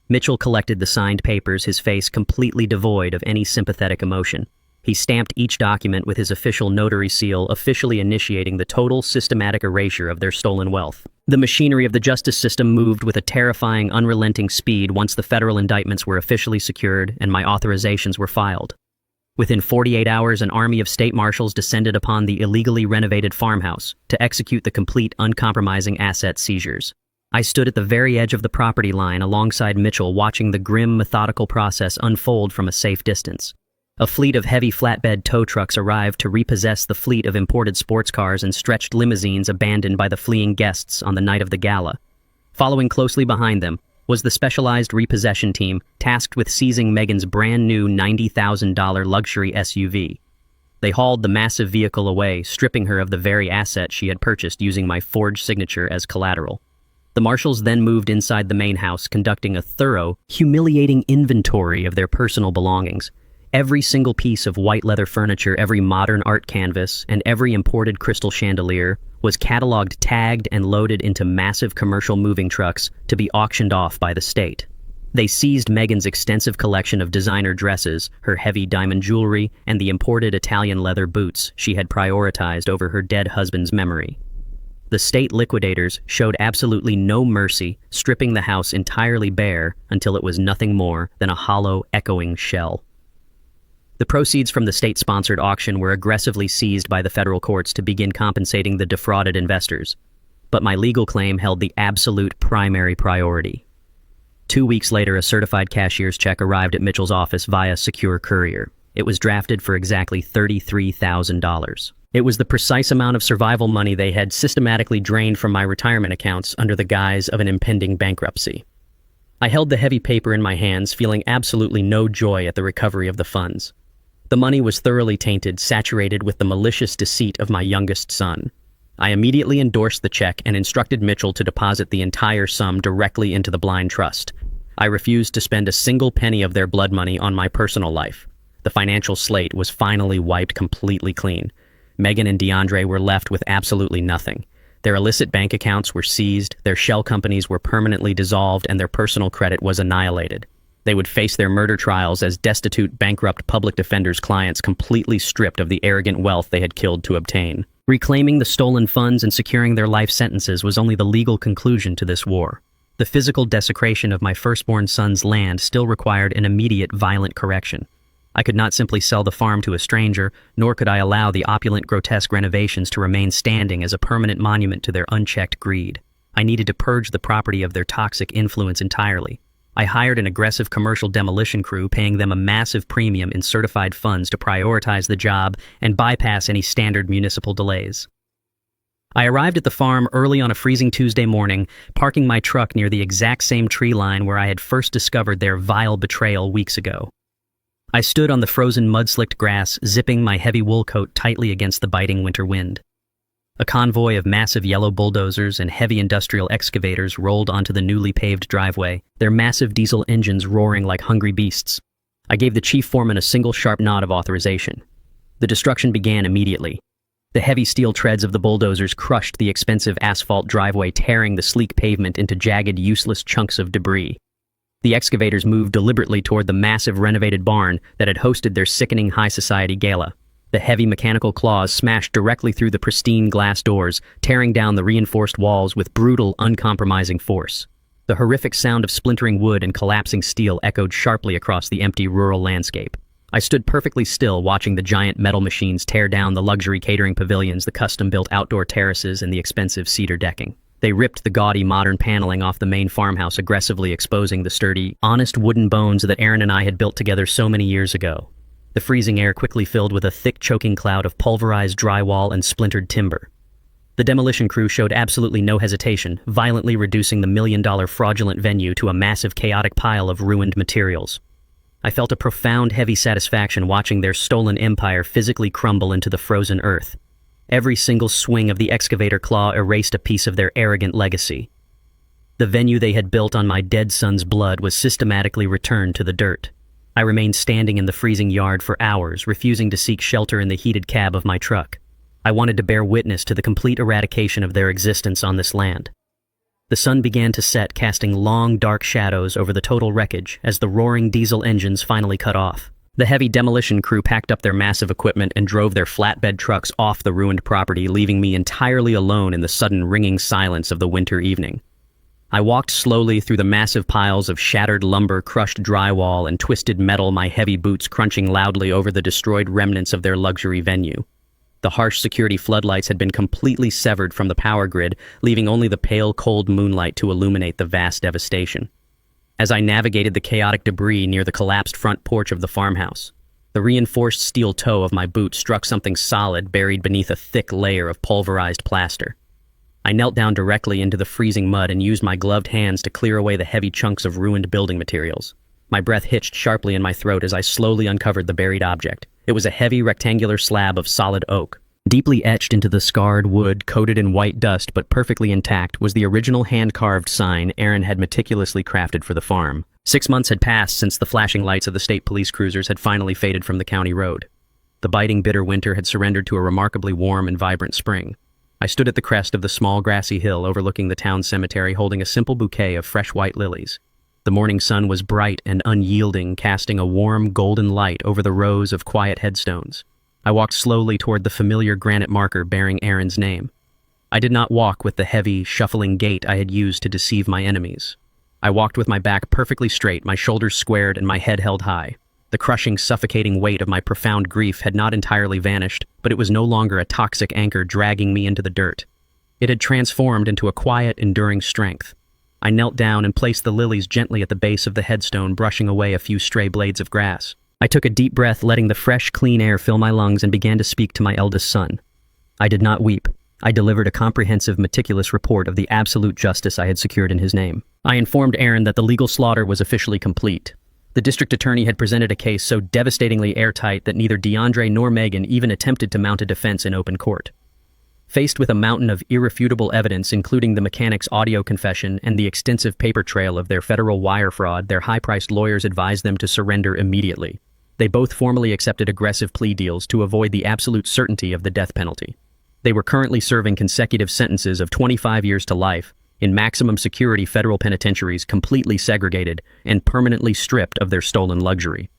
Mitchell collected the signed papers, his face completely devoid of any sympathetic emotion. He stamped each document with his official notary seal, officially initiating the total systematic erasure of their stolen wealth. The machinery of the justice system moved with a terrifying, unrelenting speed once the federal indictments were officially secured and my authorizations were filed. Within 48 hours, an army of state marshals descended upon the illegally renovated farmhouse to execute the complete, uncompromising asset seizures. I stood at the very edge of the property line alongside Mitchell, watching the grim, methodical process unfold from a safe distance. A fleet of heavy flatbed tow trucks arrived to repossess the fleet of imported sports cars and stretched limousines abandoned by the fleeing guests on the night of the gala. Following closely behind them was the specialized repossession team tasked with seizing Megan's brand-new $90,000 luxury SUV. They hauled the massive vehicle away, stripping her of the very asset she had purchased using my forged signature as collateral. The marshals then moved inside the main house, conducting a thorough, humiliating inventory of their personal belongings. Every single piece of white leather furniture, every modern art canvas, and every imported crystal chandelier was cataloged, tagged, and loaded into massive commercial moving trucks to be auctioned off by the state. They seized Megan's extensive collection of designer dresses, her heavy diamond jewelry, and the imported Italian leather boots she had prioritized over her dead husband's memory. The state liquidators showed absolutely no mercy, stripping the house entirely bare until it was nothing more than a hollow, echoing shell. The proceeds from the state-sponsored auction were aggressively seized by the federal courts to begin compensating the defrauded investors. But my legal claim held the absolute primary priority. 2 weeks later, a certified cashier's check arrived at Mitchell's office via secure courier. It was drafted for exactly $33,000. It was the precise amount of survival money they had systematically drained from my retirement accounts under the guise of an impending bankruptcy. I held the heavy paper in my hands, feeling absolutely no joy at the recovery of the funds. The money was thoroughly tainted, saturated with the malicious deceit of my youngest son. I immediately endorsed the check and instructed Mitchell to deposit the entire sum directly into the blind trust. I refused to spend a single penny of their blood money on my personal life. The financial slate was finally wiped completely clean. Megan and DeAndre were left with absolutely nothing. Their illicit bank accounts were seized, their shell companies were permanently dissolved, and their personal credit was annihilated. They would face their murder trials as destitute, bankrupt public defenders' clients, completely stripped of the arrogant wealth they had killed to obtain. Reclaiming the stolen funds and securing their life sentences was only the legal conclusion to this war. The physical desecration of my firstborn son's land still required an immediate, violent correction. I could not simply sell the farm to a stranger, nor could I allow the opulent, grotesque renovations to remain standing as a permanent monument to their unchecked greed. I needed to purge the property of their toxic influence entirely. I hired an aggressive commercial demolition crew, paying them a massive premium in certified funds to prioritize the job and bypass any standard municipal delays. I arrived at the farm early on a freezing Tuesday morning, parking my truck near the exact same tree line where I had first discovered their vile betrayal weeks ago. I stood on the frozen mud-slicked grass, zipping my heavy wool coat tightly against the biting winter wind. A convoy of massive yellow bulldozers and heavy industrial excavators rolled onto the newly paved driveway, their massive diesel engines roaring like hungry beasts. I gave the chief foreman a single sharp nod of authorization. The destruction began immediately. The heavy steel treads of the bulldozers crushed the expensive asphalt driveway, tearing the sleek pavement into jagged, useless chunks of debris. The excavators moved deliberately toward the massive renovated barn that had hosted their sickening high society gala. The heavy mechanical claws smashed directly through the pristine glass doors, tearing down the reinforced walls with brutal, uncompromising force. The horrific sound of splintering wood and collapsing steel echoed sharply across the empty rural landscape. I stood perfectly still, watching the giant metal machines tear down the luxury catering pavilions, the custom-built outdoor terraces, and the expensive cedar decking. They ripped the gaudy modern paneling off the main farmhouse, aggressively exposing the sturdy, honest wooden bones that Aaron and I had built together so many years ago. The freezing air quickly filled with a thick, choking cloud of pulverized drywall and splintered timber. The demolition crew showed absolutely no hesitation, violently reducing the million-dollar fraudulent venue to a massive, chaotic pile of ruined materials. I felt a profound, heavy satisfaction watching their stolen empire physically crumble into the frozen earth. Every single swing of the excavator claw erased a piece of their arrogant legacy. The venue they had built on my dead son's blood was systematically returned to the dirt. I remained standing in the freezing yard for hours, refusing to seek shelter in the heated cab of my truck. I wanted to bear witness to the complete eradication of their existence on this land. The sun began to set, casting long, dark shadows over the total wreckage as the roaring diesel engines finally cut off. The heavy demolition crew packed up their massive equipment and drove their flatbed trucks off the ruined property, leaving me entirely alone in the sudden ringing silence of the winter evening. I walked slowly through the massive piles of shattered lumber, crushed drywall, and twisted metal, my heavy boots crunching loudly over the destroyed remnants of their luxury venue. The harsh security floodlights had been completely severed from the power grid, leaving only the pale, cold moonlight to illuminate the vast devastation. As I navigated the chaotic debris near the collapsed front porch of the farmhouse, the reinforced steel toe of my boot struck something solid buried beneath a thick layer of pulverized plaster. I knelt down directly into the freezing mud and used my gloved hands to clear away the heavy chunks of ruined building materials. My breath hitched sharply in my throat as I slowly uncovered the buried object. It was a heavy rectangular slab of solid oak. Deeply etched into the scarred wood, coated in white dust but perfectly intact, was the original hand-carved sign Aaron had meticulously crafted for the farm. 6 months had passed since the flashing lights of the state police cruisers had finally faded from the county road. The biting, bitter winter had surrendered to a remarkably warm and vibrant spring. I stood at the crest of the small grassy hill overlooking the town cemetery, holding a simple bouquet of fresh white lilies. The morning sun was bright and unyielding, casting a warm, golden light over the rows of quiet headstones. I walked slowly toward the familiar granite marker bearing Aaron's name. I did not walk with the heavy, shuffling gait I had used to deceive my enemies. I walked with my back perfectly straight, my shoulders squared, and my head held high. The crushing, suffocating weight of my profound grief had not entirely vanished, but it was no longer a toxic anchor dragging me into the dirt. It had transformed into a quiet, enduring strength. I knelt down and placed the lilies gently at the base of the headstone, brushing away a few stray blades of grass. I took a deep breath, letting the fresh, clean air fill my lungs, and began to speak to my eldest son. I did not weep. I delivered a comprehensive, meticulous report of the absolute justice I had secured in his name. I informed Aaron that the legal slaughter was officially complete. The district attorney had presented a case so devastatingly airtight that neither DeAndre nor Megan even attempted to mount a defense in open court. Faced with a mountain of irrefutable evidence, including the mechanic's audio confession and the extensive paper trail of their federal wire fraud, their high-priced lawyers advised them to surrender immediately. They both formally accepted aggressive plea deals to avoid the absolute certainty of the death penalty. They were currently serving consecutive sentences of 25 years to life in maximum security federal penitentiaries, completely segregated and permanently stripped of their stolen luxury.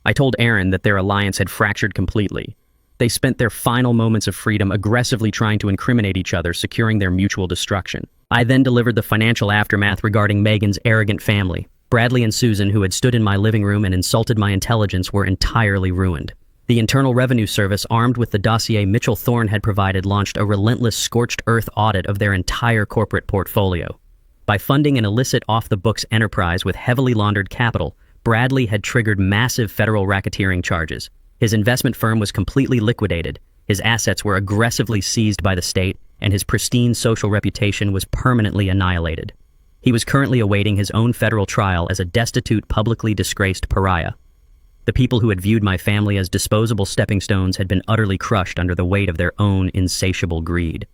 I told Aaron that their alliance had fractured completely. They spent their final moments of freedom aggressively trying to incriminate each other, securing their mutual destruction. I then delivered the financial aftermath regarding Megan's arrogant family. Bradley and Susan, who had stood in my living room and insulted my intelligence, were entirely ruined. The Internal Revenue Service, armed with the dossier Mitchell Thorne had provided, launched a relentless scorched earth audit of their entire corporate portfolio. By funding an illicit off-the-books enterprise with heavily laundered capital, Bradley had triggered massive federal racketeering charges. His investment firm was completely liquidated, his assets were aggressively seized by the state, and his pristine social reputation was permanently annihilated. He was currently awaiting his own federal trial as a destitute, publicly disgraced pariah. The people who had viewed my family as disposable stepping stones had been utterly crushed under the weight of their own insatiable greed.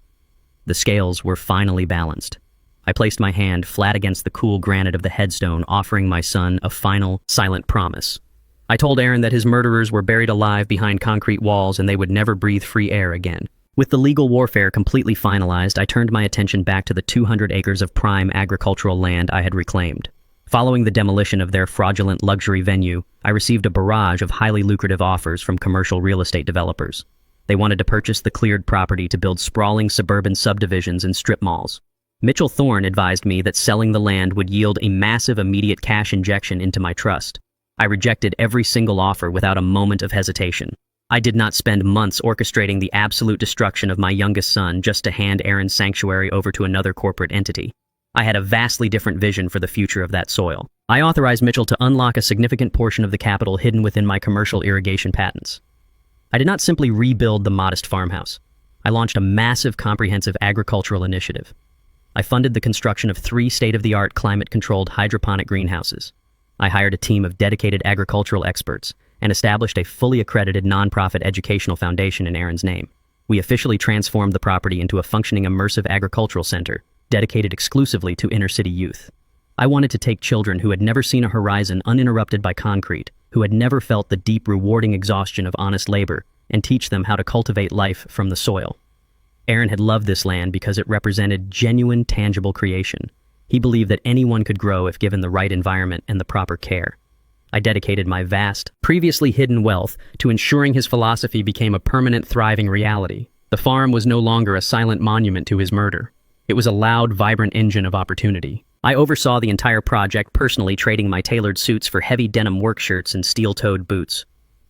The scales were finally balanced. I placed my hand flat against the cool granite of the headstone, offering my son a final, silent promise. I told Aaron that his murderers were buried alive behind concrete walls and they would never breathe free air again. With the legal warfare completely finalized, I turned my attention back to the 200 acres of prime agricultural land I had reclaimed. Following the demolition of their fraudulent luxury venue, I received a barrage of highly lucrative offers from commercial real estate developers. They wanted to purchase the cleared property to build sprawling suburban subdivisions and strip malls. Mitchell Thorne advised me that selling the land would yield a massive immediate cash injection into my trust. I rejected every single offer without a moment of hesitation. I did not spend months orchestrating the absolute destruction of my youngest son just to hand Aaron's sanctuary over to another corporate entity. I had a vastly different vision for the future of that soil. I authorized Mitchell to unlock a significant portion of the capital hidden within my commercial irrigation patents. I did not simply rebuild the modest farmhouse. I launched a massive comprehensive agricultural initiative. I funded the construction of 3 state-of-the-art climate-controlled hydroponic greenhouses. I hired a team of dedicated agricultural experts and established a fully accredited nonprofit educational foundation in Aaron's name. We officially transformed the property into a functioning immersive agricultural center dedicated exclusively to inner-city youth. I wanted to take children who had never seen a horizon uninterrupted by concrete, who had never felt the deep, rewarding exhaustion of honest labor, and teach them how to cultivate life from the soil. Aaron had loved this land because it represented genuine, tangible creation. He believed that anyone could grow if given the right environment and the proper care. I dedicated my vast, previously hidden wealth to ensuring his philosophy became a permanent, thriving reality. The farm was no longer a silent monument to his murder. It was a loud, vibrant engine of opportunity. I oversaw the entire project, personally trading my tailored suits for heavy denim work shirts and steel-toed boots.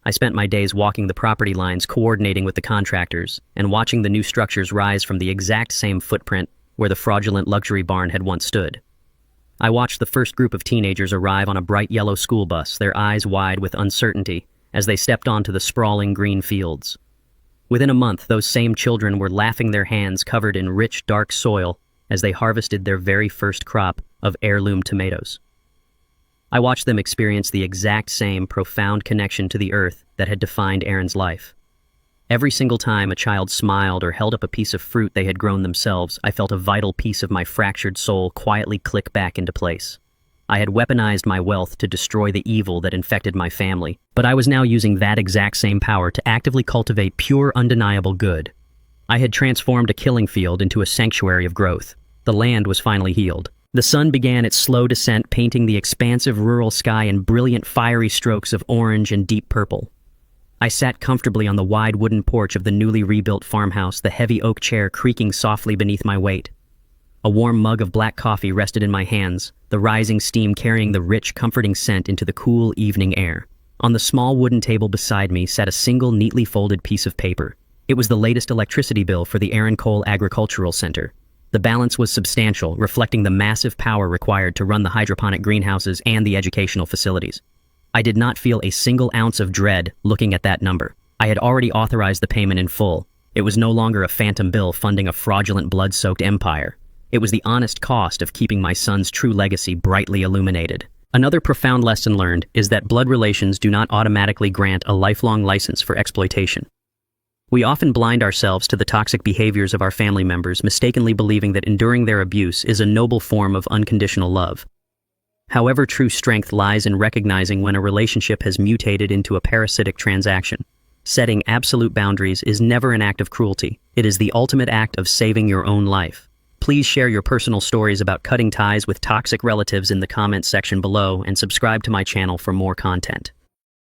I spent my days walking the property lines, coordinating with the contractors, and watching the new structures rise from the exact same footprint where the fraudulent luxury barn had once stood. I watched the first group of teenagers arrive on a bright yellow school bus, their eyes wide with uncertainty, as they stepped onto the sprawling green fields. Within a month, those same children were laughing, their hands covered in rich, dark soil as they harvested their very first crop of heirloom tomatoes. I watched them experience the exact same profound connection to the earth that had defined Aaron's life. Every single time a child smiled or held up a piece of fruit they had grown themselves, I felt a vital piece of my fractured soul quietly click back into place. I had weaponized my wealth to destroy the evil that infected my family, but I was now using that exact same power to actively cultivate pure, undeniable good. I had transformed a killing field into a sanctuary of growth. The land was finally healed. The sun began its slow descent, painting the expansive rural sky in brilliant, fiery strokes of orange and deep purple. I sat comfortably on the wide wooden porch of the newly rebuilt farmhouse, the heavy oak chair creaking softly beneath my weight. A warm mug of black coffee rested in my hands, the rising steam carrying the rich, comforting scent into the cool evening air. On the small wooden table beside me sat a single, neatly folded piece of paper. It was the latest electricity bill for the Aaron Cole Agricultural Center. The balance was substantial, reflecting the massive power required to run the hydroponic greenhouses and the educational facilities. I did not feel a single ounce of dread looking at that number. I had already authorized the payment in full. It was no longer a phantom bill funding a fraudulent, blood-soaked empire. It was the honest cost of keeping my son's true legacy brightly illuminated. Another profound lesson learned is that blood relations do not automatically grant a lifelong license for exploitation. We often blind ourselves to the toxic behaviors of our family members, mistakenly believing that enduring their abuse is a noble form of unconditional love. However, true strength lies in recognizing when a relationship has mutated into a parasitic transaction. Setting absolute boundaries is never an act of cruelty. It is the ultimate act of saving your own life. Please share your personal stories about cutting ties with toxic relatives in the comments section below and subscribe to my channel for more content.